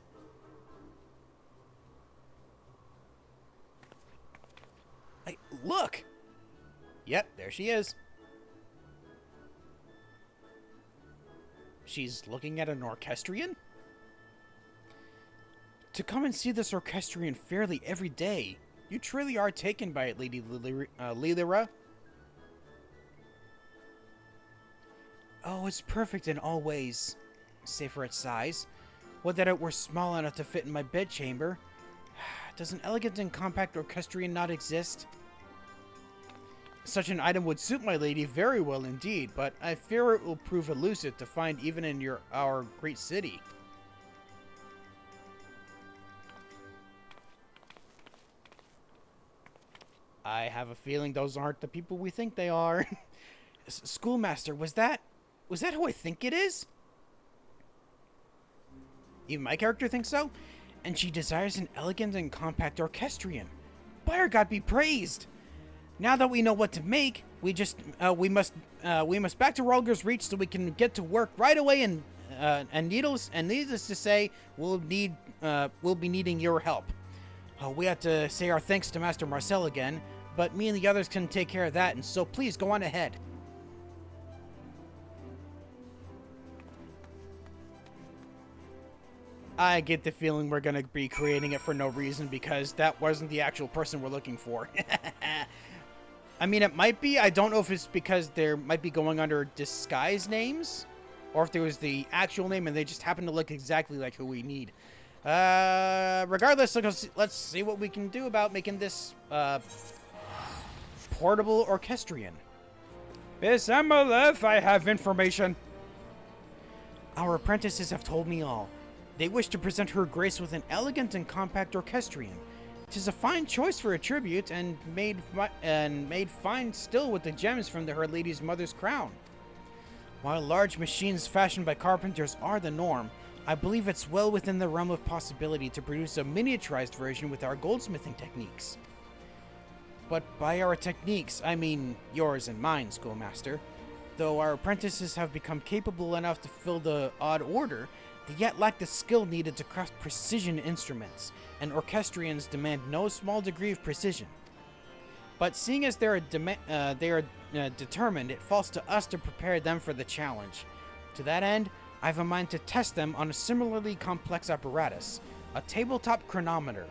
Hey, look! Yep, there she is. She's looking at an orchestrion? To come and see this orchestrion fairly every day, you truly are taken by it, Lady Lilira. Oh, it's perfect in all ways, save for its size. Would that it were small enough to fit in my bedchamber. Does an elegant and compact orchestrion not exist? Such an item would suit my lady very well indeed, but I fear it will prove elusive to find even in our great city. I have a feeling those aren't the people we think they are. Schoolmaster, was that who I think it is? Even my character thinks so? And she desires an elegant and compact orchestrion. By our God be praised! Now that we know what to make, we must back to Rolger's Reach so we can get to work right away. And needless to say, we'll be needing your help. We have to say our thanks to Master Marcel again, but me and the others can take care of that. And so please go on ahead. I get the feeling we're going to be creating it for no reason because that wasn't the actual person we're looking for. I mean, it might be. I don't know if it's because they might be going under disguise names or if there was the actual name and they just happen to look exactly like who we need. Regardless, let's see what we can do about making this portable orchestrion. Miss Emolith, I have information. Our apprentices have told me all. They wish to present her grace with an elegant and compact orchestrion. 'Tis a fine choice for a tribute, and made fine still with the gems from her lady's mother's crown. While large machines fashioned by carpenters are the norm, I believe it's well within the realm of possibility to produce a miniaturized version with our goldsmithing techniques. But by our techniques, I mean yours and mine, schoolmaster. Though our apprentices have become capable enough to fill the odd order, they yet lack the skill needed to craft precision instruments, and orchestrions demand no small degree of precision. But seeing as they are determined, it falls to us to prepare them for the challenge. To that end, I have a mind to test them on a similarly complex apparatus, a tabletop chronometer.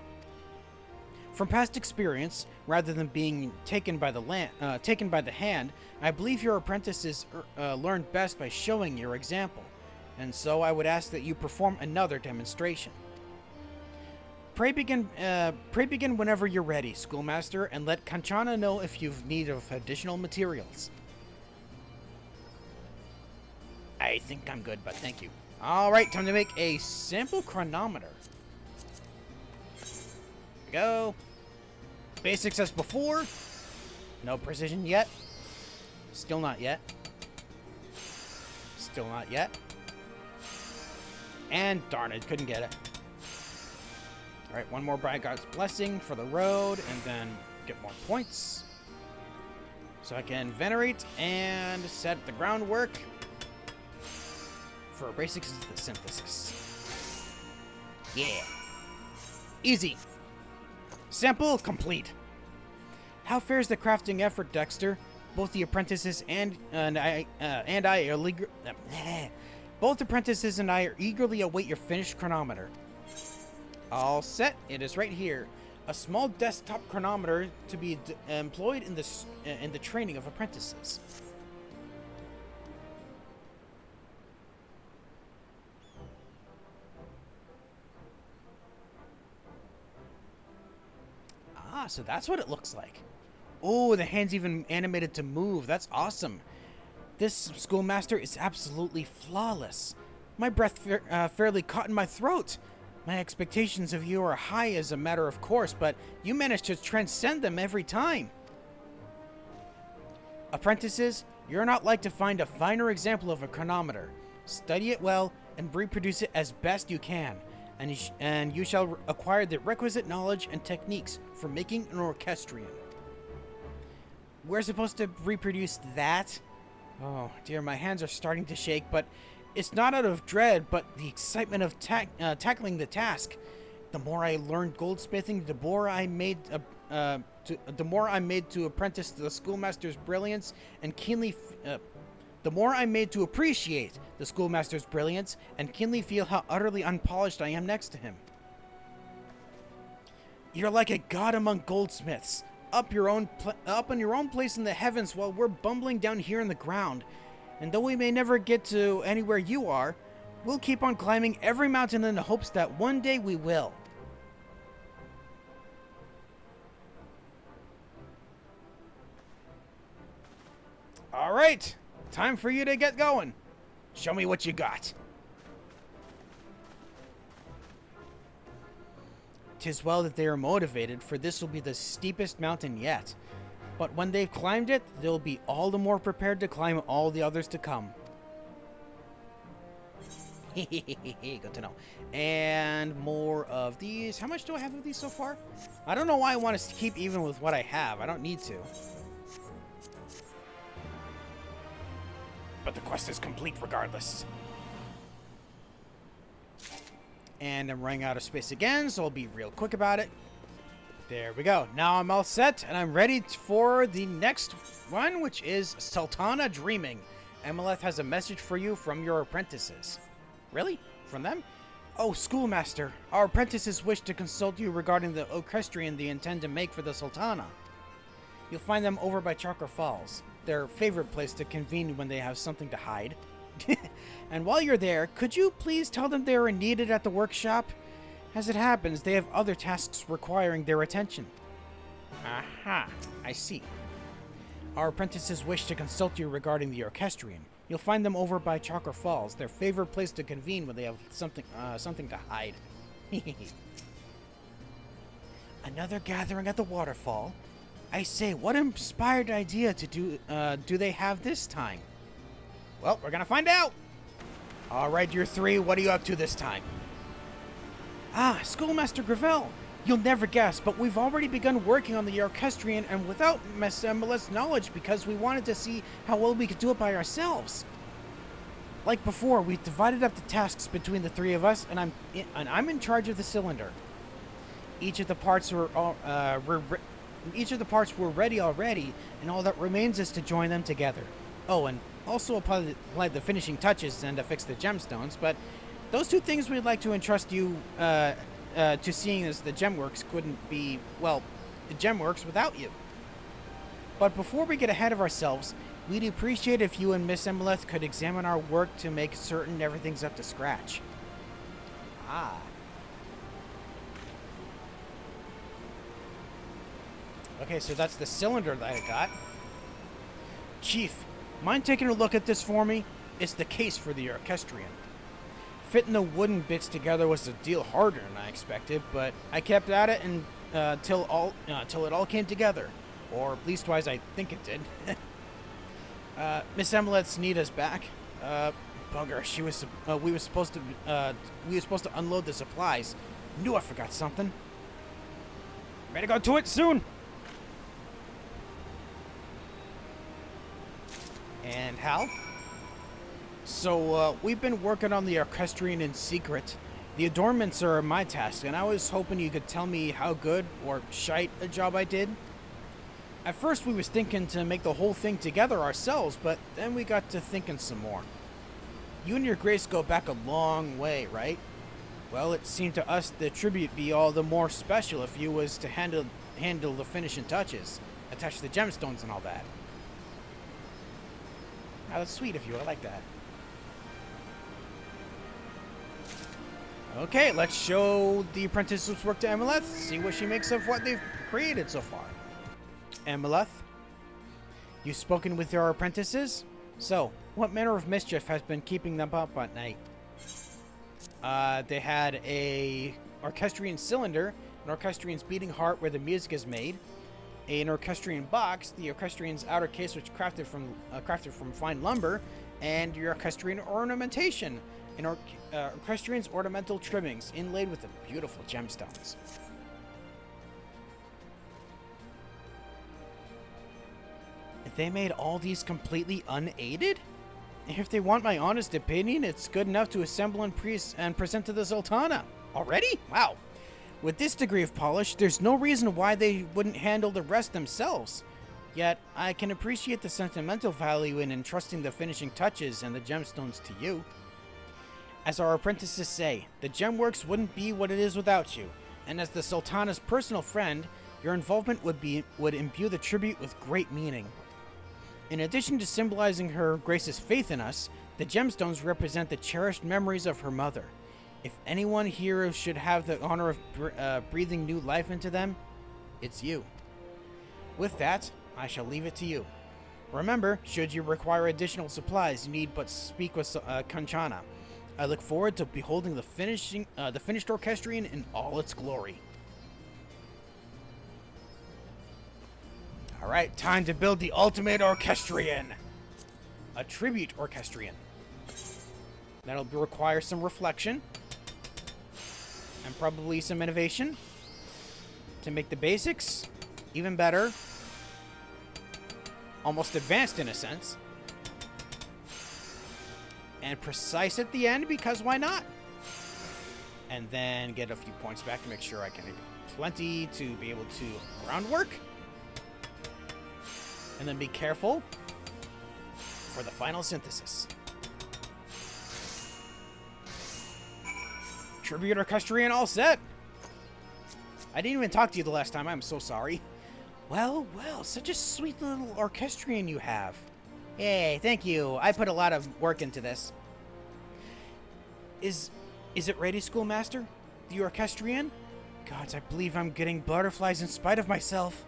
From past experience, rather than being taken by the hand, I believe your apprentices learn best by showing your example. And so I would ask that you perform another demonstration. Pray begin whenever you're ready, schoolmaster, and let Kanchana know if you've need of additional materials. I think I'm good, but thank you. Alright, time to make a simple chronometer. Here we go. Basics as before. No precision yet. Still not yet. Still not yet. And darn it, couldn't get it. Alright, one more Bright God's Blessing for the road, and then get more points. So I can venerate and set the groundwork. for basic synthesis. Yeah. Easy. Sample complete. How fares the crafting effort, Dexter? Both the apprentices and I eagerly await your finished chronometer. All set. It is right here. A small desktop chronometer to be employed in the training of apprentices. Ah, so that's what it looks like. Oh, the hand's even animated to move. That's awesome. This schoolmaster is absolutely flawless. My breath fairly caught in my throat. My expectations of you are high as a matter of course, but you manage to transcend them every time. Apprentices, you're not like to find a finer example of a chronometer. Study it well and reproduce it as best you can, and you shall acquire the requisite knowledge and techniques for making an orchestrion. We're supposed to reproduce that? Oh dear, my hands are starting to shake, but it's not out of dread, but the excitement of tackling the task. The more I learned goldsmithing, the more I'm made to apprentice the schoolmaster's brilliance and keenly. The more I'm made to appreciate the schoolmaster's brilliance and keenly feel how utterly unpolished I am next to him. You're like a god among goldsmiths, up in your own place in the heavens, while we're bumbling down here in the ground. And though we may never get to anywhere you are, we'll keep on climbing every mountain in the hopes that one day we will. All right, time for you to get going. Show me what you got. 'Tis well that they are motivated, for this will be the steepest mountain yet. But when they've climbed it, they'll be all the more prepared to climb all the others to come. Good to know. And more of these. How much do I have of these so far? I don't know why I want to keep even with what I have. I don't need to. But the quest is complete regardless. And I'm running out of space again, so I'll be real quick about it. There we go. Now I'm all set, and I'm ready for the next one, which is Sultana Dreaming. Emeleth has a message for you from your apprentices. Really? From them? Oh, schoolmaster, our apprentices wish to consult you regarding the orchestrion they intend to make for the Sultana. You'll find them over by Chakra Falls, their favorite place to convene when they have something to hide. And while you're there, could you please tell them they are needed at the workshop? As it happens, they have other tasks requiring their attention. Aha, I see. Our apprentices wish to consult you regarding the orchestrion. You'll find them over by Chakra Falls, their favorite place to convene when they have something to hide. Another gathering at the waterfall? I say, what inspired idea to do they have this time? Well, we're gonna find out! Alright, you three, what are you up to this time? Ah, Schoolmaster Gravel! You'll never guess, but we've already begun working on the orchestrion and without Miss Emeleth's knowledge because we wanted to see how well we could do it by ourselves. Like before, we divided up the tasks between the three of us, and I'm in charge of the cylinder. Each of the parts were ready already, and all that remains is to join them together. Oh, and also apply the finishing touches and affix the gemstones, but those two things we'd like to entrust you to, seeing as the gemworks couldn't be, well, the gemworks without you. But before we get ahead of ourselves, we'd appreciate if you and Miss Emeleth could examine our work to make certain everything's up to scratch. Ah. Okay, so that's the cylinder that I got. Chief, mind taking a look at this for me? It's the case for the orchestrion. Fitting the wooden bits together was a deal harder than I expected, but I kept at it until it all came together. Or leastwise, I think it did. Miss Emeleth's need us back. Bugger, we were supposed to unload the supplies. Knew I forgot something. Ready to go to it soon. And Hal? So, we've been working on the orchestrion in secret. The adornments are my task, and I was hoping you could tell me how good, or shite, a job I did. At first we was thinking to make the whole thing together ourselves, but then we got to thinking some more. You and your grace go back a long way, right? Well, it seemed to us the tribute be all the more special if you was to handle the finishing touches, attach the gemstones and all that. Ah, that's sweet of you, I like that. Okay, let's show the apprentice's work to Emeleth, see what she makes of what they've created so far. Emeleth, you've spoken with your apprentices? So, what manner of mischief has been keeping them up at night? They had a orchestrion cylinder, an orchestrion's beating heart where the music is made, an orchestrion box, the orchestrion's outer case which crafted from fine lumber, and your orchestrion ornamentation, an orchestrion's ornamental trimmings inlaid with the beautiful gemstones. They made all these completely unaided? If they want my honest opinion, it's good enough to assemble and present to the Sultana. Already? Wow. With this degree of polish, there's no reason why they wouldn't handle the rest themselves. Yet, I can appreciate the sentimental value in entrusting the finishing touches and the gemstones to you. As our apprentices say, the gemworks wouldn't be what it is without you, and as the Sultana's personal friend, your involvement would imbue the tribute with great meaning. In addition to symbolizing her grace's faith in us, the gemstones represent the cherished memories of her mother. If anyone here should have the honor of breathing new life into them, it's you. With that, I shall leave it to you. Remember, should you require additional supplies, you need but speak with Kanchana. I look forward to beholding the finished orchestrion in all its glory. Alright, time to build the ultimate orchestrion. A tribute orchestrion. That'll require some reflection. And probably some innovation. To make the basics even better. Almost advanced in a sense. And precise at the end, because why not? And then get a few points back to make sure I can make plenty to be able to groundwork. And then be careful for the final synthesis. Tribute orchestrion all set. I didn't even talk to you the last time. I'm so sorry. Well, such a sweet little orchestrion you have. Hey, thank you. I put a lot of work into this. Is it ready, schoolmaster? The orchestrion? Gods, I believe I'm getting butterflies in spite of myself.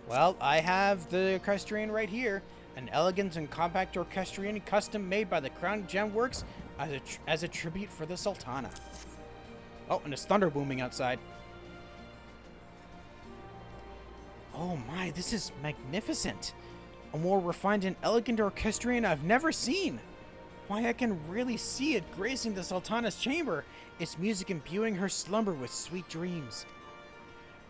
Well, I have the orchestrion right here. An elegant and compact orchestrion custom made by the Crown Gemworks as a tribute for the Sultana. Oh, and there's thunder booming outside. Oh my, this is magnificent. A more refined and elegant orchestrion I've never seen. Why, I can really see it gracing the Sultana's chamber, its music imbuing her slumber with sweet dreams.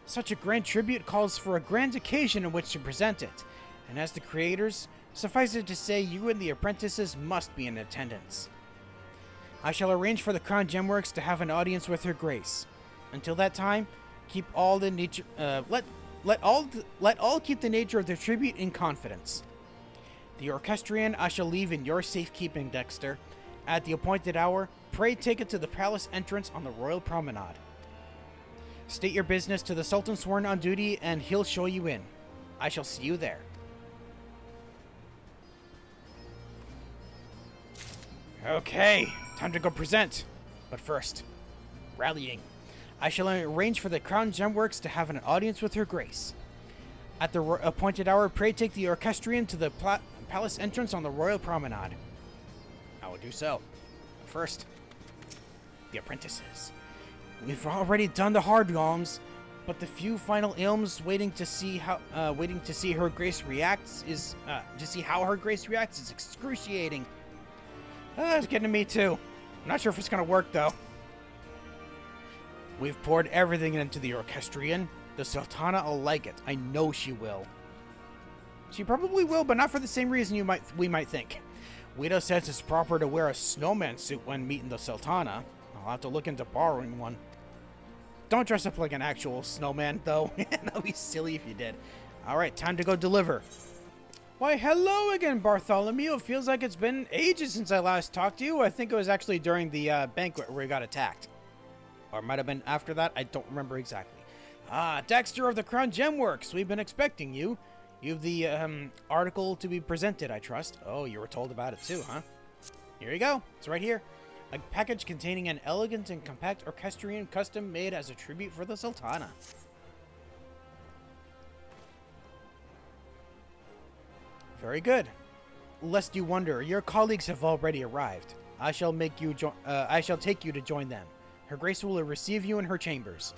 Such a grand tribute calls for a grand occasion in which to present it, and as the creators, suffice it to say you and the apprentices must be in attendance. I shall arrange for the Crown Gemworks to have an audience with her grace. Until that time, keep all the nature let all keep the nature of their tribute in confidence. The orchestrion I shall leave in your safekeeping, Dexter. At the appointed hour, pray take it to the palace entrance on the royal promenade. State your business to the Sultan sworn on duty, and he'll show you in. I shall see you there. Okay, time to go present. But first, rallying. I shall arrange for the Crown Gemworks to have an audience with her grace. At the appointed hour, pray take the orchestrion to the palace entrance on the royal promenade. I will do so. First, the apprentices. We've already done the hard realms, but the few final ilms waiting to see how her grace reacts is excruciating. It's getting to me too. I'm not sure if it's gonna work though. We've poured everything into the orchestrion. The Sultana will like it. I know she will. She probably will, but not for the same reason we might think. Guido says it's proper to wear a snowman suit when meeting the Sultana. I'll have to look into borrowing one. Don't dress up like an actual snowman, though. That'd be silly if you did. Alright, time to go deliver. Why, hello again, Bartholomew. It feels like it's been ages since I last talked to you. I think it was actually during the banquet where we got attacked. Or it might have been after that. I don't remember exactly. Ah, Dexter of the Crown Gemworks. We've been expecting you. You have the article to be presented, I trust. Oh, you were told about it too, huh? Here you go. It's right here. A package containing an elegant and compact orchestrion custom made as a tribute for the Sultana. Very good. Lest you wonder, your colleagues have already arrived. I shall take you to join them. Her Grace will receive you in her chambers.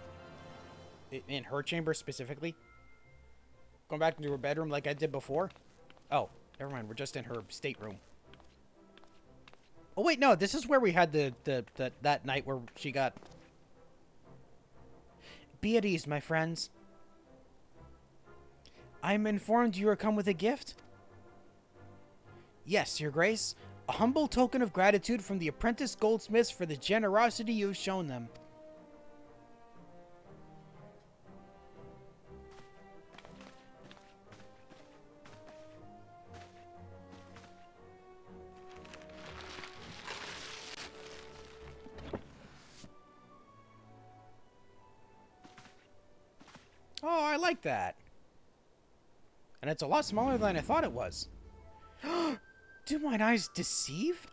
In her chamber specifically? Going back into her bedroom like I did before? Oh, never mind. We're just in her stateroom. Oh wait, no. This is where we had that night where she got. Be at ease, my friends. I'm informed you are come with a gift. Yes, Your Grace. A humble token of gratitude from the apprentice goldsmiths for the generosity you have shown them. Oh, I like that. And it's a lot smaller than I thought it was. Do mine eyes deceive?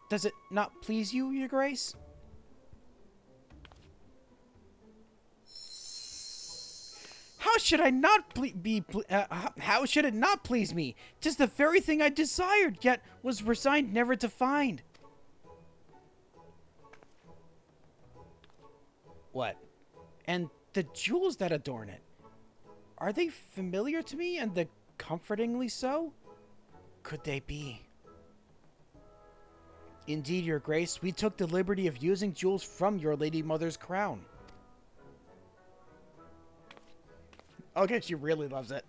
Does it not please you, Your Grace? How should I not how should it not please me? 'Tis the very thing I desired, yet was resigned never to find. What? And the jewels that adorn it, are they familiar to me, and the comfortingly so? Could they be? Indeed, Your Grace, we took the liberty of using jewels from your Lady Mother's crown. Okay, she really loves it.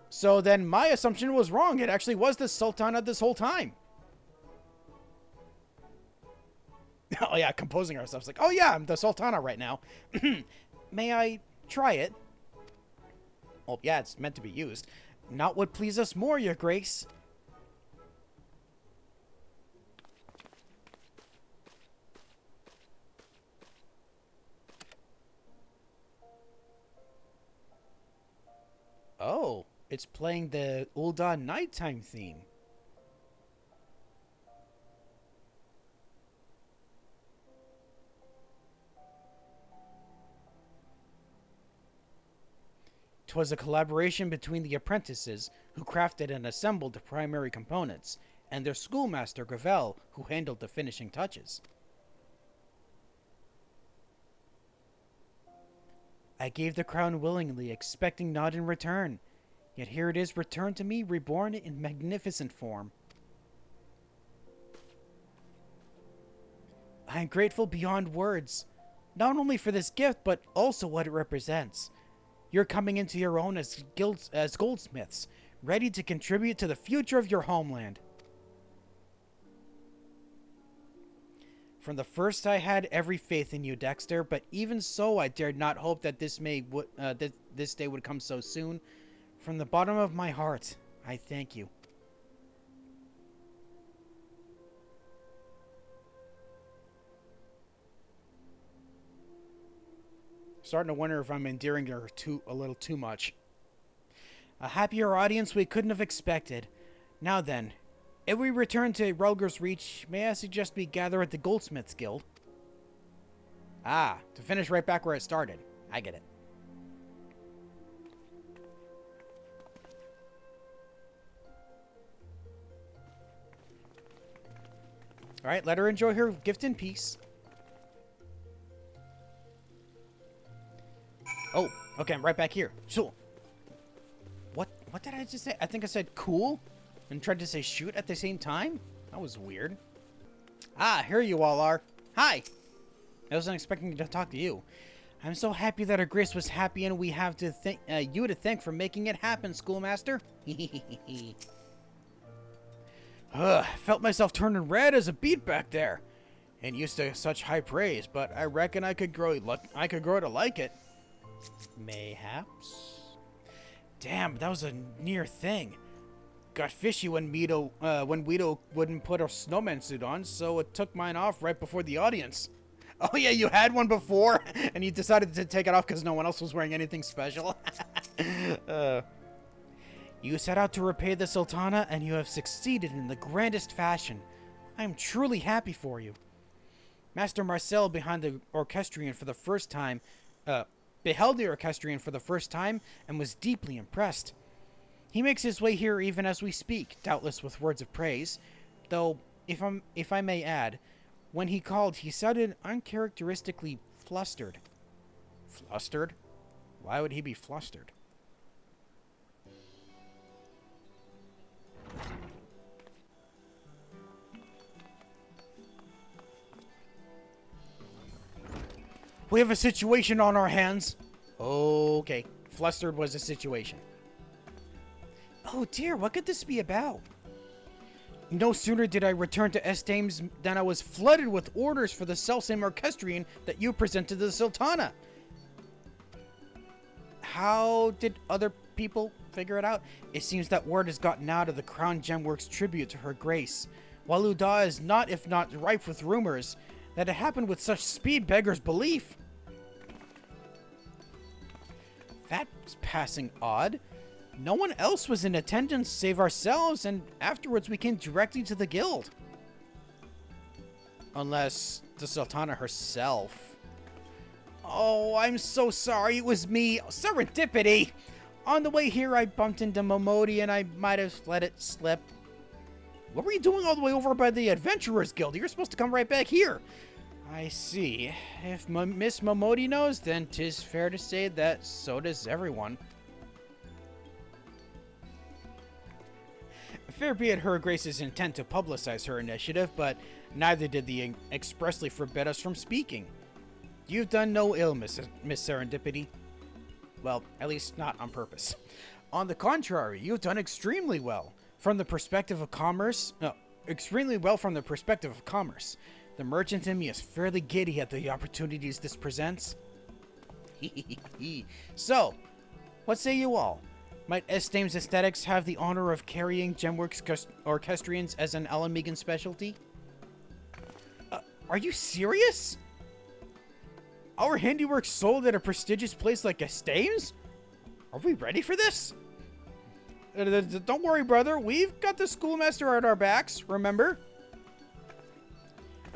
So then my assumption was wrong. It actually was the Sultana this whole time. Oh yeah, composing ourselves like, oh yeah, I'm the Sultana right now. May I try it? Oh yeah, it's meant to be used. Not would please us more, Your Grace. Oh, it's playing the Ul'dah nighttime theme. Was a collaboration between the apprentices, who crafted and assembled the primary components, and their schoolmaster, Gravel, who handled the finishing touches. I gave the crown willingly, expecting naught in return, yet here it is returned to me, reborn in magnificent form. I am grateful beyond words, not only for this gift, but also what it represents. You're coming into your own as goldsmiths, ready to contribute to the future of your homeland. From the first I had every faith in you, Dexter, but even so I dared not hope that this day would come so soon. From the bottom of my heart, I thank you. Starting to wonder if I'm endearing her a little too much. A happier audience we couldn't have expected. Now then, if we return to Relger's Reach, may I suggest we gather at the Goldsmiths Guild? Ah, to finish right back where it started. I get it. Alright, let her enjoy her gift in peace. Oh, okay, I'm right back here. So, what did I just say? I think I said cool and tried to say shoot at the same time? That was weird. Ah, here you all are. Hi! I wasn't expecting to talk to you. I'm so happy that Her Grace was happy, and we have to thank you to thank for making it happen, Schoolmaster. Felt myself turning red as a beet back there, and used to such high praise. But I reckon I could grow to like it. Mayhaps. Damn, that was a near thing. Got fishy when Guido wouldn't put a snowman suit on, so it took mine off right before the audience. Oh yeah, you had one before, and you decided to take it off because no one else was wearing anything special. You set out to repay the Sultana, and you have succeeded in the grandest fashion. I am truly happy for you. Master Marcel beheld the orchestrion for the first time, and was deeply impressed. He makes his way here even as we speak, doubtless with words of praise, though, if I may add, when he called, he sounded uncharacteristically flustered. Flustered? Why would he be flustered? We have a situation on our hands. Okay. Flustered was a situation. Oh dear, what could this be about? No sooner did I return to Estames than I was flooded with orders for the selfsame orchestrion that you presented to the Sultana. How did other people figure it out? It seems that word has gotten out of the Crown Gemworks tribute to Her Grace, while Ul'dah is not, if not rife with rumors, that it happened with such speed beggars belief. That's passing odd. No one else was in attendance save ourselves, and afterwards we came directly to the guild. Unless the Sultana herself. Oh, I'm so sorry. It was me. Serendipity. On the way here, I bumped into Momodi, and I might have let it slip. What were you doing all the way over by the Adventurers Guild? You're supposed to come right back here. I see. If Miss Momodi knows, then 'tis fair to say that so does everyone. Fair be it Her Grace's intent to publicize her initiative, but neither did the expressly forbid us from speaking. You've done no ill, Miss Serendipity. Well, at least not on purpose. On the contrary, you've done extremely well. From the perspective of commerce... No, extremely well from the perspective of commerce. The merchant in me is fairly giddy at the opportunities this presents. So, what say you all? Might Estames Aesthetics have the honor of carrying Gemworks orchestrions as an Alamegan specialty? Are you serious? Our handiwork sold at a prestigious place like Estames? Are we ready for this? Don't worry, brother. We've got the schoolmaster at our backs, remember?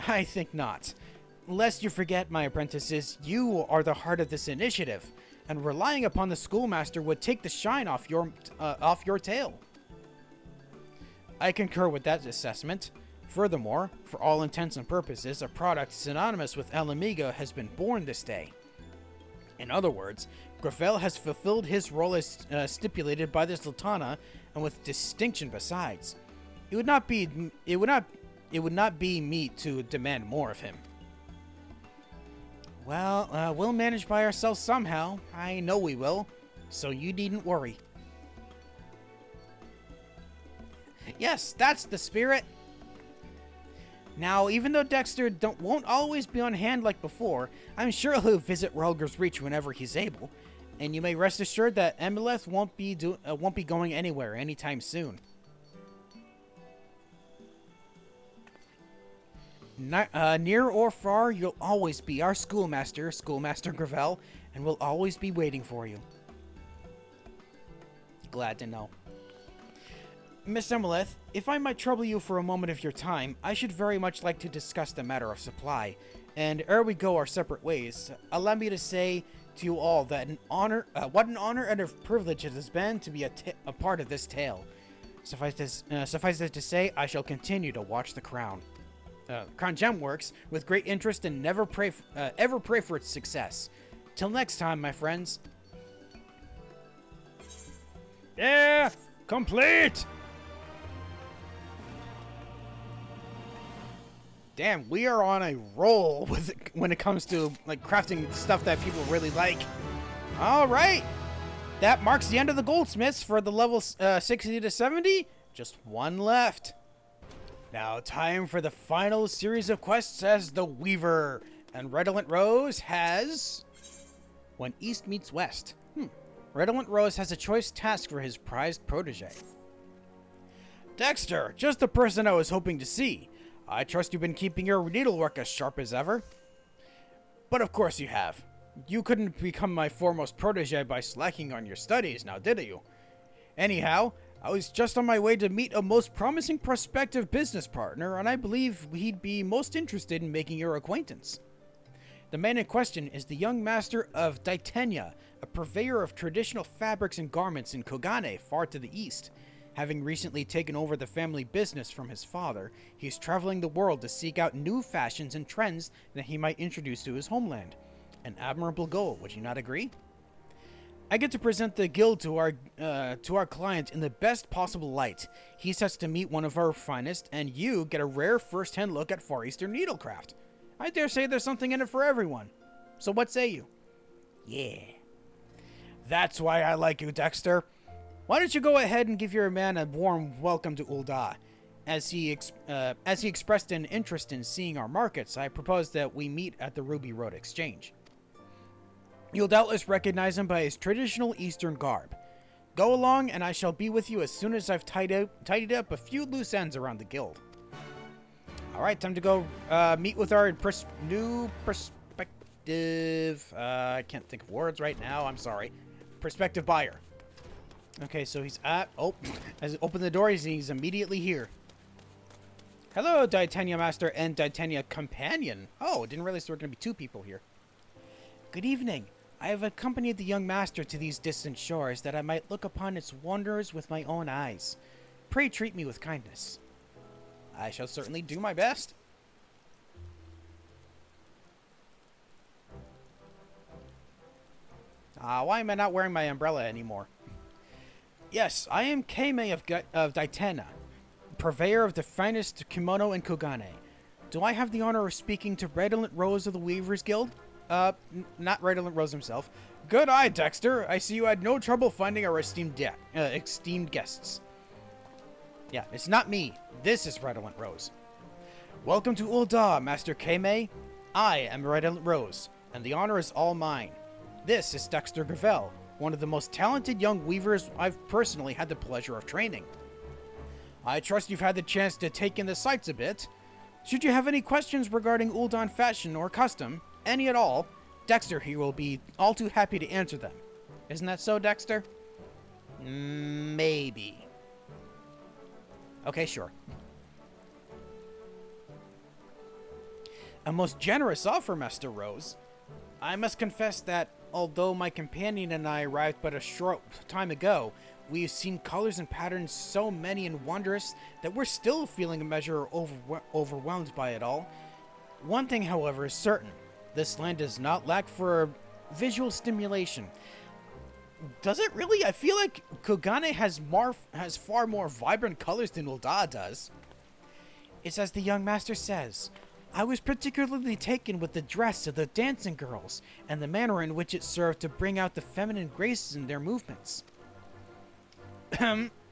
I think not. Lest you forget, my apprentices, you are the heart of this initiative, and relying upon the schoolmaster would take the shine off your tail. I concur with that assessment. Furthermore, for all intents and purposes, a product synonymous with Alamega has been born this day. In other words, Gravel has fulfilled his role as stipulated by the Sultana, and with distinction besides. It would not be meet to demand more of him. Well, we'll manage by ourselves somehow. I know we will, so you needn't worry. Yes, that's the spirit. Now, even though Dexter won't always be on hand like before, I'm sure he'll visit Relger's Reach whenever he's able, and you may rest assured that Emileth won't be going anywhere anytime soon. Near or far, you'll always be our schoolmaster, Schoolmaster Gravel, and we'll always be waiting for you. Glad to know. Miss Emileth, if I might trouble you for a moment of your time, I should very much like to discuss the matter of supply, and ere we go our separate ways, allow me to say to you all that what an honor and a privilege it has been to be a part of this tale. Suffice it to say, I shall continue to watch the Crown Gemworks with great interest and ever pray for its success. Till next time, my friends. Yeah, complete. Damn, we are on a roll when it comes to like crafting stuff that people really like. All right, that marks the end of the goldsmiths for the level 60 to 70. Just one left. Now, time for the final series of quests as the Weaver. And Redolent Rose has... When East Meets West. Redolent Rose has a choice task for his prized protege. Dexter, just the person I was hoping to see. I trust you've been keeping your needlework as sharp as ever. But of course you have. You couldn't become my foremost protege by slacking on your studies, now did you? Anyhow, I was just on my way to meet a most promising prospective business partner, and I believe he'd be most interested in making your acquaintance. The man in question is the young master of Daitenya, a purveyor of traditional fabrics and garments in Kogane, far to the east. Having recently taken over the family business from his father, he is traveling the world to seek out new fashions and trends that he might introduce to his homeland. An admirable goal, would you not agree? I get to present the guild to our client in the best possible light. He sets to meet one of our finest, and you get a rare first-hand look at Far Eastern needlecraft. I dare say there's something in it for everyone. So what say you? Yeah. That's why I like you, Dexter. Why don't you go ahead and give your man a warm welcome to Ul'dah? As he expressed an interest in seeing our markets, I propose that we meet at the Ruby Road Exchange. You'll doubtless recognize him by his traditional Eastern garb. Go along, and I shall be with you as soon as I've tidied up a few loose ends around the guild. Alright, time to go meet with our new perspective... I can't think of words right now, I'm sorry. Prospective buyer. Okay, so he's at... Oh, as I open the door, he's immediately here. Hello, Daitenya Master and Daitenya Companion. Oh, didn't realize there were going to be two people here. Good evening. I have accompanied the young master to these distant shores that I might look upon its wonders with my own eyes. Pray treat me with kindness. I shall certainly do my best. Why am I not wearing my umbrella anymore? Yes, I am Keimei of Daitena, purveyor of the finest kimono in Kogane. Do I have the honor of speaking to Redolent Rose of the Weavers Guild? Not Redolent Rose himself. Good eye, Dexter. I see you had no trouble finding our esteemed guests. Yeah, it's not me. This is Redolent Rose. Welcome to Ul'dah, Master Keimei. I am Redolent Rose, and the honor is all mine. This is Dexter Gravel, one of the most talented young weavers I've personally had the pleasure of training. I trust you've had the chance to take in the sights a bit. Should you have any questions regarding Ul'dah fashion or custom, any at all, Dexter here will be all too happy to answer them. Isn't that so, Dexter? Maybe. Okay, sure. A most generous offer, Master Rose. I must confess that, although my companion and I arrived but a short time ago, we've seen colors and patterns so many and wondrous that we're still feeling a measure overwhelmed by it all. One thing, however, is certain. This land does not lack for visual stimulation. Does it really? I feel like Kogane has far more vibrant colors than Ul'dah does. It's as the young master says. I was particularly taken with the dress of the dancing girls, and the manner in which it served to bring out the feminine graces in their movements.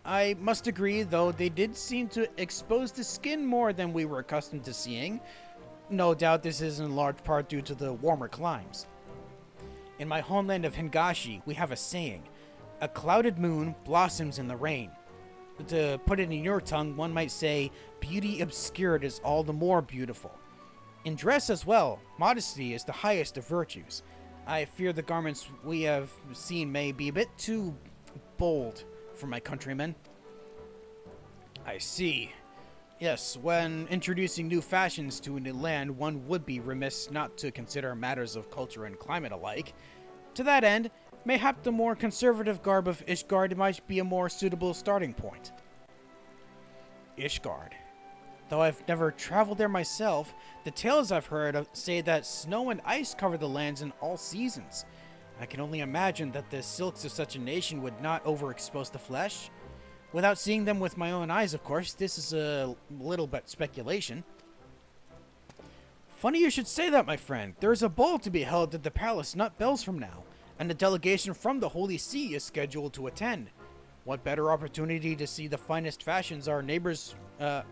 I must agree, though, they did seem to expose the skin more than we were accustomed to seeing. No doubt this is in large part due to the warmer climes. In my homeland of Hingashi, we have a saying, a clouded moon blossoms in the rain. To put it in your tongue, one might say, beauty obscured is all the more beautiful. In dress as well, modesty is the highest of virtues. I fear the garments we have seen may be a bit too bold for my countrymen. I see. Yes, when introducing new fashions to a new land, one would be remiss not to consider matters of culture and climate alike. To that end, mayhap the more conservative garb of Ishgard might be a more suitable starting point. Ishgard. Though I've never traveled there myself, the tales I've heard say that snow and ice cover the lands in all seasons. I can only imagine that the silks of such a nation would not overexpose the flesh. Without seeing them with my own eyes, of course, this is a little bit speculation. Funny you should say that, my friend. There is a ball to be held at the palace not bells from now, and a delegation from the Holy See is scheduled to attend. What better opportunity to see the finest fashions our neighbors our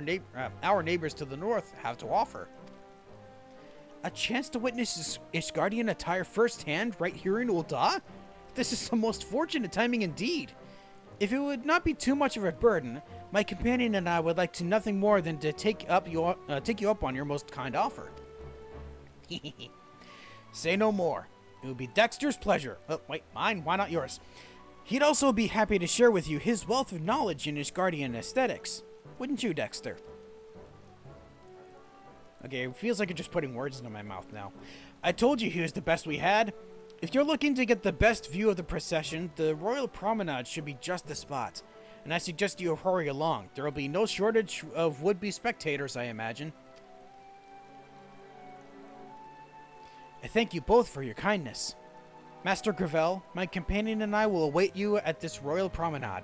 neighbors to the north have to offer? A chance to witness Ishgardian attire firsthand right here in Ul'dah? This is the most fortunate timing indeed. If it would not be too much of a burden, my companion and I would like to nothing more than to take you up on your most kind offer. Say no more. It would be Dexter's pleasure. Oh, wait, mine? Why not yours? He'd also be happy to share with you his wealth of knowledge in Ishgardian aesthetics. Wouldn't you, Dexter? Okay, it feels like you're just putting words into my mouth now. I told you he was the best we had. If you're looking to get the best view of the procession, the Royal Promenade should be just the spot. And I suggest you hurry along. There will be no shortage of would-be spectators, I imagine. I thank you both for your kindness. Master Gravel, my companion and I will await you at this Royal Promenade.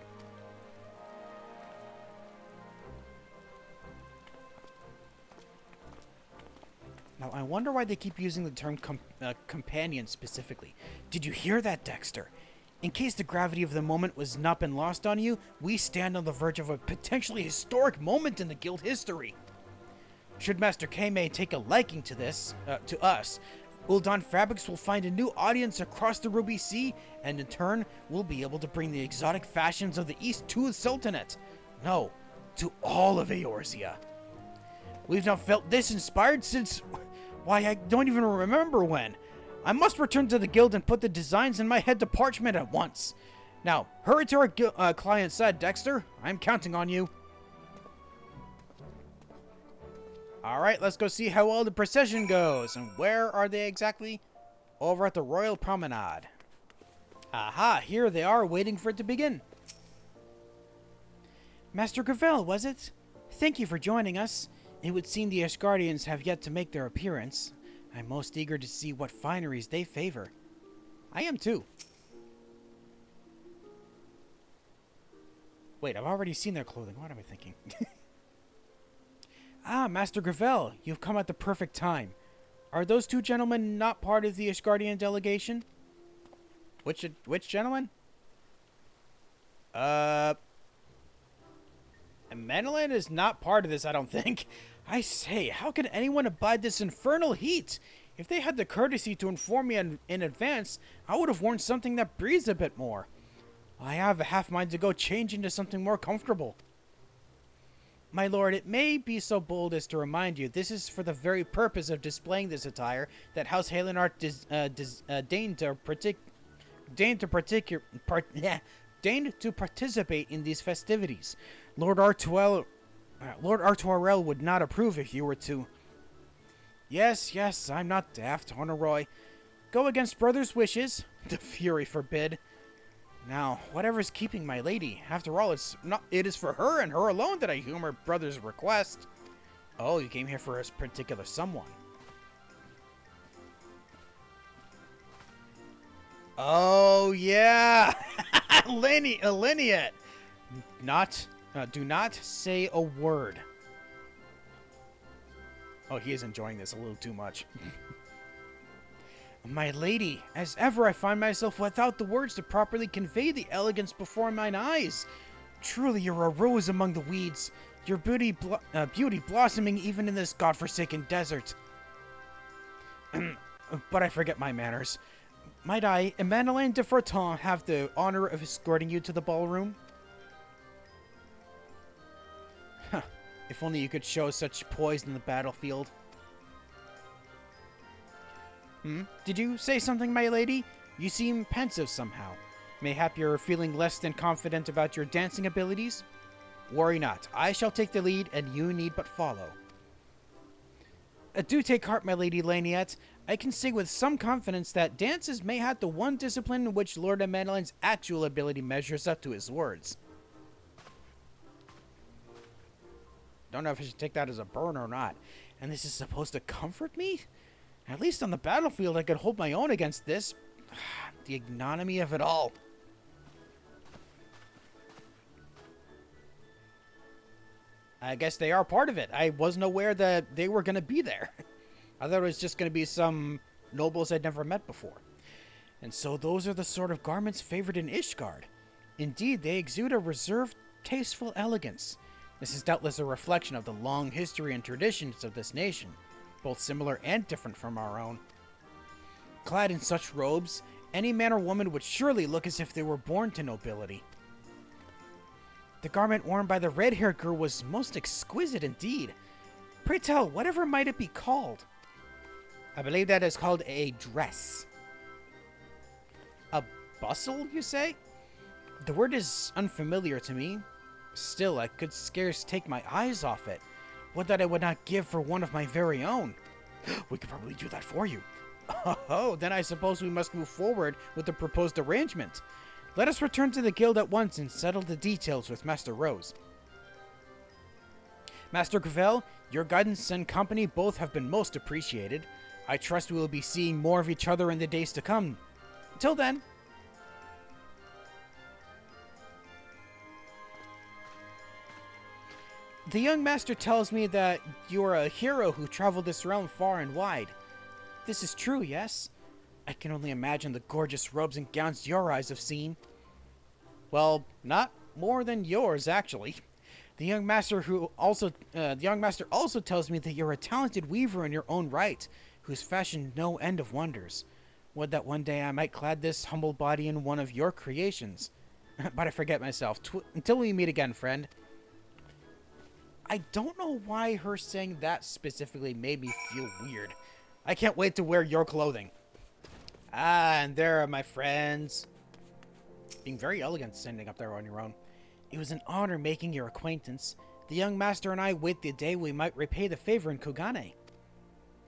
Now, I wonder why they keep using the term companion specifically. Did you hear that, Dexter? In case the gravity of the moment was not been lost on you, we stand on the verge of a potentially historic moment in the guild history. Should Master K-May take a liking to this, to us, Ul'dah Fabrics will find a new audience across the Ruby Sea, and in turn, we'll be able to bring the exotic fashions of the East to the Sultanate. No, to all of Eorzea. We've not felt this inspired since... Why, I don't even remember when. I must return to the guild and put the designs in my head to parchment at once. Now, hurry to our client's side, Dexter. I'm counting on you. Alright, let's go see how well the procession goes. And where are they exactly? Over at the Royal Promenade. Aha, here they are, waiting for it to begin. Master Gravel, was it? Thank you for joining us. It would seem the Ishgardians have yet to make their appearance. I'm most eager to see what fineries they favor. I am too. Wait, I've already seen their clothing. What am I thinking? Ah, Master Gravel, you've come at the perfect time. Are those two gentlemen not part of the Ishgardian delegation? Which gentlemen? Madeline is not part of this, I don't think. I say, how can anyone abide this infernal heat? If they had the courtesy to inform me in advance, I would have worn something that breathes a bit more. I have a half mind to go change into something more comfortable. My lord, it may be so bold as to remind you, this is for the very purpose of displaying this attire that House Halenart deigned to participate in these festivities. Lord Artuarel would not approve if you were to. Yes, I'm not daft, Honorroy. Go against brother's wishes. The fury forbid. Now, whatever's keeping my lady. After all, it is for her and her alone that I humor brother's request. Oh, you came here for a particular someone. Oh, yeah. Lineate. Do not say a word. Oh, he is enjoying this a little too much. My lady, as ever I find myself without the words to properly convey the elegance before mine eyes. Truly you're a rose among the weeds, your beauty blossoming even in this godforsaken desert. But I forget my manners. Might I, Emmanuel de Fortin, have the honor of escorting you to the ballroom? Huh, if only you could show such poise in the battlefield. Did you say something, my lady? You seem pensive somehow. Mayhap you're feeling less than confident about your dancing abilities? Worry not. I shall take the lead, and you need but follow. Do take heart, my lady Laniette. I can say with some confidence that dance is mayhap the one discipline in which Lord Emmanuel's actual ability measures up to his words. Don't know if I should take that as a burn or not. And this is supposed to comfort me? At least on the battlefield I could hold my own against this. The ignominy of it all. I guess they are part of it. I wasn't aware that they were going to be there. I thought it was just going to be some nobles I'd never met before. And so those are the sort of garments favored in Ishgard. Indeed, they exude a reserved, tasteful elegance. This is doubtless a reflection of the long history and traditions of this nation, both similar and different from our own. Clad in such robes, any man or woman would surely look as if they were born to nobility. The garment worn by the red-haired girl was most exquisite indeed. Pray tell, whatever might it be called? I believe that is called a dress. A bustle, you say? The word is unfamiliar to me. Still, I could scarce take my eyes off it. Would that I would not give for one of my very own. We could probably do that for you. Oh, then I suppose we must move forward with the proposed arrangement. Let us return to the guild at once and settle the details with Master Rose. Master Gravel, your guidance and company both have been most appreciated. I trust we will be seeing more of each other in the days to come. Until then. The young master tells me that you are a hero who traveled this realm far and wide. This is true, yes? I can only imagine the gorgeous robes and gowns your eyes have seen. Well, not more than yours, actually. The young master also tells me that you're a talented weaver in your own right, who's fashioned no end of wonders. Would that one day I might clad this humble body in one of your creations. But I forget myself. Until we meet again, friend. I don't know why her saying that specifically made me feel weird. I can't wait to wear your clothing. Ah, and there are my friends. Being very elegant standing up there on your own. It was an honor making your acquaintance. The young master and I wait the day we might repay the favor in Kugane.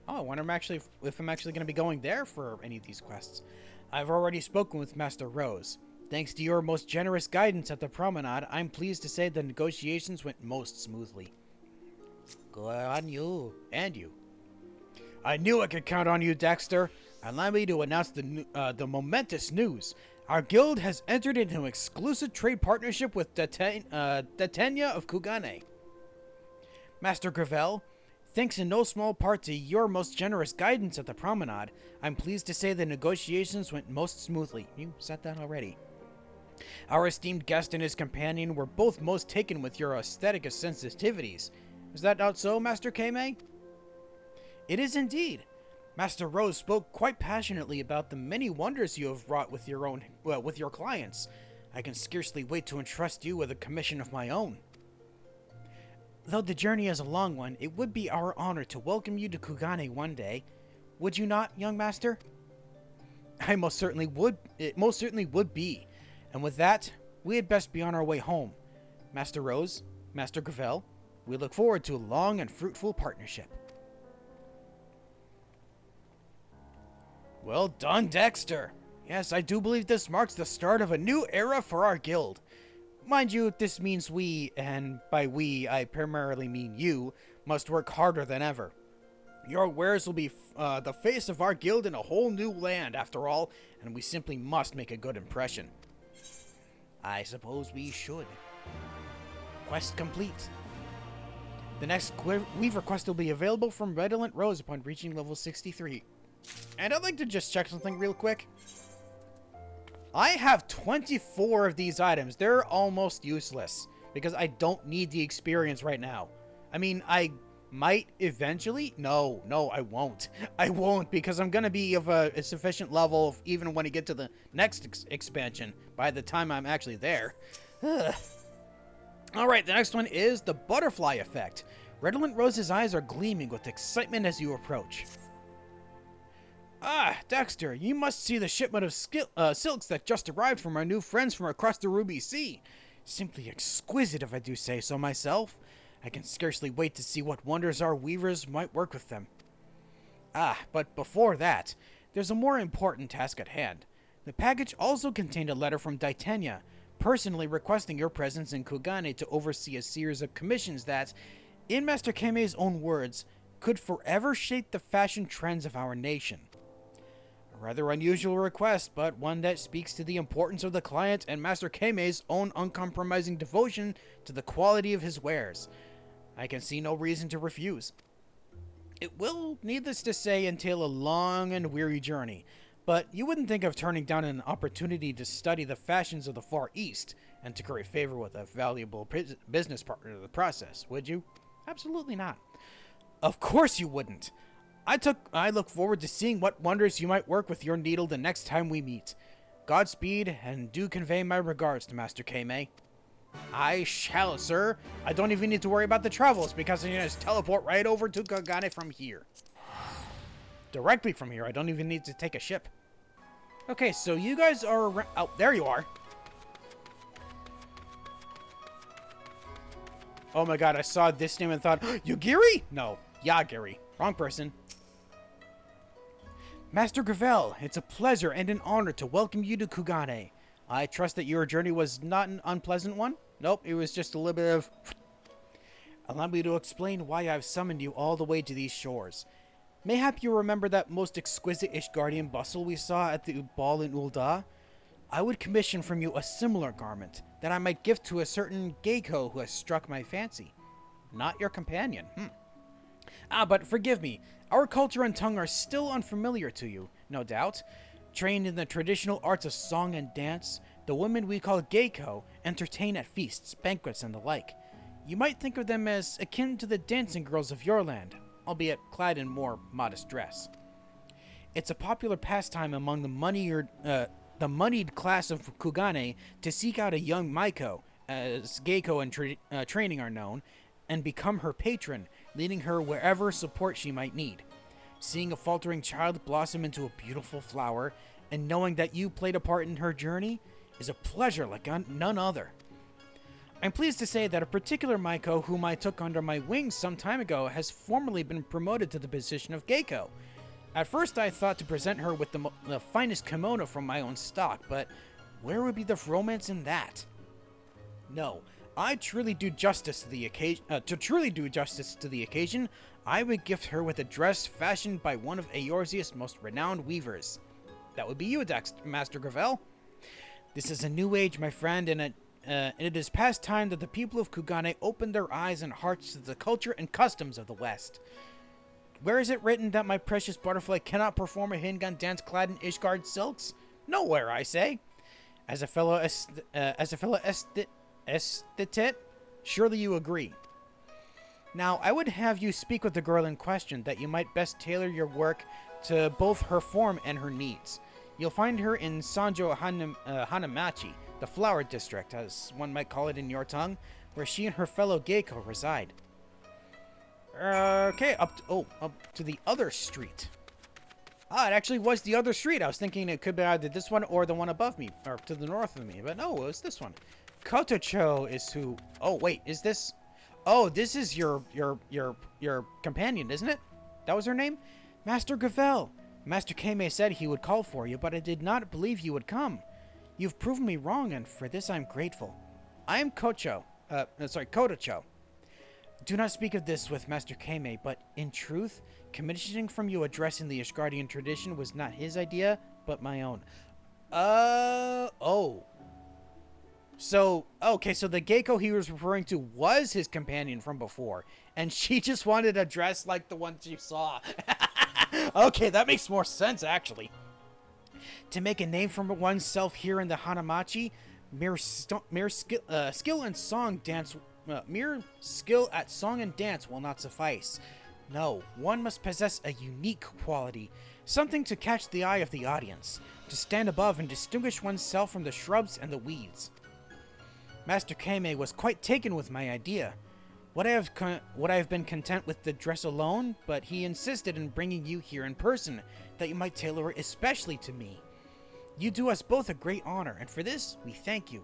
Oh, I wonder if I'm actually going to be going there for any of these quests. I've already spoken with Master Rose. Thanks to your most generous guidance at the promenade, I'm pleased to say the negotiations went most smoothly. Good on you. And you. I knew I could count on you, Dexter. Allow me to announce the momentous news. Our guild has entered into an exclusive trade partnership with Datenya of Kugane. Master Gravel, thanks in no small part to your most generous guidance at the promenade, I'm pleased to say the negotiations went most smoothly. You said that already. Our esteemed guest and his companion were both most taken with your aesthetic sensitivities. Is that not so, Master Kame? It is indeed. Master Rose spoke quite passionately about the many wonders you have wrought with your clients. I can scarcely wait to entrust you with a commission of my own. Though the journey is a long one, it would be our honor to welcome you to Kugane one day. Would you not, young master? I most certainly would. It most certainly would be. And with that, we had best be on our way home. Master Rose, Master Gravel, we look forward to a long and fruitful partnership. Well done, Dexter. Yes, I do believe this marks the start of a new era for our guild. Mind you, this means we, and by we, I primarily mean you, must work harder than ever. Your wares will be the face of our guild in a whole new land, after all, and we simply must make a good impression. I suppose we should. Quest complete. The next Weaver quest will be available from Redolent Rose upon reaching level 63. And I'd like to just check something real quick. I have 24 of these items. They're almost useless because I don't need the experience right now. I mean, I might eventually. No, I won't. I won't because I'm going to be of a sufficient level even when I get to the next expansion by the time I'm actually there. Alright, the next one is the Butterfly Effect. Redolent Rose's eyes are gleaming with excitement as you approach. Ah, Dexter, you must see the shipment of silks that just arrived from our new friends from across the Ruby Sea. Simply exquisite, if I do say so myself. I can scarcely wait to see what wonders our weavers might work with them. Ah, but before that, there's a more important task at hand. The package also contained a letter from Datenya, personally requesting your presence in Kugane to oversee a series of commissions that, in Master Kame's own words, could forever shape the fashion trends of our nation. A rather unusual request, but one that speaks to the importance of the client and Master Kame's own uncompromising devotion to the quality of his wares. I can see no reason to refuse. It will, needless to say, entail a long and weary journey, but you wouldn't think of turning down an opportunity to study the fashions of the Far East and to curry favor with a valuable business partner in the process, would you? Absolutely not. Of course you wouldn't. I look forward to seeing what wonders you might work with your needle the next time we meet. Godspeed, and do convey my regards to Master Kame. I shall, sir. I don't even need to worry about the travels because I can just teleport right over to Kugane from here. Directly from here, I don't even need to take a ship. Okay, so you guys are around. Oh, there you are. Oh my god, I saw this name and thought, Yugiri? No, Yagiri. Wrong person. Master Gravel, it's a pleasure and an honor to welcome you to Kugane. I trust that your journey was not an unpleasant one? Nope, it was just a little bit of... Allow me to explain why I've summoned you all the way to these shores. Mayhap you remember that most exquisite Ishgardian bustle we saw at the ball in Ul'dah? I would commission from you a similar garment that I might gift to a certain geiko who has struck my fancy. Not your companion. But forgive me, our culture and tongue are still unfamiliar to you, no doubt. Trained in the traditional arts of song and dance, the women we call geiko entertain at feasts, banquets, and the like. You might think of them as akin to the dancing girls of your land, albeit clad in more modest dress. It's a popular pastime among the moneyed class of Kugane to seek out a young Maiko, as geiko and training are known, and become her patron, leading her wherever support she might need. Seeing a faltering child blossom into a beautiful flower, and knowing that you played a part in her journey, is a pleasure like none other. I'm pleased to say that a particular Maiko whom I took under my wings some time ago has formally been promoted to the position of geiko. At first I thought to present her with the finest kimono from my own stock, but where would be the romance in that? No, I truly do justice to the occasion. I would gift her with a dress fashioned by one of Eorzea's most renowned weavers. That would be you, Master Gravel. This is a new age, my friend, and it is past time that the people of Kugane open their eyes and hearts to the culture and customs of the West. Where is it written that my precious butterfly cannot perform a Hingan dance clad in Ishgard silks? Nowhere, I say. As a fellow aesthete, surely you agree. Now, I would have you speak with the girl in question that you might best tailor your work to both her form and her needs. You'll find her in Sanjo Hanamachi, the flower district, as one might call it in your tongue, where she and her fellow geiko reside. Okay, up to the other street. It actually was the other street. I was thinking it could be either this one or the one above me, or to the north of me, but no, it was this one. Kotocho is who... Oh, wait, is this... Oh, this is your companion, isn't it? That was her name? Master Gravel. Master Kame said he would call for you, but I did not believe you would come. You've proven me wrong, and for this I'm grateful. I am Kotocho. Do not speak of this with Master Kame, but in truth, commissioning from you addressing the Ishgardian tradition was not his idea, but my own. So the geiko he was referring to was his companion from before, and she just wanted a dress like the one you saw. Okay, that makes more sense, actually. To make a name for oneself here in the Hanamachi, mere skill at song and dance will not suffice. No, one must possess a unique quality, something to catch the eye of the audience, to stand above and distinguish oneself from the shrubs and the weeds. Master Kame was quite taken with my idea. Would I have been content with the dress alone, but he insisted in bringing you here in person, that you might tailor it especially to me. You do us both a great honor, and for this, we thank you.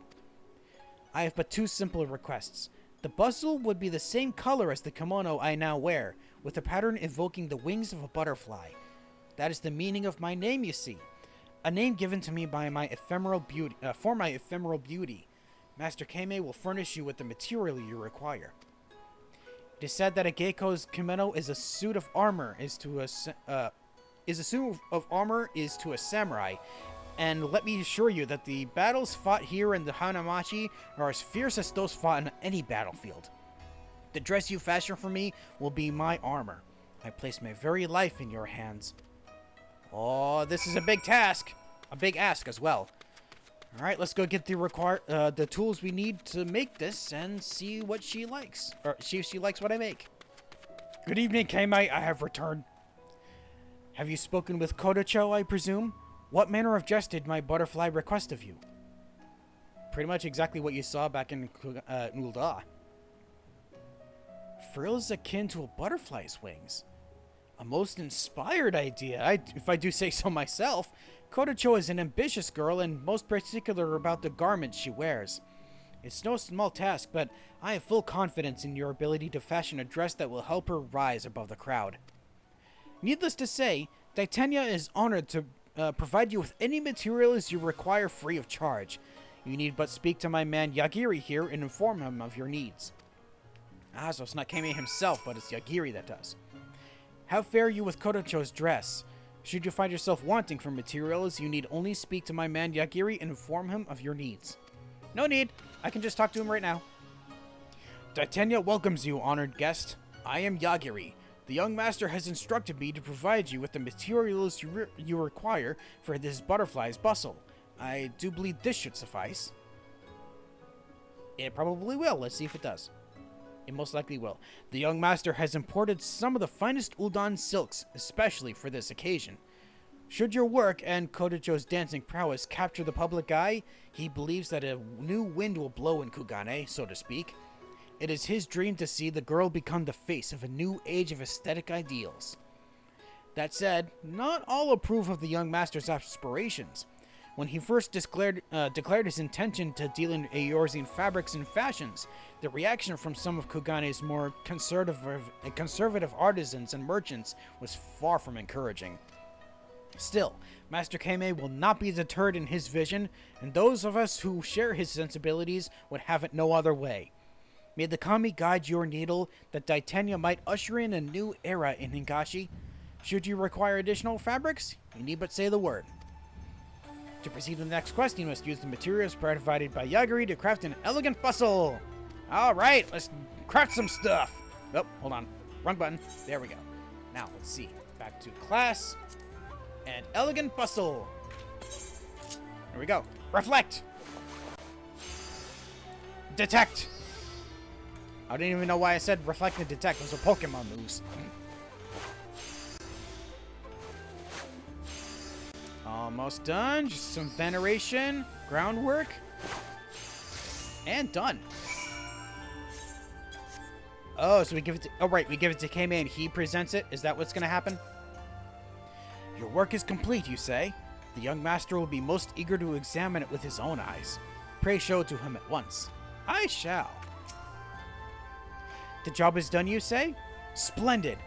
I have but two simple requests. The bustle would be the same color as the kimono I now wear, with a pattern evoking the wings of a butterfly. That is the meaning of my name, you see. A name given to me by my ephemeral beauty. Master Kame will furnish you with the material you require. It is said that a geiko's kimono is a suit of armor is to a samurai, and let me assure you that the battles fought here in the Hanamachi are as fierce as those fought on any battlefield. The dress you fashion for me will be my armor. I place my very life in your hands. Oh, this is a big task. A big ask as well. Alright, let's go get the tools we need to make this and see what she likes. Or see if she likes what I make. Good evening, Kaimai. I have returned. Have you spoken with Kodocho, I presume? What manner of jest did my butterfly request of you? Pretty much exactly what you saw back in Ul'dah. Frills akin to a butterfly's wings. A most inspired idea, if I do say so myself. Kodocho is an ambitious girl and most particular about the garments she wears. It's no small task, but I have full confidence in your ability to fashion a dress that will help her rise above the crowd. Needless to say, Titania is honored to provide you with any materials you require free of charge. You need but speak to my man Yagiri here and inform him of your needs. Ah, so it's not Kame himself, but it's Yagiri that does. How fare you with Kodocho's dress? Should you find yourself wanting for materials, you need only speak to my man Yagiri and inform him of your needs. No need. I can just talk to him right now. Titania welcomes you, honored guest. I am Yagiri. The young master has instructed me to provide you with the materials you require for this butterfly's bustle. I do believe this should suffice. It probably will. Let's see if it does. It most likely will. The young master has imported some of the finest Ul'dah silks, especially for this occasion. Should your work and Kodocho's dancing prowess capture the public eye, he believes that a new wind will blow in Kugane, so to speak. It is his dream to see the girl become the face of a new age of aesthetic ideals. That said, not all approve of the young master's aspirations. When he first declared his intention to deal in Eorzean fabrics and fashions, the reaction from some of Kugane's more conservative artisans and merchants was far from encouraging. Still, Master Kame will not be deterred in his vision, and those of us who share his sensibilities would have it no other way. May the Kami guide your needle that Titania might usher in a new era in Hingashi. Should you require additional fabrics, you need but say the word. To proceed to the next quest, you must use the materials provided by Yagiri to craft an elegant bustle. Alright, let's craft some stuff. Oh, hold on. Wrong button. There we go. Now, let's see. Back to class. And elegant bustle. There we go. Reflect. Detect. I didn't even know why I said reflect and detect. Those are Pokemon moves. Almost done. Just some veneration, groundwork, and done. Oh, so we give it to... Oh, right. We give it to Kame and he presents it. Is that what's going to happen? Your work is complete, you say? The young master will be most eager to examine it with his own eyes. Pray show it to him at once. I shall. The job is done, you say? Splendid.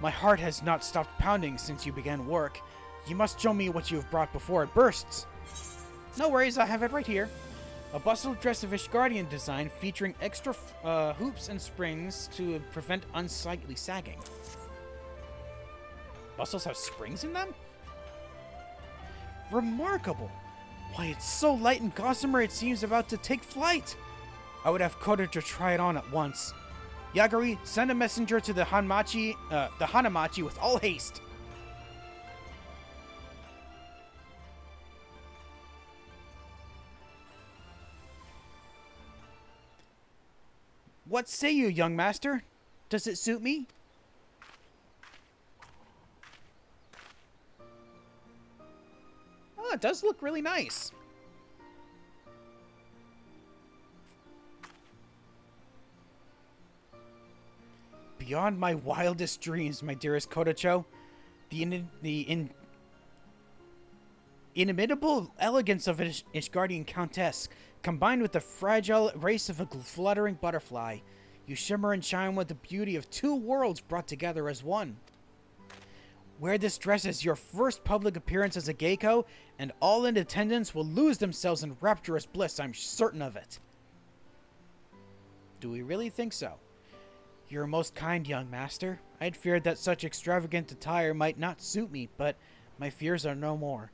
My heart has not stopped pounding since you began work. You must show me what you have brought before it bursts. No worries, I have it right here. A bustle dress of Ishgardian design featuring extra hoops and springs to prevent unsightly sagging. Bustles have springs in them? Remarkable. Why, it's so light and gossamer it seems about to take flight. I would have Kodocho try it on at once. Yagiri, send a messenger to the Hanamachi with all haste. What say you, young master? Does it suit me? Oh, it does look really nice. Beyond my wildest dreams, my dearest Kodocho, the inimitable elegance of an Ishgardian countess, combined with the fragile race of a fluttering butterfly, you shimmer and shine with the beauty of two worlds brought together as one. Wear this dress as your first public appearance as a geiko, and all in attendance will lose themselves in rapturous bliss, I'm certain of it. Do we really think so? You're most kind, young master. I'd feared that such extravagant attire might not suit me, but my fears are no more.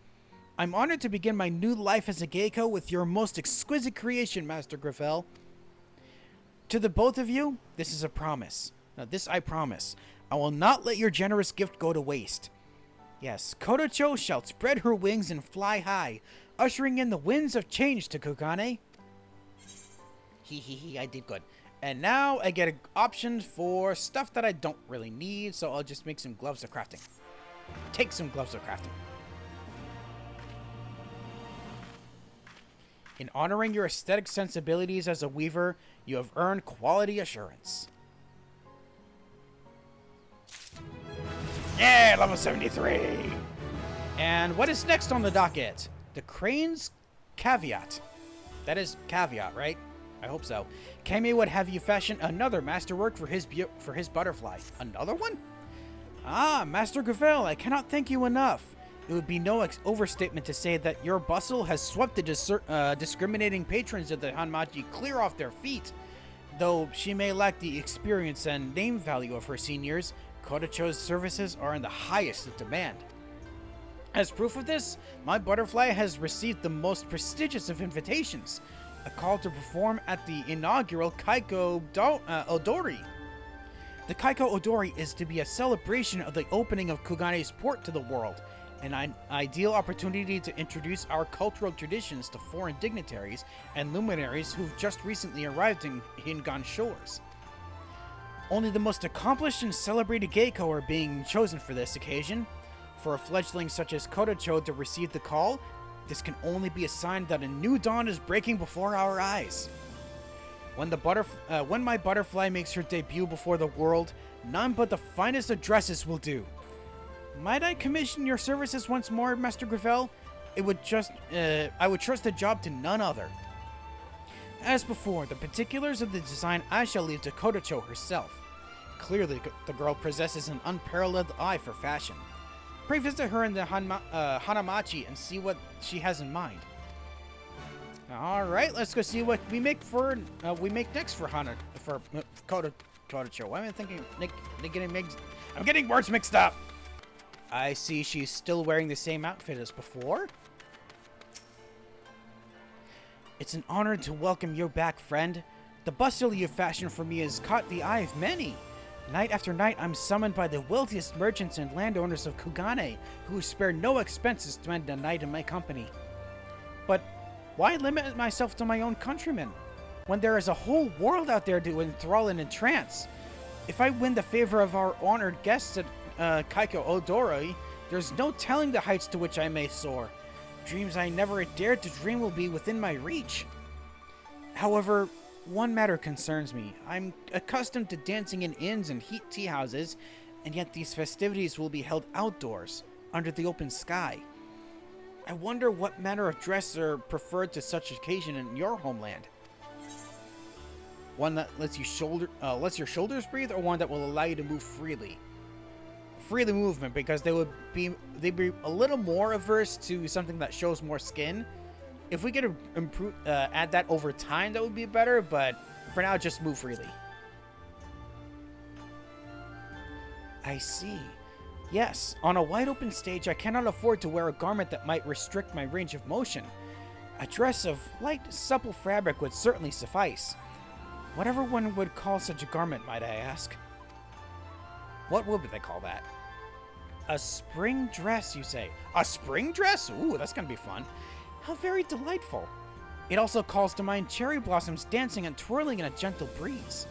I'm honored to begin my new life as a geiko with your most exquisite creation, Master Griffel. To the both of you, this is a promise. Now, this I promise. I will not let your generous gift go to waste. Yes, Kodocho shall spread her wings and fly high, ushering in the winds of change to Kugane. Hee, I did good. And now I get options for stuff that I don't really need, so I'll just make some gloves of crafting. Take some gloves of crafting. In honoring your aesthetic sensibilities as a weaver, you have earned quality assurance. Yeah, level 73! And what is next on the docket? The Crane's Caveat. That is caveat, right? I hope so. Kame would have you fashion another masterwork for his butterfly. Another one? Ah, Master Gravel, I cannot thank you enough. It would be no overstatement to say that your bustle has swept the discriminating patrons of the Hanmachi clear off their feet. Though she may lack the experience and name value of her seniors, Kodocho's services are in the highest of demand. As proof of this, my butterfly has received the most prestigious of invitations, a call to perform at the inaugural Kaiko Odori. The Kaiko Odori is to be a celebration of the opening of Kugane's port to the world, an ideal opportunity to introduce our cultural traditions to foreign dignitaries and luminaries who've just recently arrived in Hingan shores. Only the most accomplished and celebrated geiko are being chosen for this occasion. For a fledgling such as Kodocho to receive the call, this can only be a sign that a new dawn is breaking before our eyes. When my butterfly makes her debut before the world, none but the finest of dresses will do. Might I commission your services once more, Master Gravel? I would trust the job to none other. As before, the particulars of the design I shall leave to Kodocho herself. Clearly, the girl possesses an unparalleled eye for fashion. Pray visit her in the Hanamachi and see what she has in mind. All right, let's go see what we make next for Kodocho. Why am I thinking? I'm getting words mixed up. I see she's still wearing the same outfit as before. It's an honor to welcome you back, friend. The bustle you fashioned for me has caught the eye of many. Night after night, I'm summoned by the wealthiest merchants and landowners of Kugane, who spare no expenses to spend a night in my company. But why limit myself to my own countrymen, when there is a whole world out there to enthrall and entrance? If I win the favor of our honored guests at Kaiko Odori, there's no telling the heights to which I may soar. Dreams I never dared to dream will be within my reach. However, one matter concerns me. I'm accustomed to dancing in inns and heat tea houses, and yet these festivities will be held outdoors, under the open sky. I wonder what manner of dress are preferred to such occasion in your homeland. One that lets your shoulders breathe, or one that will allow you to move freely? Freely movement, because they'd be a little more averse to something that shows more skin. If we could add that over time, that would be better, but for now, just move freely. I see. Yes, on a wide open stage, I cannot afford to wear a garment that might restrict my range of motion. A dress of light, supple fabric would certainly suffice. Whatever one would call such a garment, might I ask? What would they call that? A spring dress, you say? A spring dress? Ooh, that's gonna be fun. How very delightful. It also calls to mind cherry blossoms dancing and twirling in a gentle breeze.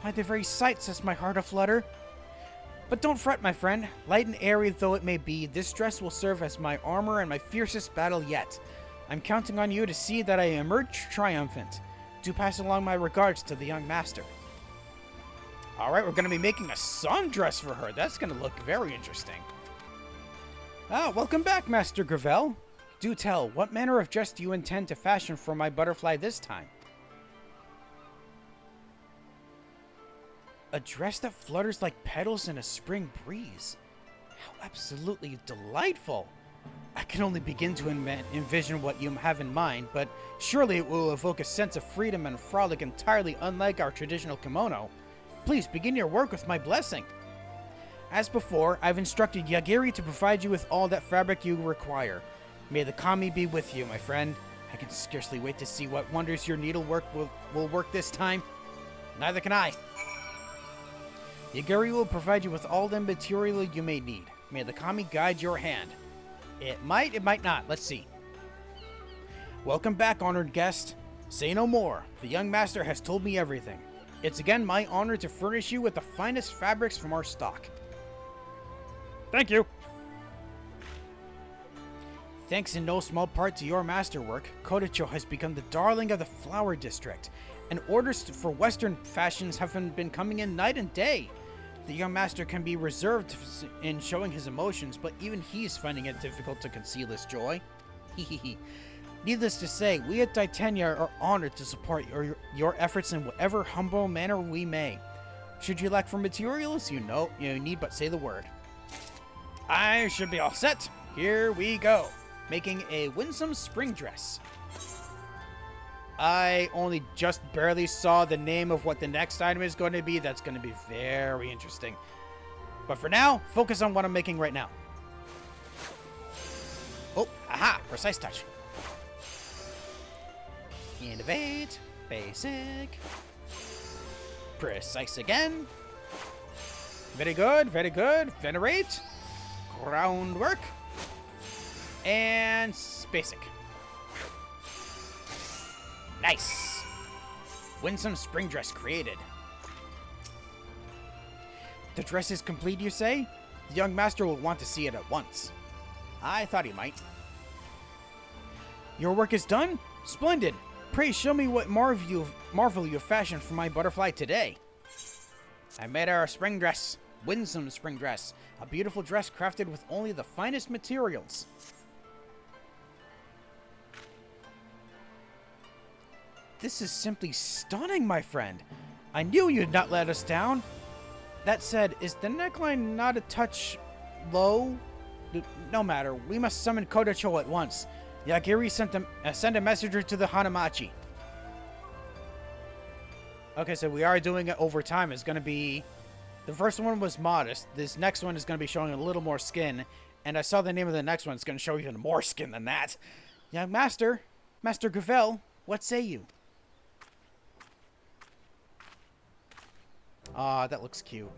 Why, the very sight sets my heart aflutter. But don't fret, my friend. Light and airy though it may be, this dress will serve as my armor and my fiercest battle yet. I'm counting on you to see that I emerge triumphant. Do pass along my regards to the young master. Alright, we're going to be making a sundress for her. That's going to look very interesting. Welcome back, Master Gravel. Do tell, what manner of dress do you intend to fashion for my butterfly this time? A dress that flutters like petals in a spring breeze. How absolutely delightful. I can only begin to envision what you have in mind, but surely it will evoke a sense of freedom and frolic entirely unlike our traditional kimono. Please begin your work with my blessing. As before, I've instructed Yagiri to provide you with all that fabric you require. May the kami be with you, my friend. I can scarcely wait to see what wonders your needlework will work this time. Neither can I. Yagiri will provide you with all the material you may need. May the kami guide your hand. It might not. Let's see. Welcome back, honored guest. Say no more. The young master has told me everything. It's again my honor to furnish you with the finest fabrics from our stock. Thank you. Thanks in no small part to your masterwork, Kodocho has become the darling of the flower district, and orders for Western fashions have been coming in night and day. The young master can be reserved in showing his emotions, but even he's finding it difficult to conceal his joy. Needless to say, we at Titania are honored to support your efforts in whatever humble manner we may. Should you lack for materials, you need but say the word. I should be all set. Here we go. Making a winsome spring dress. I only just barely saw the name of what the next item is going to be. That's going to be very interesting. But for now, focus on what I'm making right now. Oh, aha, precise touch. Innovate, basic, precise again. Very good, very good. Venerate, groundwork, and basic. Nice. Winsome spring dress created. The dress is complete, you say? The young master will want to see it at once. I thought he might. Your work is done? Splendid. Pray show me what marvel you fashioned for my butterfly today. I made her a spring dress. Winsome spring dress. A beautiful dress crafted with only the finest materials. This is simply stunning, my friend. I knew you'd not let us down. That said, is the neckline not a touch low? No matter. We must summon Kodocho at once. Yagiri send a messenger to the Hanamachi. Okay, so we are doing it over time. It's going to be... The first one was modest. This next one is going to be showing a little more skin. And I saw the name of the next one. It's going to show even more skin than that. Young Master, Master Gavel, what say you? Ah, that looks cute.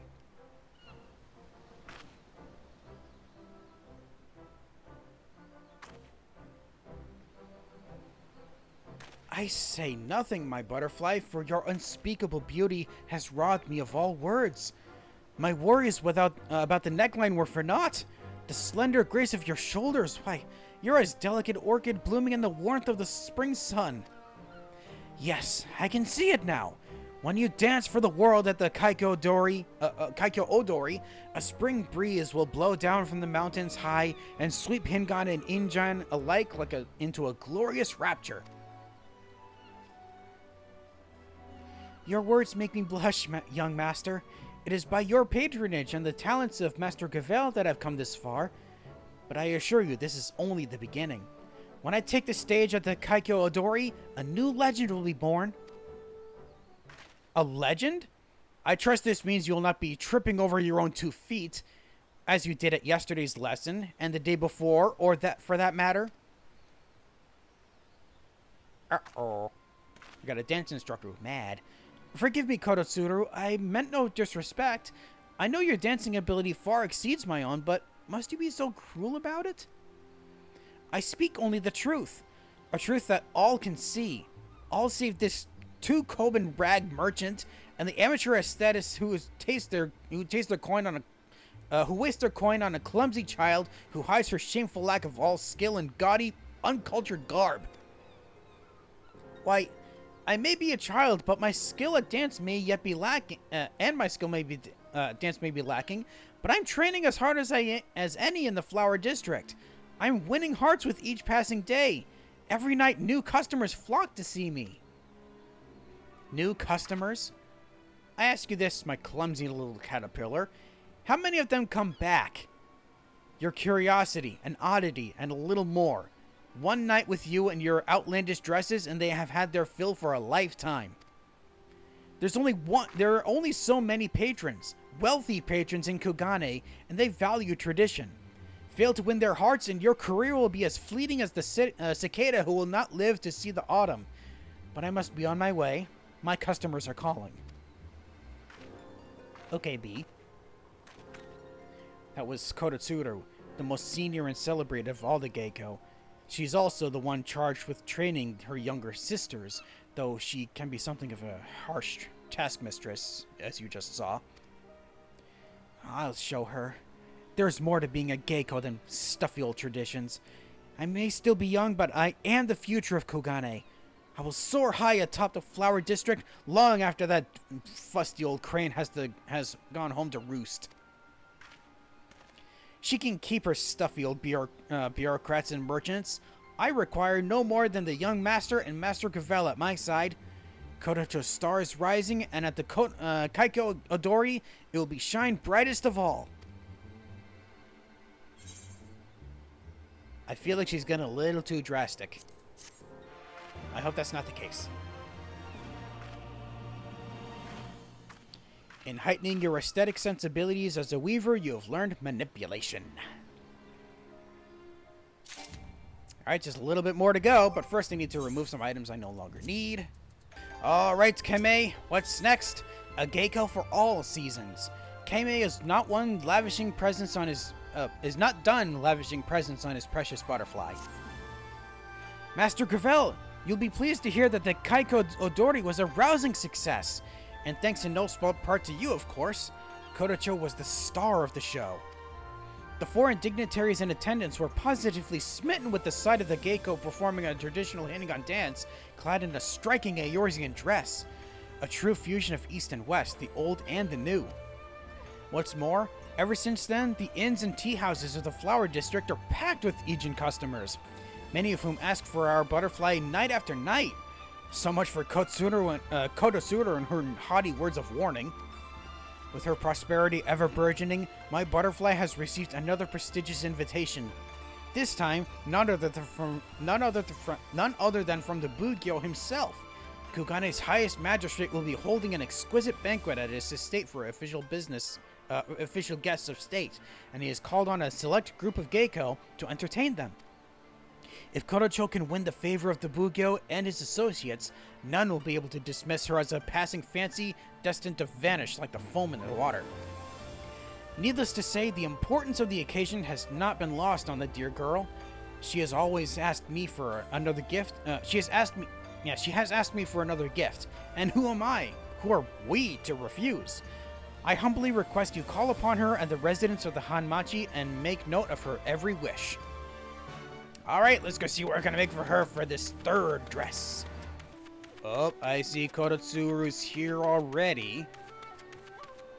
I say nothing, my butterfly, for your unspeakable beauty has robbed me of all words. My worries about the neckline were for naught. The slender grace of your shoulders, why, you're as delicate orchid blooming in the warmth of the spring sun. Yes, I can see it now. When you dance for the world at the Kaikyo Odori, a spring breeze will blow down from the mountains high and sweep Hingan and Injan alike into a glorious rapture. Your words make me blush, young master. It is by your patronage and the talents of Master Gavel that I've come this far. But I assure you, this is only the beginning. When I take the stage at the Kaikyo Odori, a new legend will be born. A legend? I trust this means you'll not be tripping over your own 2 feet, as you did at yesterday's lesson, and the day before, or that for that matter. Uh-oh. You got a dance instructor who's mad. Forgive me, Kodotsuru, I meant no disrespect. I know your dancing ability far exceeds my own, but must you be so cruel about it? I speak only the truth. A truth that all can see. All save this 2-Koban rag merchant and the amateur aesthetist who waste their coin on a clumsy child who hides her shameful lack of all skill in gaudy, uncultured garb. Why, I may be a child, but my skill at dance may yet be lacking, dance may be lacking. But I'm training as hard as any in the Flower District. I'm winning hearts with each passing day. Every night, new customers flock to see me. New customers? I ask you this, my clumsy little caterpillar. How many of them come back? Your curiosity, an oddity, and a little more. One night with you and your outlandish dresses, and they have had their fill for a lifetime. There are only so many patrons, wealthy patrons in Kugane, and they value tradition. Fail to win their hearts, and your career will be as fleeting as the cicada who will not live to see the autumn. But I must be on my way. My customers are calling. Okay, B. That was Kototsuru, the most senior and celebrated of all the Geiko. She's also the one charged with training her younger sisters, though she can be something of a harsh taskmistress, as you just saw. I'll show her. There's more to being a Geiko than stuffy old traditions. I may still be young, but I am the future of Kogane. I will soar high atop the Flower District long after that fusty old crane has gone home to roost. She can keep her stuffy old bureaucrats and merchants. I require no more than the young master and Master Gravel at my side. Kotocho's star is rising, and at the Kaiko Odori, it will be shine brightest of all. I feel like she's getting a little too drastic. I hope that's not the case. In heightening your aesthetic sensibilities as a weaver, you have learned manipulation. Alright, just a little bit more to go, but first I need to remove some items I no longer need. Alright, Kame, what's next? A Geiko for all seasons. Kame is not done lavishing presents on his precious butterfly. Master Gravel, you'll be pleased to hear that the Kaiko Odori was a rousing success. And thanks in no small part to you, of course. Kotocho was the star of the show. The foreign dignitaries in attendance were positively smitten with the sight of the Geiko performing a traditional Hinnigan dance, clad in a striking Eorzean dress. A true fusion of East and West, the old and the new. What's more, ever since then, the inns and tea houses of the Flower District are packed with Ijin customers, many of whom ask for our butterfly night after night. So much for Kototsuru and her haughty words of warning. With her prosperity ever burgeoning, my butterfly has received another prestigious invitation. This time, none other than from the Bugyo himself. Kugane's highest magistrate will be holding an exquisite banquet at his estate for official guests of state, and he has called on a select group of Geiko to entertain them. If Kotocho can win the favor of the Bugyo and his associates, none will be able to dismiss her as a passing fancy destined to vanish like the foam in the water. Needless to say, the importance of the occasion has not been lost on the dear girl. She has always asked me for another gift. She has asked me for another gift. And who am I? Who are we to refuse? I humbly request you call upon her and the residents of the Hanmachi and make note of her every wish. Alright, let's go see what we're gonna make for her for this third dress. Oh, I see Kototsuru's here already.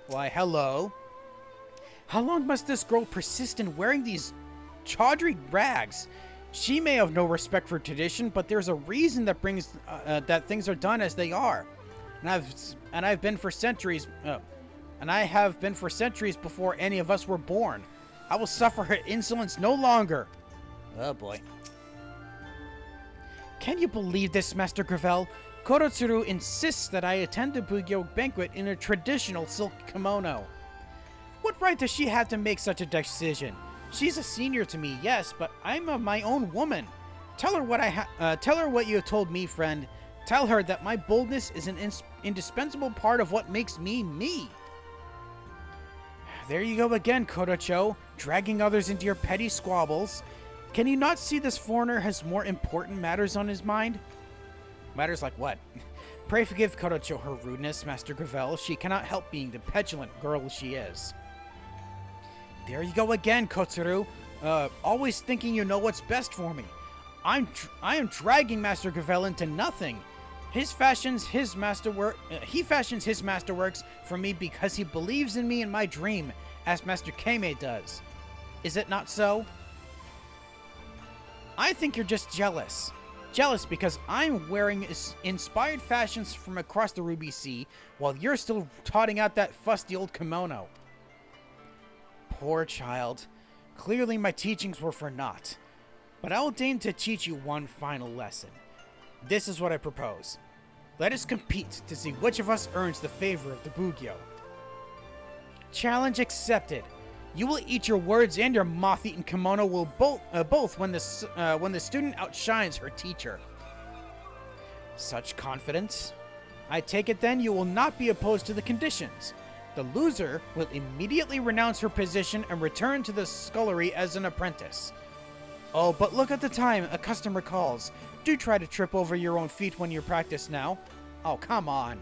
Why, hello. How long must this girl persist in wearing these tawdry rags? She may have no respect for tradition, but there's a reason that brings that things are done as they are. And I have been for centuries before any of us were born. I will suffer her insolence no longer. Oh boy. Can you believe this, Master Gravel? Kototsuru insists that I attend the Bugyo banquet in a traditional silk kimono. What right does she have to make such a decision? She's a senior to me, yes, but I'm my own woman. Tell her what you have told me, friend. Tell her that my boldness is an indispensable part of what makes me me. There you go again, Kotocho, dragging others into your petty squabbles. Can you not see this foreigner has more important matters on his mind? Matters like what? Pray forgive Kotocho her rudeness, Master Gravel. She cannot help being the petulant girl she is. There you go again, Kotsuru. Always thinking you know what's best for me. I am dragging Master Gravel into nothing. He fashions his masterworks for me because he believes in me and my dream, as Master Kame does. Is it not so? I think you're just jealous. Jealous because I'm wearing inspired fashions from across the Ruby Sea, while you're still trotting out that fusty old kimono. Poor child. Clearly my teachings were for naught. But I will deign to teach you one final lesson. This is what I propose. Let us compete to see which of us earns the favor of the Bugyo. Challenge accepted. You will eat your words, and your moth-eaten kimono will both when the student outshines her teacher. Such confidence. I take it then you will not be opposed to the conditions. The loser will immediately renounce her position and return to the scullery as an apprentice. Oh, but look at the time, a customer calls. Do try to trip over your own feet when you practice now. Oh, come on.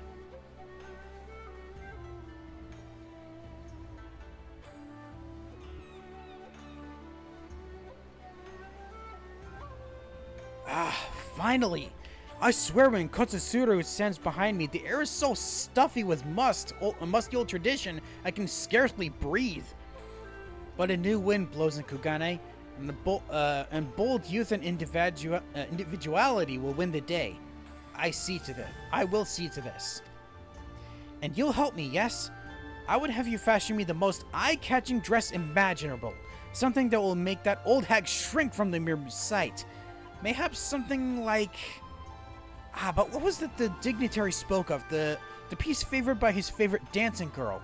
Ah, finally! I swear when Kotsuru stands behind me, the air is so stuffy with musty old tradition, I can scarcely breathe. But a new wind blows in Kugane, and bold youth and individuality will win the day. I will see to this. And you'll help me, yes? I would have you fashion me the most eye-catching dress imaginable. Something that will make that old hag shrink from the mere sight. Mayhaps something like... but what was it the dignitary spoke of? The piece favored by his favorite dancing girl.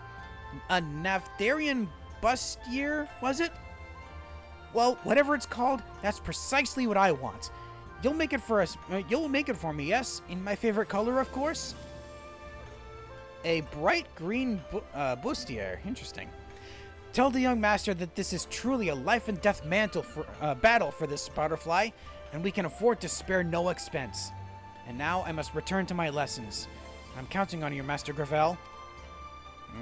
A Navtharian bustier, was it? Well, whatever it's called, that's precisely what I want. You'll make it for us. You'll make it for me, yes? In my favorite color, of course? A bright green bustier. Interesting. Tell the young master that this is truly a life and death battle for this butterfly, and we can afford to spare no expense. And now I must return to my lessons. I'm counting on you, Master Gravel.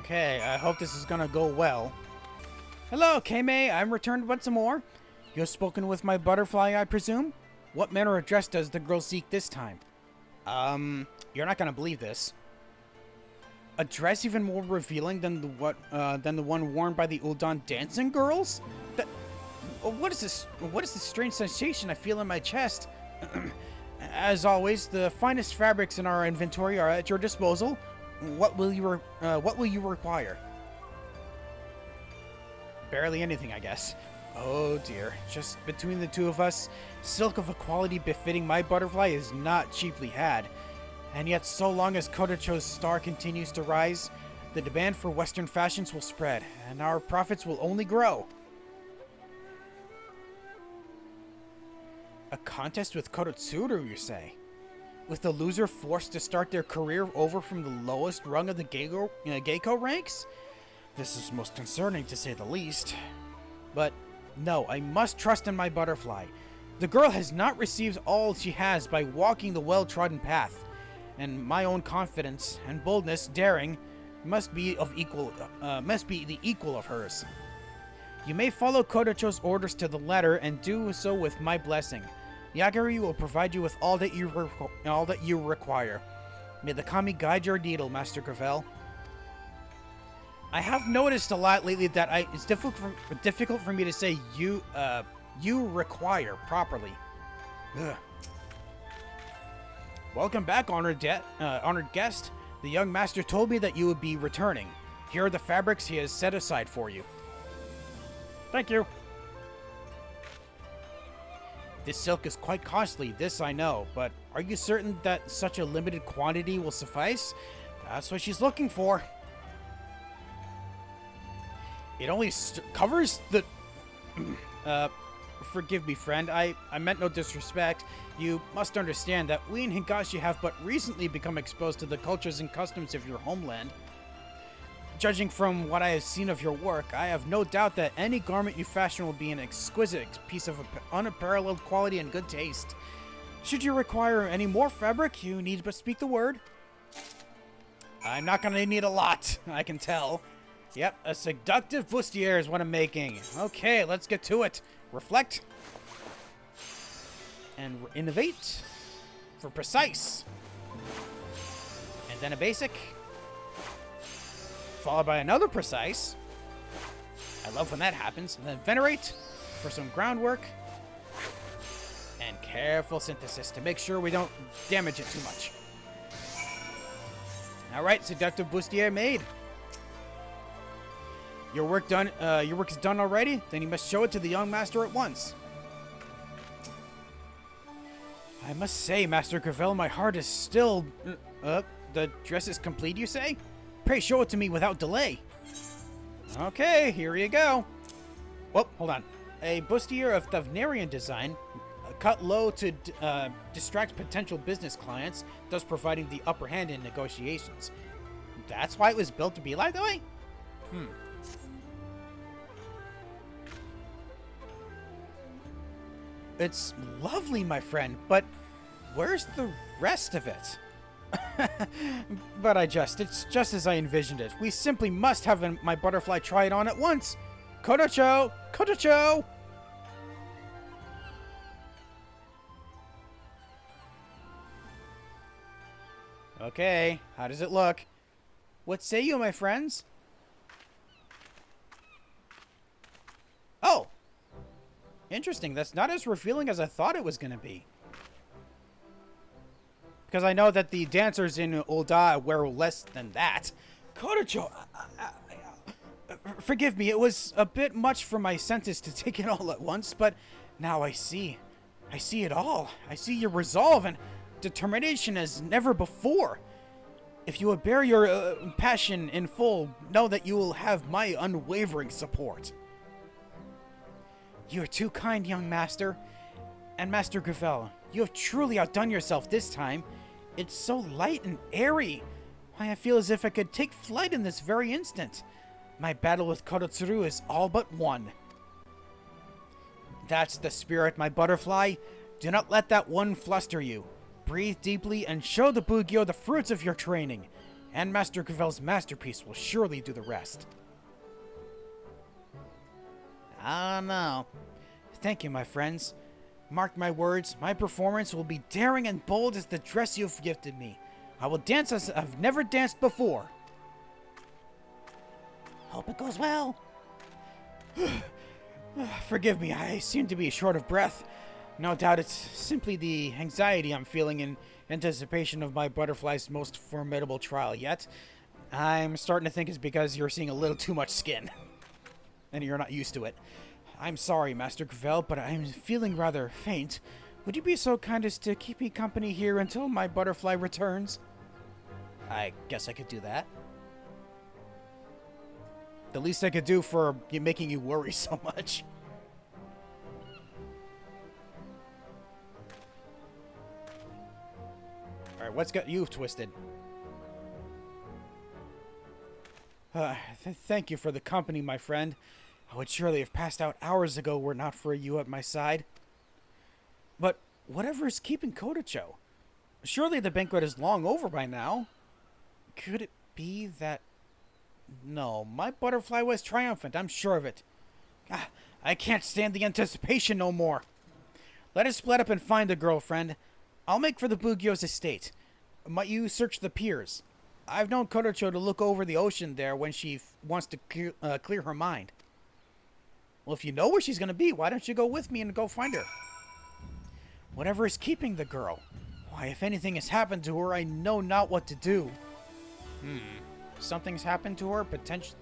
Okay, I hope this is gonna go well. Hello, Keimei. I'm returned once more. You have spoken with my butterfly, I presume? What manner of dress does the girl seek this time? You're not gonna believe this. A dress even more revealing than the one worn by the Ul'dah dancing girls? What is this? What is this strange sensation I feel in my chest? As always, the finest fabrics in our inventory are at your disposal. What will you require? Barely anything, I guess. Oh dear. Just between the two of us, silk of a quality befitting my butterfly is not cheaply had. And yet, so long as Kodocho's star continues to rise, the demand for Western fashions will spread, and our profits will only grow. A contest with Kodotsuru, you say? With the loser forced to start their career over from the lowest rung of the Geiko ranks? This is most concerning, to say the least. But no, I must trust in my butterfly. The girl has not received all she has by walking the well-trodden path, and my own confidence and boldness, daring, must be the equal of hers. You may follow Kodocho's orders to the letter and do so with my blessing. Yagari will provide you with all that you require. May the kami guide your needle, Master Gravel. I have noticed a lot lately that it's difficult for me to say you require properly. Ugh. Welcome back, honored guest. The young master told me that you would be returning. Here are the fabrics he has set aside for you. Thank you. This silk is quite costly, this I know, but are you certain that such a limited quantity will suffice? That's what she's looking for. It only covers the... Forgive me, friend. I meant no disrespect. You must understand that we in Higashi have but recently become exposed to the cultures and customs of your homeland. Judging from what I have seen of your work, I have no doubt that any garment you fashion will be an exquisite piece of unparalleled quality and good taste. Should you require any more fabric, you need but speak the word. I'm not going to need a lot, I can tell. Yep, a seductive bustier is what I'm making. Okay, let's get to it. Reflect. And innovate. For precise. And then a basic. Followed by another precise. I love when that happens. And then venerate for some groundwork. And careful synthesis to make sure we don't damage it too much. Alright, seductive bustier made. Your work is done already? Then you must show it to the young master at once. I must say, Master Gravel, my heart is still... the dress is complete, you say? Pray show it to me without delay. Okay, here you go. Whoop, hold on. A bustier of Thavnarian design, cut low to distract potential business clients, thus providing the upper hand in negotiations. That's why it was built to be like that way? Hmm. It's lovely, my friend, but where's the rest of it? But it's just as I envisioned it. We simply must have my butterfly try it on at once. Kodocho! Kodocho! Okay, how does it look? What say you, my friends? Oh! Interesting, that's not as revealing as I thought it was going to be. Because I know that the dancers in Ul'dah wear less than that. Kodocho! Forgive me, it was a bit much for my senses to take it all at once, but now I see. I see it all. I see your resolve and determination as never before. If you will bear your passion in full, know that you will have my unwavering support. You are too kind, young master. And Master Gravel, you have truly outdone yourself this time. It's so light and airy. Why, I feel as if I could take flight in this very instant. My battle with Kodotsuru is all but won. That's the spirit, my butterfly. Do not let that one fluster you. Breathe deeply and show the Bugyo the fruits of your training. And Master Gravel's masterpiece will surely do the rest. I don't know. Thank you, my friends. Mark my words, my performance will be daring and bold as the dress you've gifted me. I will dance as I've never danced before. Hope it goes well. Forgive me, I seem to be short of breath. No doubt it's simply the anxiety I'm feeling in anticipation of my butterfly's most formidable trial yet. I'm starting to think it's because you're seeing a little too much skin. And you're not used to it. I'm sorry, Master Gravel, but I'm feeling rather faint. Would you be so kind as to keep me company here until my butterfly returns? I guess I could do that. The least I could do for making you worry so much. Alright, what's got you twisted? Thank you for the company, my friend. I would surely have passed out hours ago were not for you at my side. But whatever is keeping Kodocho? Surely the banquet is long over by now. Could it be that... No, my butterfly was triumphant, I'm sure of it. I can't stand the anticipation no more. Let us split up and find the girlfriend. I'll make for the Bugyo's estate. Might you search the piers? I've known Kodocho to look over the ocean there when she wants to clear her mind. Well, if you know where she's going to be, why don't you go with me and go find her? Whatever is keeping the girl. Why, if anything has happened to her, I know not what to do. Something's happened to her?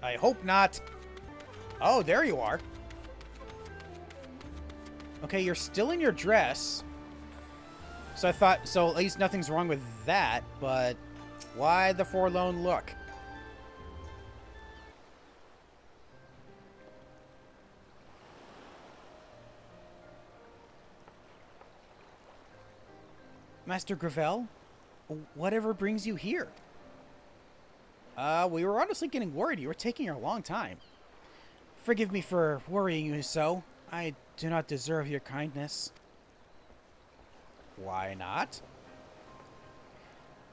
I hope not. Oh, there you are. Okay, you're still in your dress. So at least nothing's wrong with that, but why the forlorn look? Master Gravel, whatever brings you here? We were honestly getting worried. You were taking a long time. Forgive me for worrying you so. I do not deserve your kindness. Why not?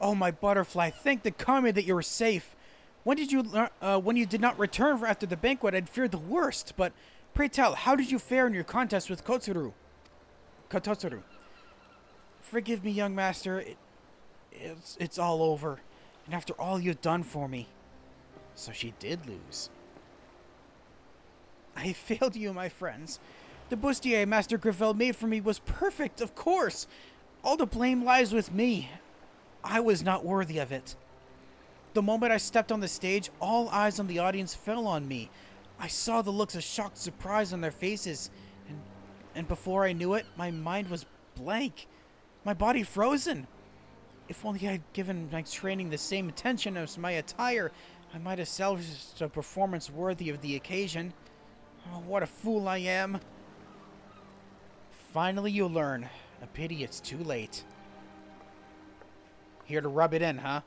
Oh, my butterfly, thank the kami that you were safe. When you did not return after the banquet, I'd feared the worst. But pray tell, how did you fare in your contest with Kototsuru? Forgive me, young master. It's all over. And after all you've done for me. So she did lose. I failed you, my friends. The bustier Master Gravel made for me was perfect, of course. All the blame lies with me. I was not worthy of it. The moment I stepped on the stage, all eyes on the audience fell on me. I saw the looks of shocked surprise on their faces. And before I knew it, my mind was blank. My body frozen. If only I had given my training the same attention as my attire, I might have salvaged a performance worthy of the occasion. Oh, what a fool I am. Finally you learn. A pity it's too late. Here to rub it in, huh?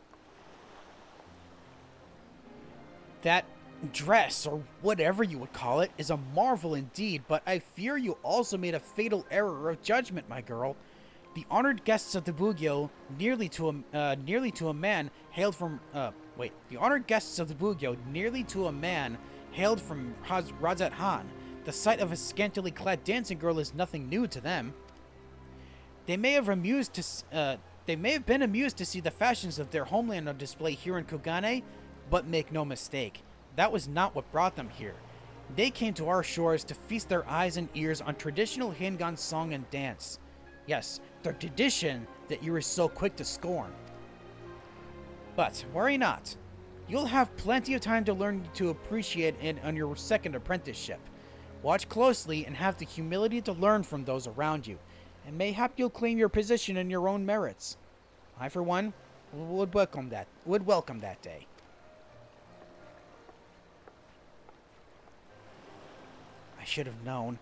That dress, or whatever you would call it, is a marvel indeed, but I fear you also made a fatal error of judgment, my girl. The honored guests of the Bugyo, nearly to a man, hailed from, The honored guests of the Bugyo, nearly to a man, hailed from Razat Han. The sight of a scantily clad dancing girl is nothing new to them. They may have been amused to see the fashions of their homeland on display here in Kugane, but make no mistake, that was not what brought them here. They came to our shores to feast their eyes and ears on traditional Hingan song and dance. Yes, the tradition that you were so quick to scorn. But worry not. You'll have plenty of time to learn to appreciate it on your second apprenticeship. Watch closely and have the humility to learn from those around you, and mayhap you'll claim your position in your own merits. I, for one, would welcome that day. I should have known.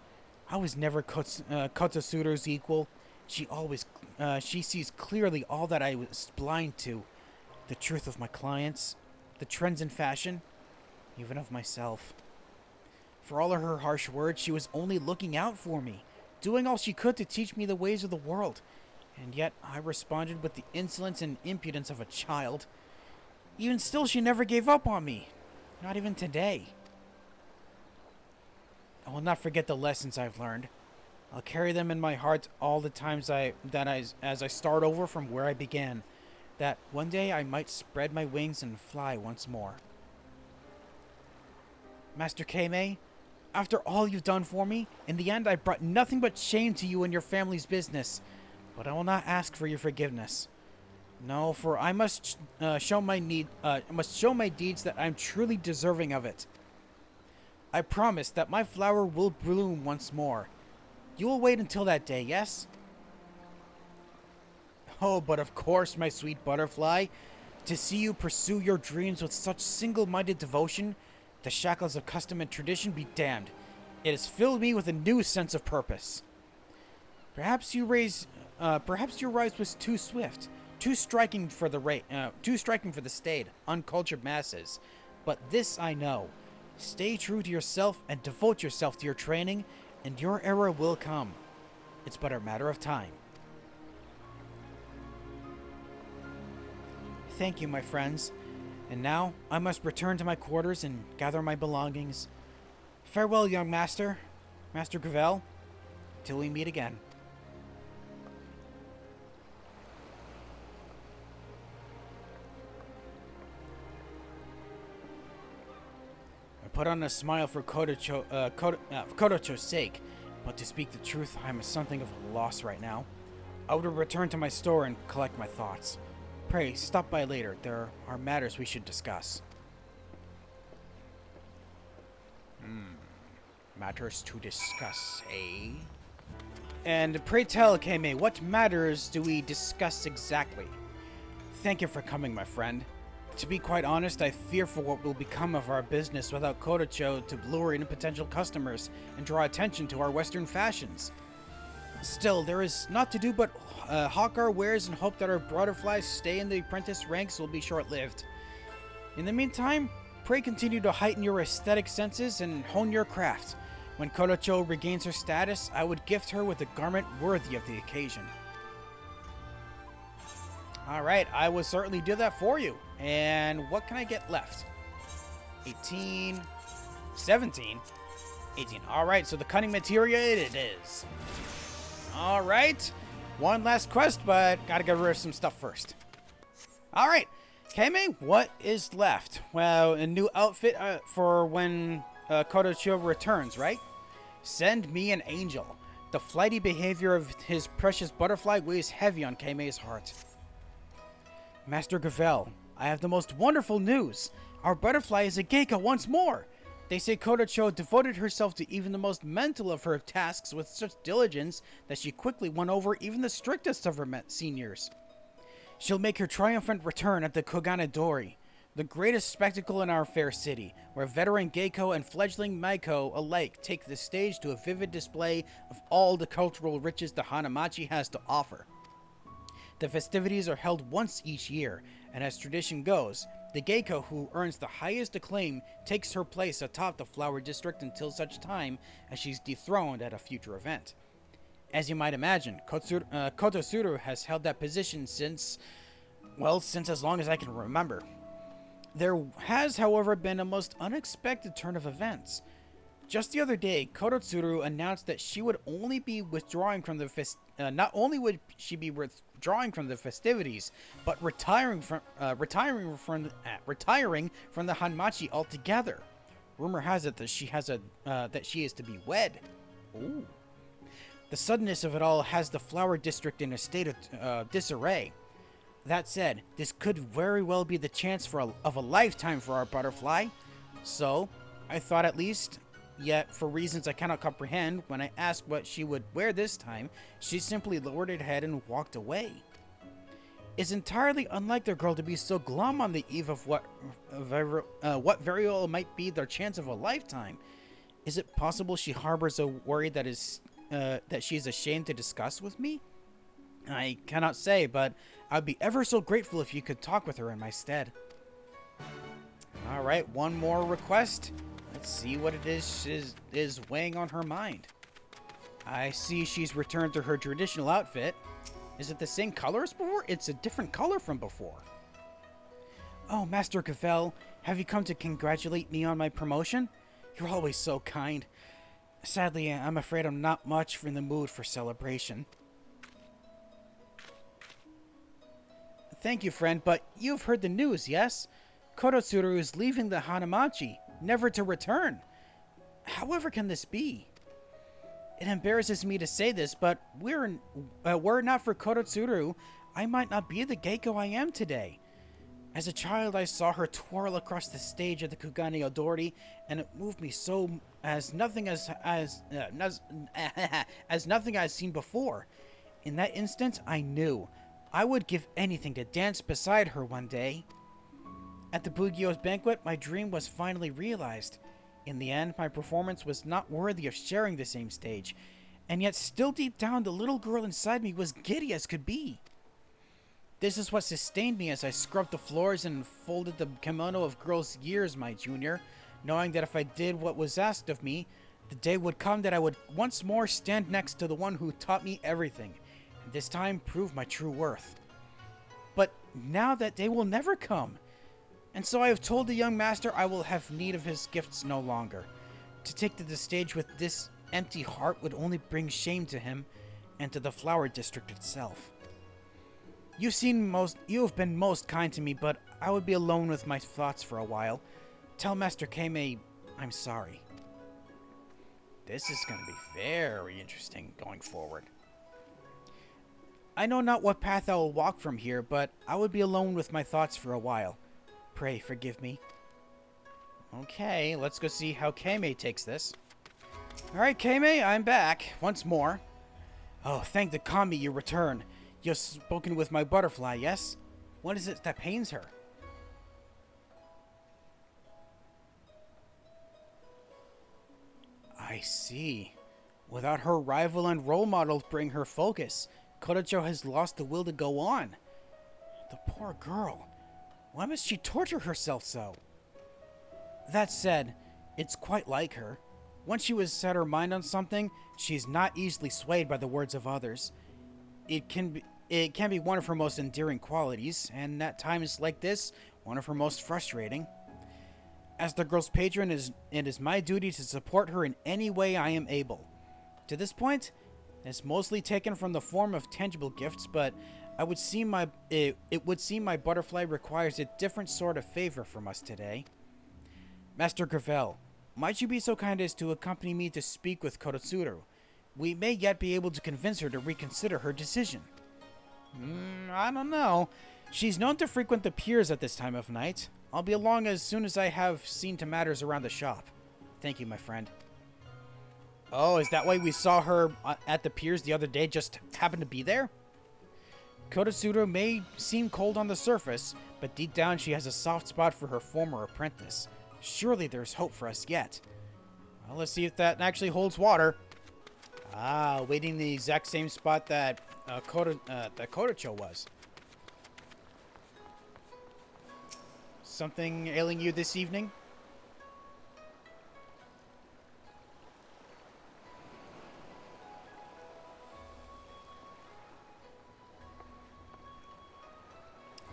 I was never Kotasuru's equal. She sees clearly all that I was blind to. The truth of my clients, the trends in fashion, even of myself. For all of her harsh words, she was only looking out for me, doing all she could to teach me the ways of the world. And yet, I responded with the insolence and impudence of a child. Even still, she never gave up on me. Not even today. I will not forget the lessons I've learned. I'll carry them in my heart all the times as I start over from where I began, that one day I might spread my wings and fly once more. Master Keimei, after all you've done for me, in the end I brought nothing but shame to you and your family's business, but I will not ask for your forgiveness. No, for I must show my deeds that I'm truly deserving of it. I promise that my flower will bloom once more. You will wait until that day, yes? Oh, but of course, my sweet butterfly. To see you pursue your dreams with such single-minded devotion, the shackles of custom and tradition be damned. It has filled me with a new sense of purpose. Perhaps your rise was too swift, too striking for the staid, uncultured masses. But this I know. Stay true to yourself and devote yourself to your training, and your era will come. It's but a matter of time. Thank you, my friends. And now, I must return to my quarters and gather my belongings. Farewell, young master. Master Gravel. Till we meet again. I put on a smile for Kodocho's sake, but to speak the truth, I'm something of a loss right now. I would return to my store and collect my thoughts. Pray, stop by later. There are matters we should discuss. Matters to discuss, eh? And pray tell, Keimei, what matters do we discuss exactly? Thank you for coming, my friend. To be quite honest, I fear for what will become of our business without Kodocho to lure in potential customers and draw attention to our Western fashions. Still, there is naught to do but hawk our wares and hope that our butterflies stay in the apprentice ranks will be short-lived. In the meantime, pray continue to heighten your aesthetic senses and hone your craft. When Kodocho regains her status, I would gift her with a garment worthy of the occasion. Alright, I will certainly do that for you. And what can I get left? 18, 17, 18. Alright, so the cunning materia it is. Alright, one last quest, but gotta get rid of some stuff first. Alright, Keimei, what is left? Well, a new outfit for when Kodocho returns, right? Send me an angel. The flighty behavior of his precious butterfly weighs heavy on Keimei's heart. Master Gravel, I have the most wonderful news. Our butterfly is a geisha once more. They say Kodocho devoted herself to even the most mental of her tasks with such diligence that she quickly won over even the strictest of her seniors. She'll make her triumphant return at the Kogane Dori, the greatest spectacle in our fair city, where veteran geisha and fledgling maiko alike take the stage to a vivid display of all the cultural riches the Hanamachi has to offer. The festivities are held once each year, and as tradition goes, The geiko who earns the highest acclaim takes her place atop the Flower District until such time as she's dethroned at a future event. As you might imagine, Kototsuru has held that position since as long as I can remember. There has, however, been a most unexpected turn of events. Just the other day, Kototsuru announced that she would only be withdrawing from the not only would she be withdrawing from the festivities, but retiring from the Hanmachi altogether. Rumor has it that she is to be wed. Ooh. The suddenness of it all has the Flower District in a state of disarray. That said, this could very well be the chance of a lifetime for our butterfly. So, I thought at least. Yet, for reasons I cannot comprehend, when I asked what she would wear this time, she simply lowered her head and walked away. It's entirely unlike the girl to be so glum on the eve of what very well might be their chance of a lifetime. Is it possible she harbors a worry that she is ashamed to discuss with me? I cannot say, but I'd be ever so grateful if you could talk with her in my stead. Alright, one more request. Let's see what it is weighing on her mind. I see she's returned to her traditional outfit. Is it the same color as before? It's a different color from before. Oh, Master Cavell, have you come to congratulate me on my promotion? You're always so kind. Sadly, I'm afraid I'm not much in the mood for celebration. Thank you, friend, but you've heard the news, yes? Kototsuru is leaving the Hanamachi, never to return. However can this be? It embarrasses me to say this, but were it not for Kototsuru, I might not be the geiko I am today. As a child, I saw her twirl across the stage of the Kugane Odori, and it moved me so as nothing as nothing I've seen before. In that instant, I knew I would give anything to dance beside her one day. At the Bugio's banquet, my dream was finally realized. In the end, my performance was not worthy of sharing the same stage, and yet still deep down the little girl inside me was giddy as could be. This is what sustained me as I scrubbed the floors and folded the kimono of girls' years, my junior, knowing that if I did what was asked of me, the day would come that I would once more stand next to the one who taught me everything, and this time prove my true worth. But now that day will never come, and so I have told the young master I will have need of his gifts no longer. To take to the stage with this empty heart would only bring shame to him and to the Flower District itself. You have been most kind to me, but I would be alone with my thoughts for a while. Tell Master Keimei I'm sorry. This is going to be very interesting going forward. I know not what path I will walk from here, but I would be alone with my thoughts for a while. Pray forgive me. Okay, let's go see how Keimei takes this. Alright, Keimei, I'm back once more. Oh, thank the Kami you return. You've spoken with my butterfly, yes? What is it that pains her? I see. Without her rival and role model to bring her focus, Kotocho has lost the will to go on. The poor girl. Why must she torture herself so? That said, it's quite like her. Once she has set her mind on something, she is not easily swayed by the words of others. It can be one of her most endearing qualities, and at times like this, one of her most frustrating. As the girl's patron, it is my duty to support her in any way I am able. To this point, it's mostly taken from the form of tangible gifts, but it would seem my butterfly requires a different sort of favor from us today. Master Gravel, might you be so kind as to accompany me to speak with Kototsuru? We may yet be able to convince her to reconsider her decision. I don't know. She's known to frequent the piers at this time of night. I'll be along as soon as I have seen to matters around the shop. Thank you, my friend. Oh, is that why we saw her at the piers the other day? Just happened to be there? Kototsuru may seem cold on the surface, but deep down she has a soft spot for her former apprentice. Surely there's hope for us yet. Well, let's see if that actually holds water. Ah, waiting the exact same spot that Kotocho was. something ailing you this evening?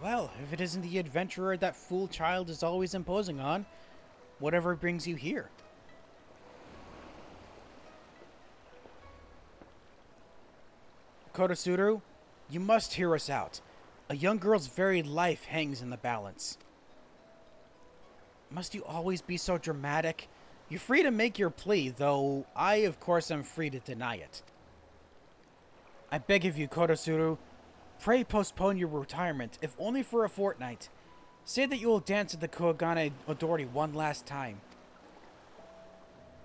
Well, if it isn't the adventurer that fool child is always imposing on, whatever brings you here. Kodosuru, you must hear us out. A young girl's very life hangs in the balance. Must you always be so dramatic? You're free to make your plea, though I, of course, am free to deny it. I beg of you, Kodosuru, pray postpone your retirement, if only for a fortnight. Say that you will dance at the Kogane Odori one last time.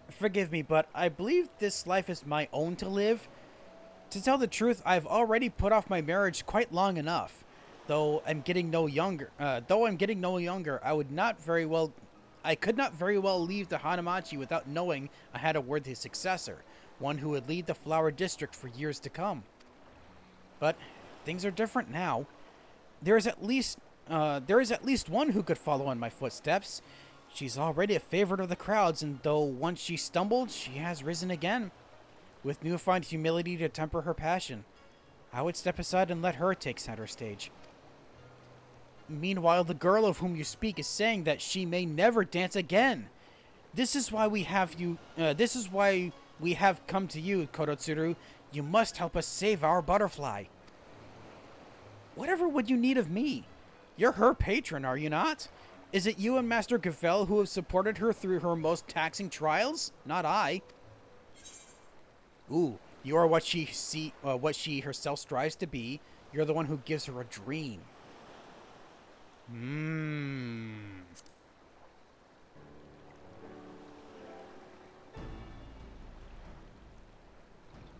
Forgive me, but I believe this life is my own to live. To tell the truth, I've already put off my marriage quite long enough. Though I'm getting no younger, I could not very well leave the Hanamachi without knowing I had a worthy successor, one who would lead the flower district for years to come. But things are different now. There is at least one who could follow in my footsteps. She's already a favorite of the crowds, and though once she stumbled, she has risen again. With newfound humility to temper her passion, I would step aside and let her take center stage. Meanwhile, the girl of whom you speak is saying that she may never dance again. This is why we have come to you, Kodotsuru. You must help us save our butterfly. Whatever would you need of me? You're her patron, are you not? Is it you and Master Gavel who have supported her through her most taxing trials? Not I. Ooh, you are what she herself strives to be. You're the one who gives her a dream.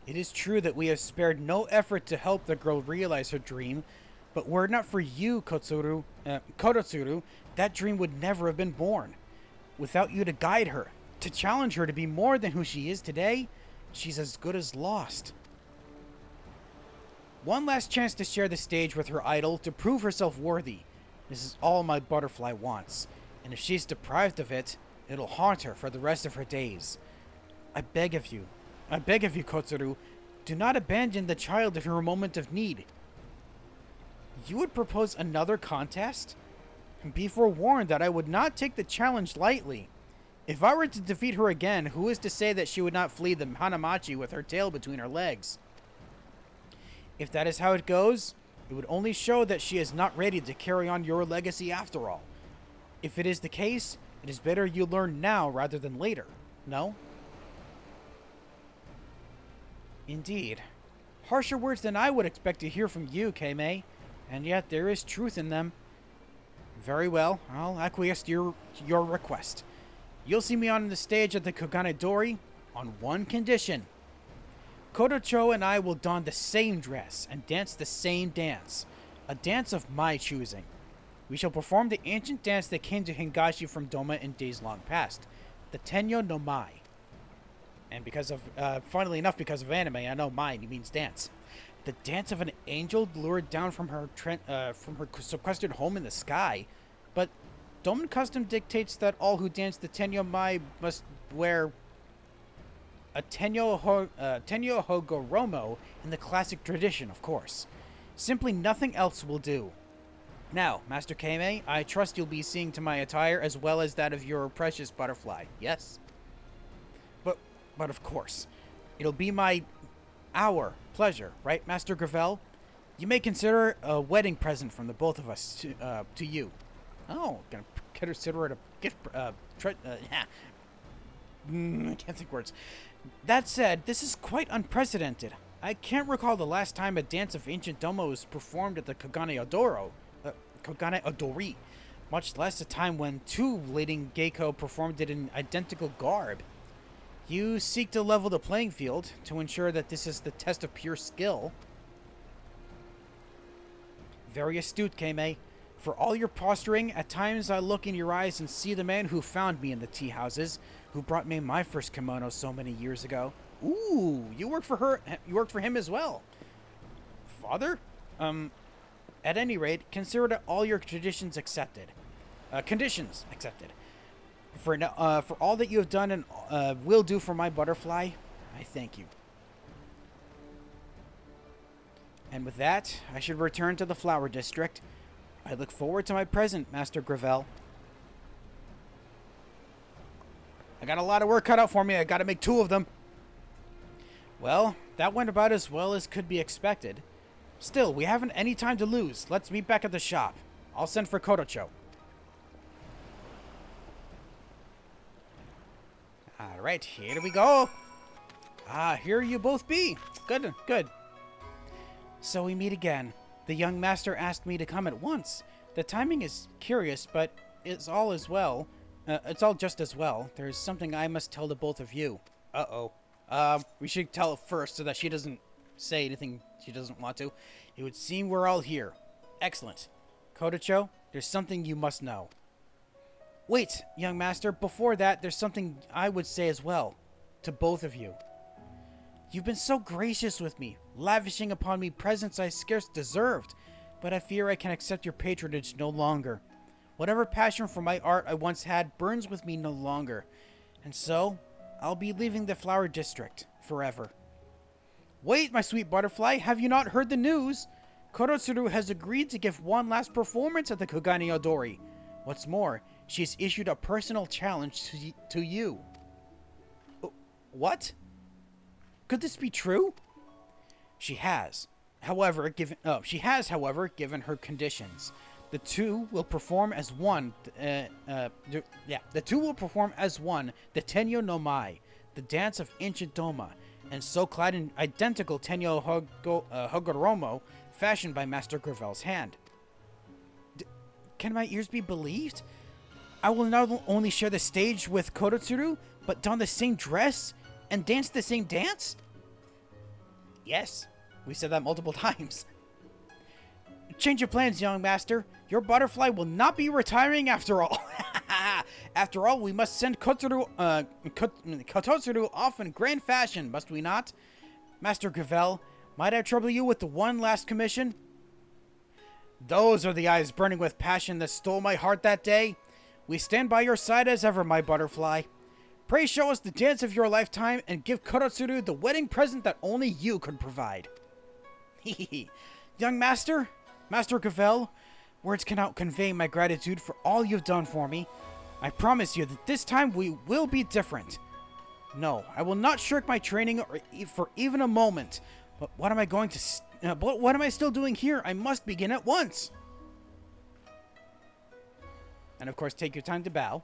It is true that we have spared no effort to help the girl realize her dream, but were it not for you, Kodotsuru, that dream would never have been born. Without you to guide her, to challenge her to be more than who she is today, she's as good as lost. One last chance to share the stage with her idol, to prove herself worthy. This is all my butterfly wants, and if she's deprived of it, it'll haunt her for the rest of her days. I beg of you, Kotsuru, do not abandon the child in her moment of need. You would propose another contest? Be forewarned that I would not take the challenge lightly. If I were to defeat her again, who is to say that she would not flee the Hanamachi with her tail between her legs? If that is how it goes, it would only show that she is not ready to carry on your legacy after all. If it is the case, it is better you learn now rather than later, no? Indeed. Harsher words than I would expect to hear from you, Keimei, and yet there is truth in them. Very well, I'll acquiesce to your request. You'll see me on the stage at the Kogane Dori on one condition. Kodocho and I will don the same dress and dance the same dance, a dance of my choosing. We shall perform the ancient dance that came to Hingashi from Doma in days long past, the Tenyo no Mai. And funnily enough, because of anime, I know Mai means dance. The dance of an angel lured down from her sequestered home in the sky. But Doman custom dictates that all who dance the Tenyo Mai must wear a Tenyo Hogoromo in the classic tradition, of course. Simply nothing else will do. Now, Master Keimei, I trust you'll be seeing to my attire as well as that of your precious butterfly, yes? But of course, it'll be our pleasure, right, Master Gravel? You may consider a wedding present from the both of us to you. Oh, gonna consider it a gift. I can't think words. That said, this is quite unprecedented. I can't recall the last time a dance of ancient Domo was performed at the Kogane Odori, much less a time when two leading Geiko performed it in identical garb. You seek to level the playing field to ensure that this is the test of pure skill. Very astute, Keimei. For all your posturing, at times I look in your eyes and see the man who found me in the tea houses, who brought me my first kimono so many years ago. Ooh, you worked for him as well. Father? At any rate, consider all your traditions accepted. Conditions accepted. For all that you have done and will do for my butterfly, I thank you. And with that, I should return to the Flower District. I look forward to my present, Master Gravel. I got a lot of work cut out for me. I gotta make 2 of them. Well, that went about as well as could be expected. Still, we haven't any time to lose. Let's meet back at the shop. I'll send for Kotocho. Alright, here we go. Here you both be. Good, good. So we meet again. The young master asked me to come at once. The timing is curious, but it's all as well. It's all just as well. There's something I must tell to both of you. Uh-oh. We should tell her first so that she doesn't say anything she doesn't want to. It would seem we're all here. Excellent. Kotocho, there's something you must know. Wait, young master, before that, there's something I would say as well. To both of you. You've been so gracious with me, lavishing upon me presents I scarce deserved, but I fear I can accept your patronage no longer. Whatever passion for my art I once had burns with me no longer, and so I'll be leaving the Flower District forever. Wait, my sweet butterfly, have you not heard the news? Kototsuru has agreed to give one last performance at the Kugane Odori. What's more, she has issued a personal challenge to you. What? Could this be true? She has, however, given her conditions. The two will perform as one. The two will perform as one. The Tenyo no Mai, the dance of ancient Doma, and so clad in identical Tenyo Hagoromo, fashioned by Master Gravel's hand. Can my ears be believed? I will not only share the stage with Kototsuru, but don the same dress and dance the same dance? Yes, we said that multiple times. Change of plans, young master. Your butterfly will not be retiring after all. After all, we must send Kototsuru off in grand fashion, must we not? Master Gravel, might I trouble you with the one last commission? Those are the eyes burning with passion that stole my heart that day. We stand by your side as ever, my butterfly. Pray show us the dance of your lifetime and give Kototsuru the wedding present that only you could provide. Young master, Master Gravel, words cannot convey my gratitude for all you've done for me. I promise you that this time we will be different. No, I will not shirk my training for even a moment. But what am I going to... what am I still doing here? I must begin at once. And of course, take your time to bow.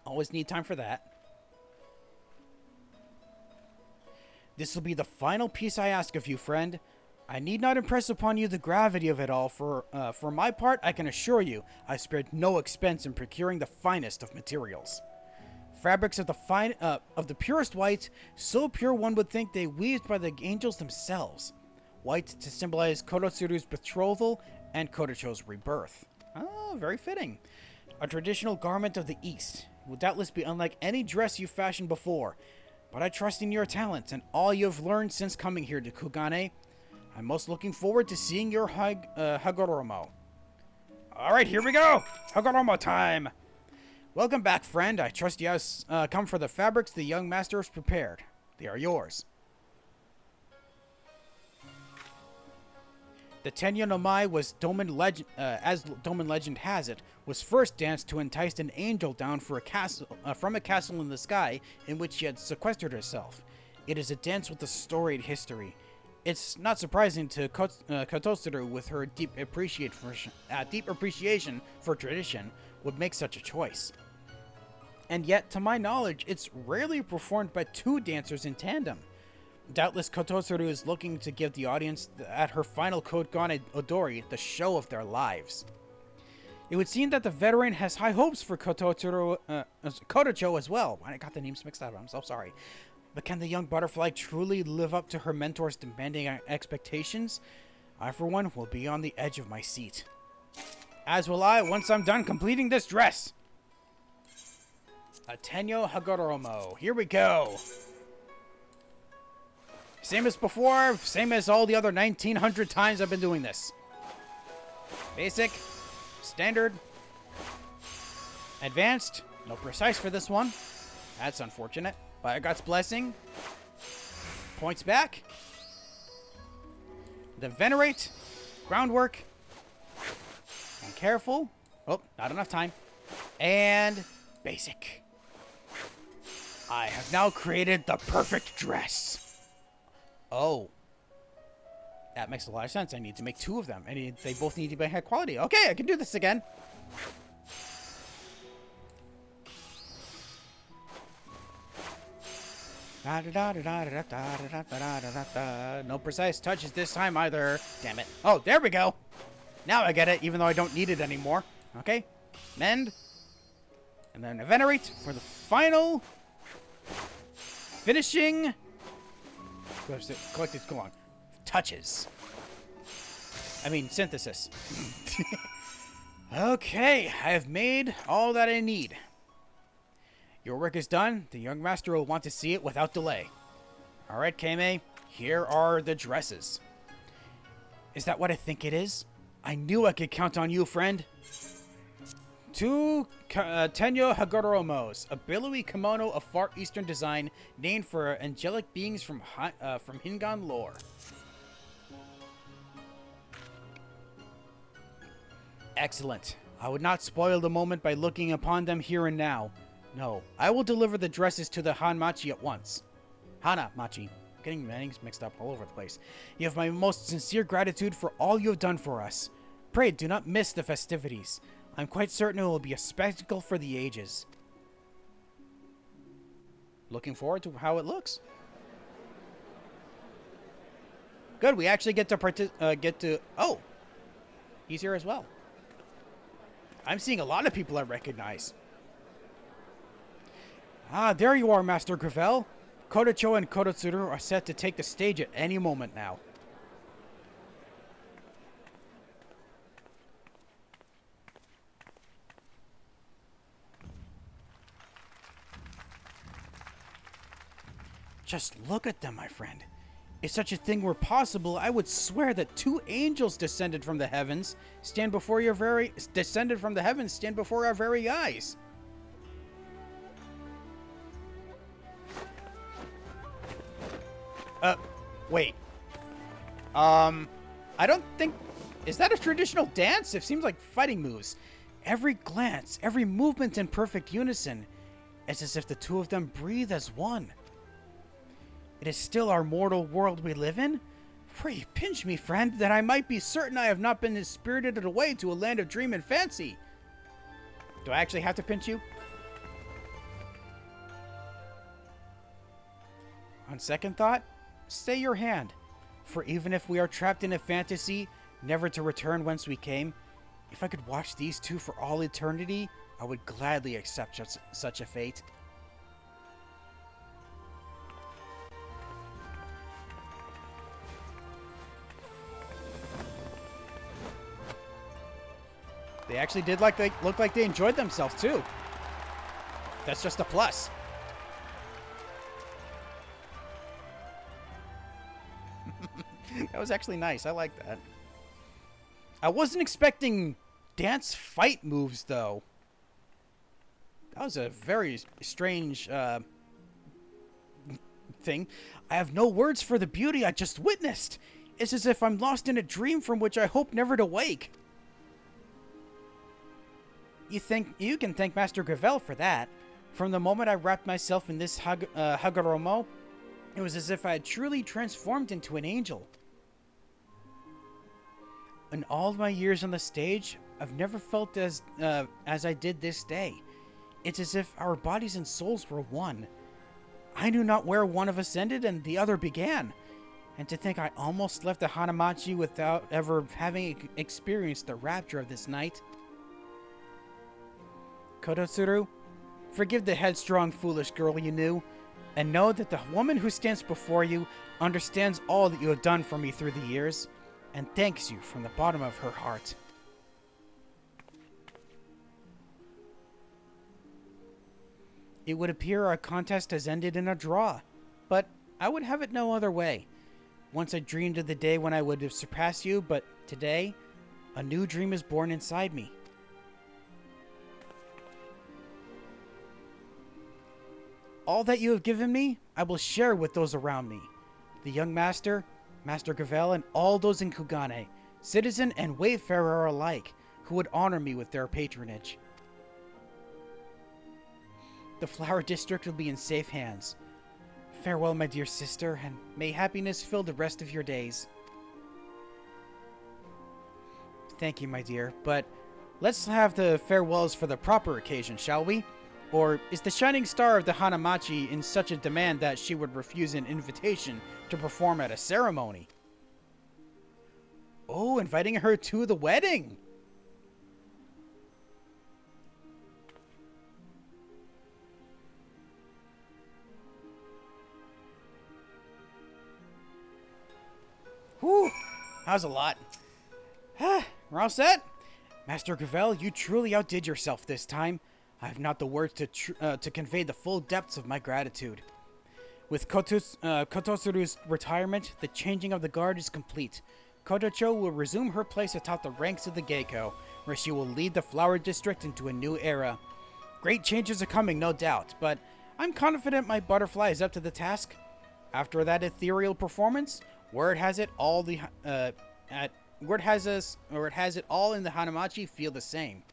Always need time for that. This will be the final piece I ask of you, friend. I need not impress upon you the gravity of it all, for my part, I can assure you, I spared no expense in procuring the finest of materials. Fabrics of the purest white, so pure one would think they weaved by the angels themselves. White to symbolize Kototsuru's betrothal and Kotocho's rebirth. Oh, very fitting. A traditional garment of the East. It will doubtless be unlike any dress you've fashioned before, but I trust in your talent and all you have learned since coming here to Kugane. I'm most looking forward to seeing your Hagoromo. Alright, here we go! Hagoromo time! Welcome back, friend. I trust you have come for the fabrics the young master has prepared. They are yours. The Tenyo no Mai was as Doman legend has it, was first danced to entice an angel down from a castle in the sky in which she had sequestered herself. It is a dance with a storied history. It's not surprising to Kototsuru, with her deep appreciation for tradition, would make such a choice. And yet, to my knowledge, it's rarely performed by two dancers in tandem. Doubtless Kototsuru is looking to give the audience at her final Kugane Odori the show of their lives. It would seem that the veteran has high hopes for Kotocho as well. I got the names mixed up, I'm so sorry. But can the young butterfly truly live up to her mentor's demanding expectations? I, for one, will be on the edge of my seat. As will I once I'm done completing this dress. A Tenyo Hagoromo. Here we go. Same as before, same as all the other 1900 times I've been doing this. Basic, standard, Advanced. No precise for this one. That's unfortunate. By God's blessing. Points back. The Venerate. Groundwork. And careful. Oh, not enough time. And basic. I have now created the perfect dress. Oh. That makes a lot of sense. I need to make 2 of them. And they both need to be high quality. Okay, I can do this again. No precise touches this time either. Damn it. Oh, there we go. Now I get it, even though I don't need it anymore. Okay. Mend. And then Venerate for the final finishing. Collected, come on. Touches. I mean, synthesis. Okay, I have made all that I need. Your work is done. The young master will want to see it without delay. Alright, Kame, here are the dresses. Is that what I think it is? I knew I could count on you, friend. 2 Tenyo Hagoromos, a billowy kimono of Far Eastern design named for angelic beings from Hingan lore. Excellent. I would not spoil the moment by looking upon them here and now. No, I will deliver the dresses to the Hanmachi at once. Hana-machi. Getting names mixed up all over the place. You have my most sincere gratitude for all you have done for us. Pray do not miss the festivities. I'm quite certain it will be a spectacle for the ages. Looking forward to how it looks. Good, we actually get to oh, he's here as well. I'm seeing a lot of people I recognize. Ah, there you are, Master Gravel. Kodocho and Kodotsuru are set to take the stage at any moment now. Just look at them, my friend. If such a thing were possible, I would swear that 2 angels descended from the heavens stand before our very eyes. Wait. I don't think... Is that a traditional dance? It seems like fighting moves. Every glance, every movement in perfect unison. It's as if the 2 of them breathe as one. It is still our mortal world we live in? Pray pinch me, friend, that I might be certain I have not been spirited away to a land of dream and fancy. Do I actually have to pinch you? On second thought, stay your hand. For even if we are trapped in a fantasy, never to return whence we came, if I could watch these 2 for all eternity, I would gladly accept such a fate. They actually did look like they enjoyed themselves too. That's just a plus. That was actually nice. I like that. I wasn't expecting dance fight moves though. That was a very strange thing. I have no words for the beauty I just witnessed. It's as if I'm lost in a dream from which I hope never to wake. You can thank Master Gravel for that. From the moment I wrapped myself in this Hagoromo, it was as if I had truly transformed into an angel. In all my years on the stage, I've never felt as I did this day. It's as if our bodies and souls were one. I knew not where one of us ended and the other began. And to think I almost left the Hanamachi without ever having experienced the rapture of this night. Kodotsuru, forgive the headstrong, foolish girl you knew, and know that the woman who stands before you understands all that you have done for me through the years, and thanks you from the bottom of her heart. It would appear our contest has ended in a draw, but I would have it no other way. Once I dreamed of the day when I would have surpassed you, but today, a new dream is born inside me. All that you have given me, I will share with those around me. The young master, Master Gavel, and all those in Kugane, citizen and wayfarer alike, who would honor me with their patronage. The Flower District will be in safe hands. Farewell, my dear sister, and may happiness fill the rest of your days. Thank you, my dear, but let's have the farewells for the proper occasion, shall we? Or is the shining star of the Hanamachi in such a demand that she would refuse an invitation to perform at a ceremony? Oh, inviting her to the wedding! Whew, that was a lot. We're all set? Master Gavel, you truly outdid yourself this time. I have not the words to convey the full depths of my gratitude. With Kototsuru's retirement, the changing of the guard is complete. Kotocho will resume her place atop the ranks of the Geiko, where she will lead the Flower District into a new era. Great changes are coming, no doubt, but I'm confident my butterfly is up to the task. After that ethereal performance, word has it all in the Hanamachi feel the same.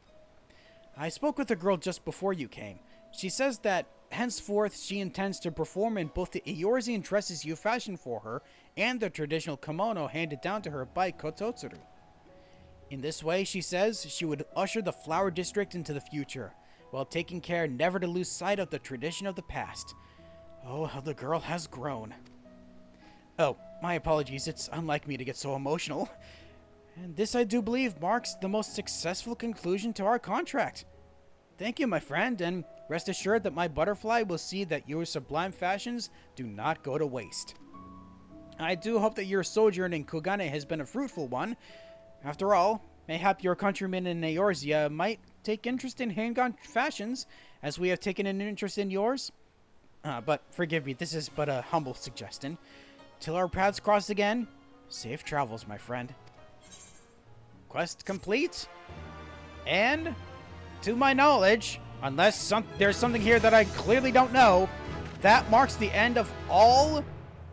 I spoke with the girl just before you came. She says that henceforth she intends to perform in both the Eorzean dresses you fashioned for her and the traditional kimono handed down to her by Kototsuru. In this way, she says, she would usher the Flower District into the future, while taking care never to lose sight of the tradition of the past. Oh, how the girl has grown. Oh, my apologies, it's unlike me to get so emotional. And this, I do believe, marks the most successful conclusion to our contract. Thank you, my friend, and rest assured that my butterfly will see that your sublime fashions do not go to waste. I do hope that your sojourn in Kugane has been a fruitful one. After all, mayhap your countrymen in Eorzea might take interest in handgun fashions, as we have taken an interest in yours. But forgive me, this is but a humble suggestion. Till our paths cross again, safe travels, my friend. Quest complete. And, to my knowledge, unless there's something here that I clearly don't know, that marks the end of all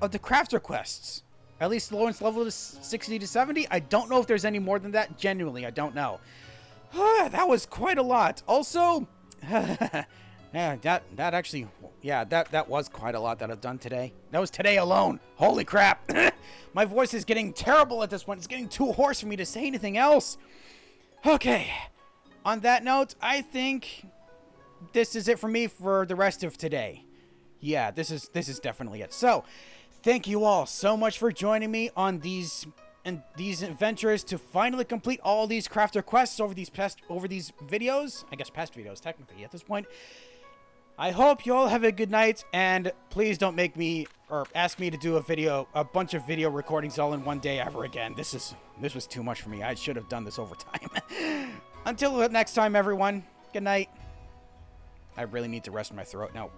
of the crafter quests. At least the lowest level is 60 to 70. I don't know if there's any more than that. Genuinely, I don't know. That was quite a lot. Also, yeah, that was quite a lot that I've done today. That was today alone. Holy crap. My voice is getting terrible at this point. It's getting too hoarse for me to say anything else. Okay. On that note, I think this is it for me for the rest of today. Yeah, this is definitely it. So, thank you all so much for joining me on these adventures to finally complete all these crafter quests over these videos. I guess past videos, technically, at this point. I hope you all have a good night, and please don't make me or ask me to do a bunch of video recordings all in one day ever again. This was too much for me. I should have done this over time. Until next time, everyone. Good night. I really need to rest my throat now.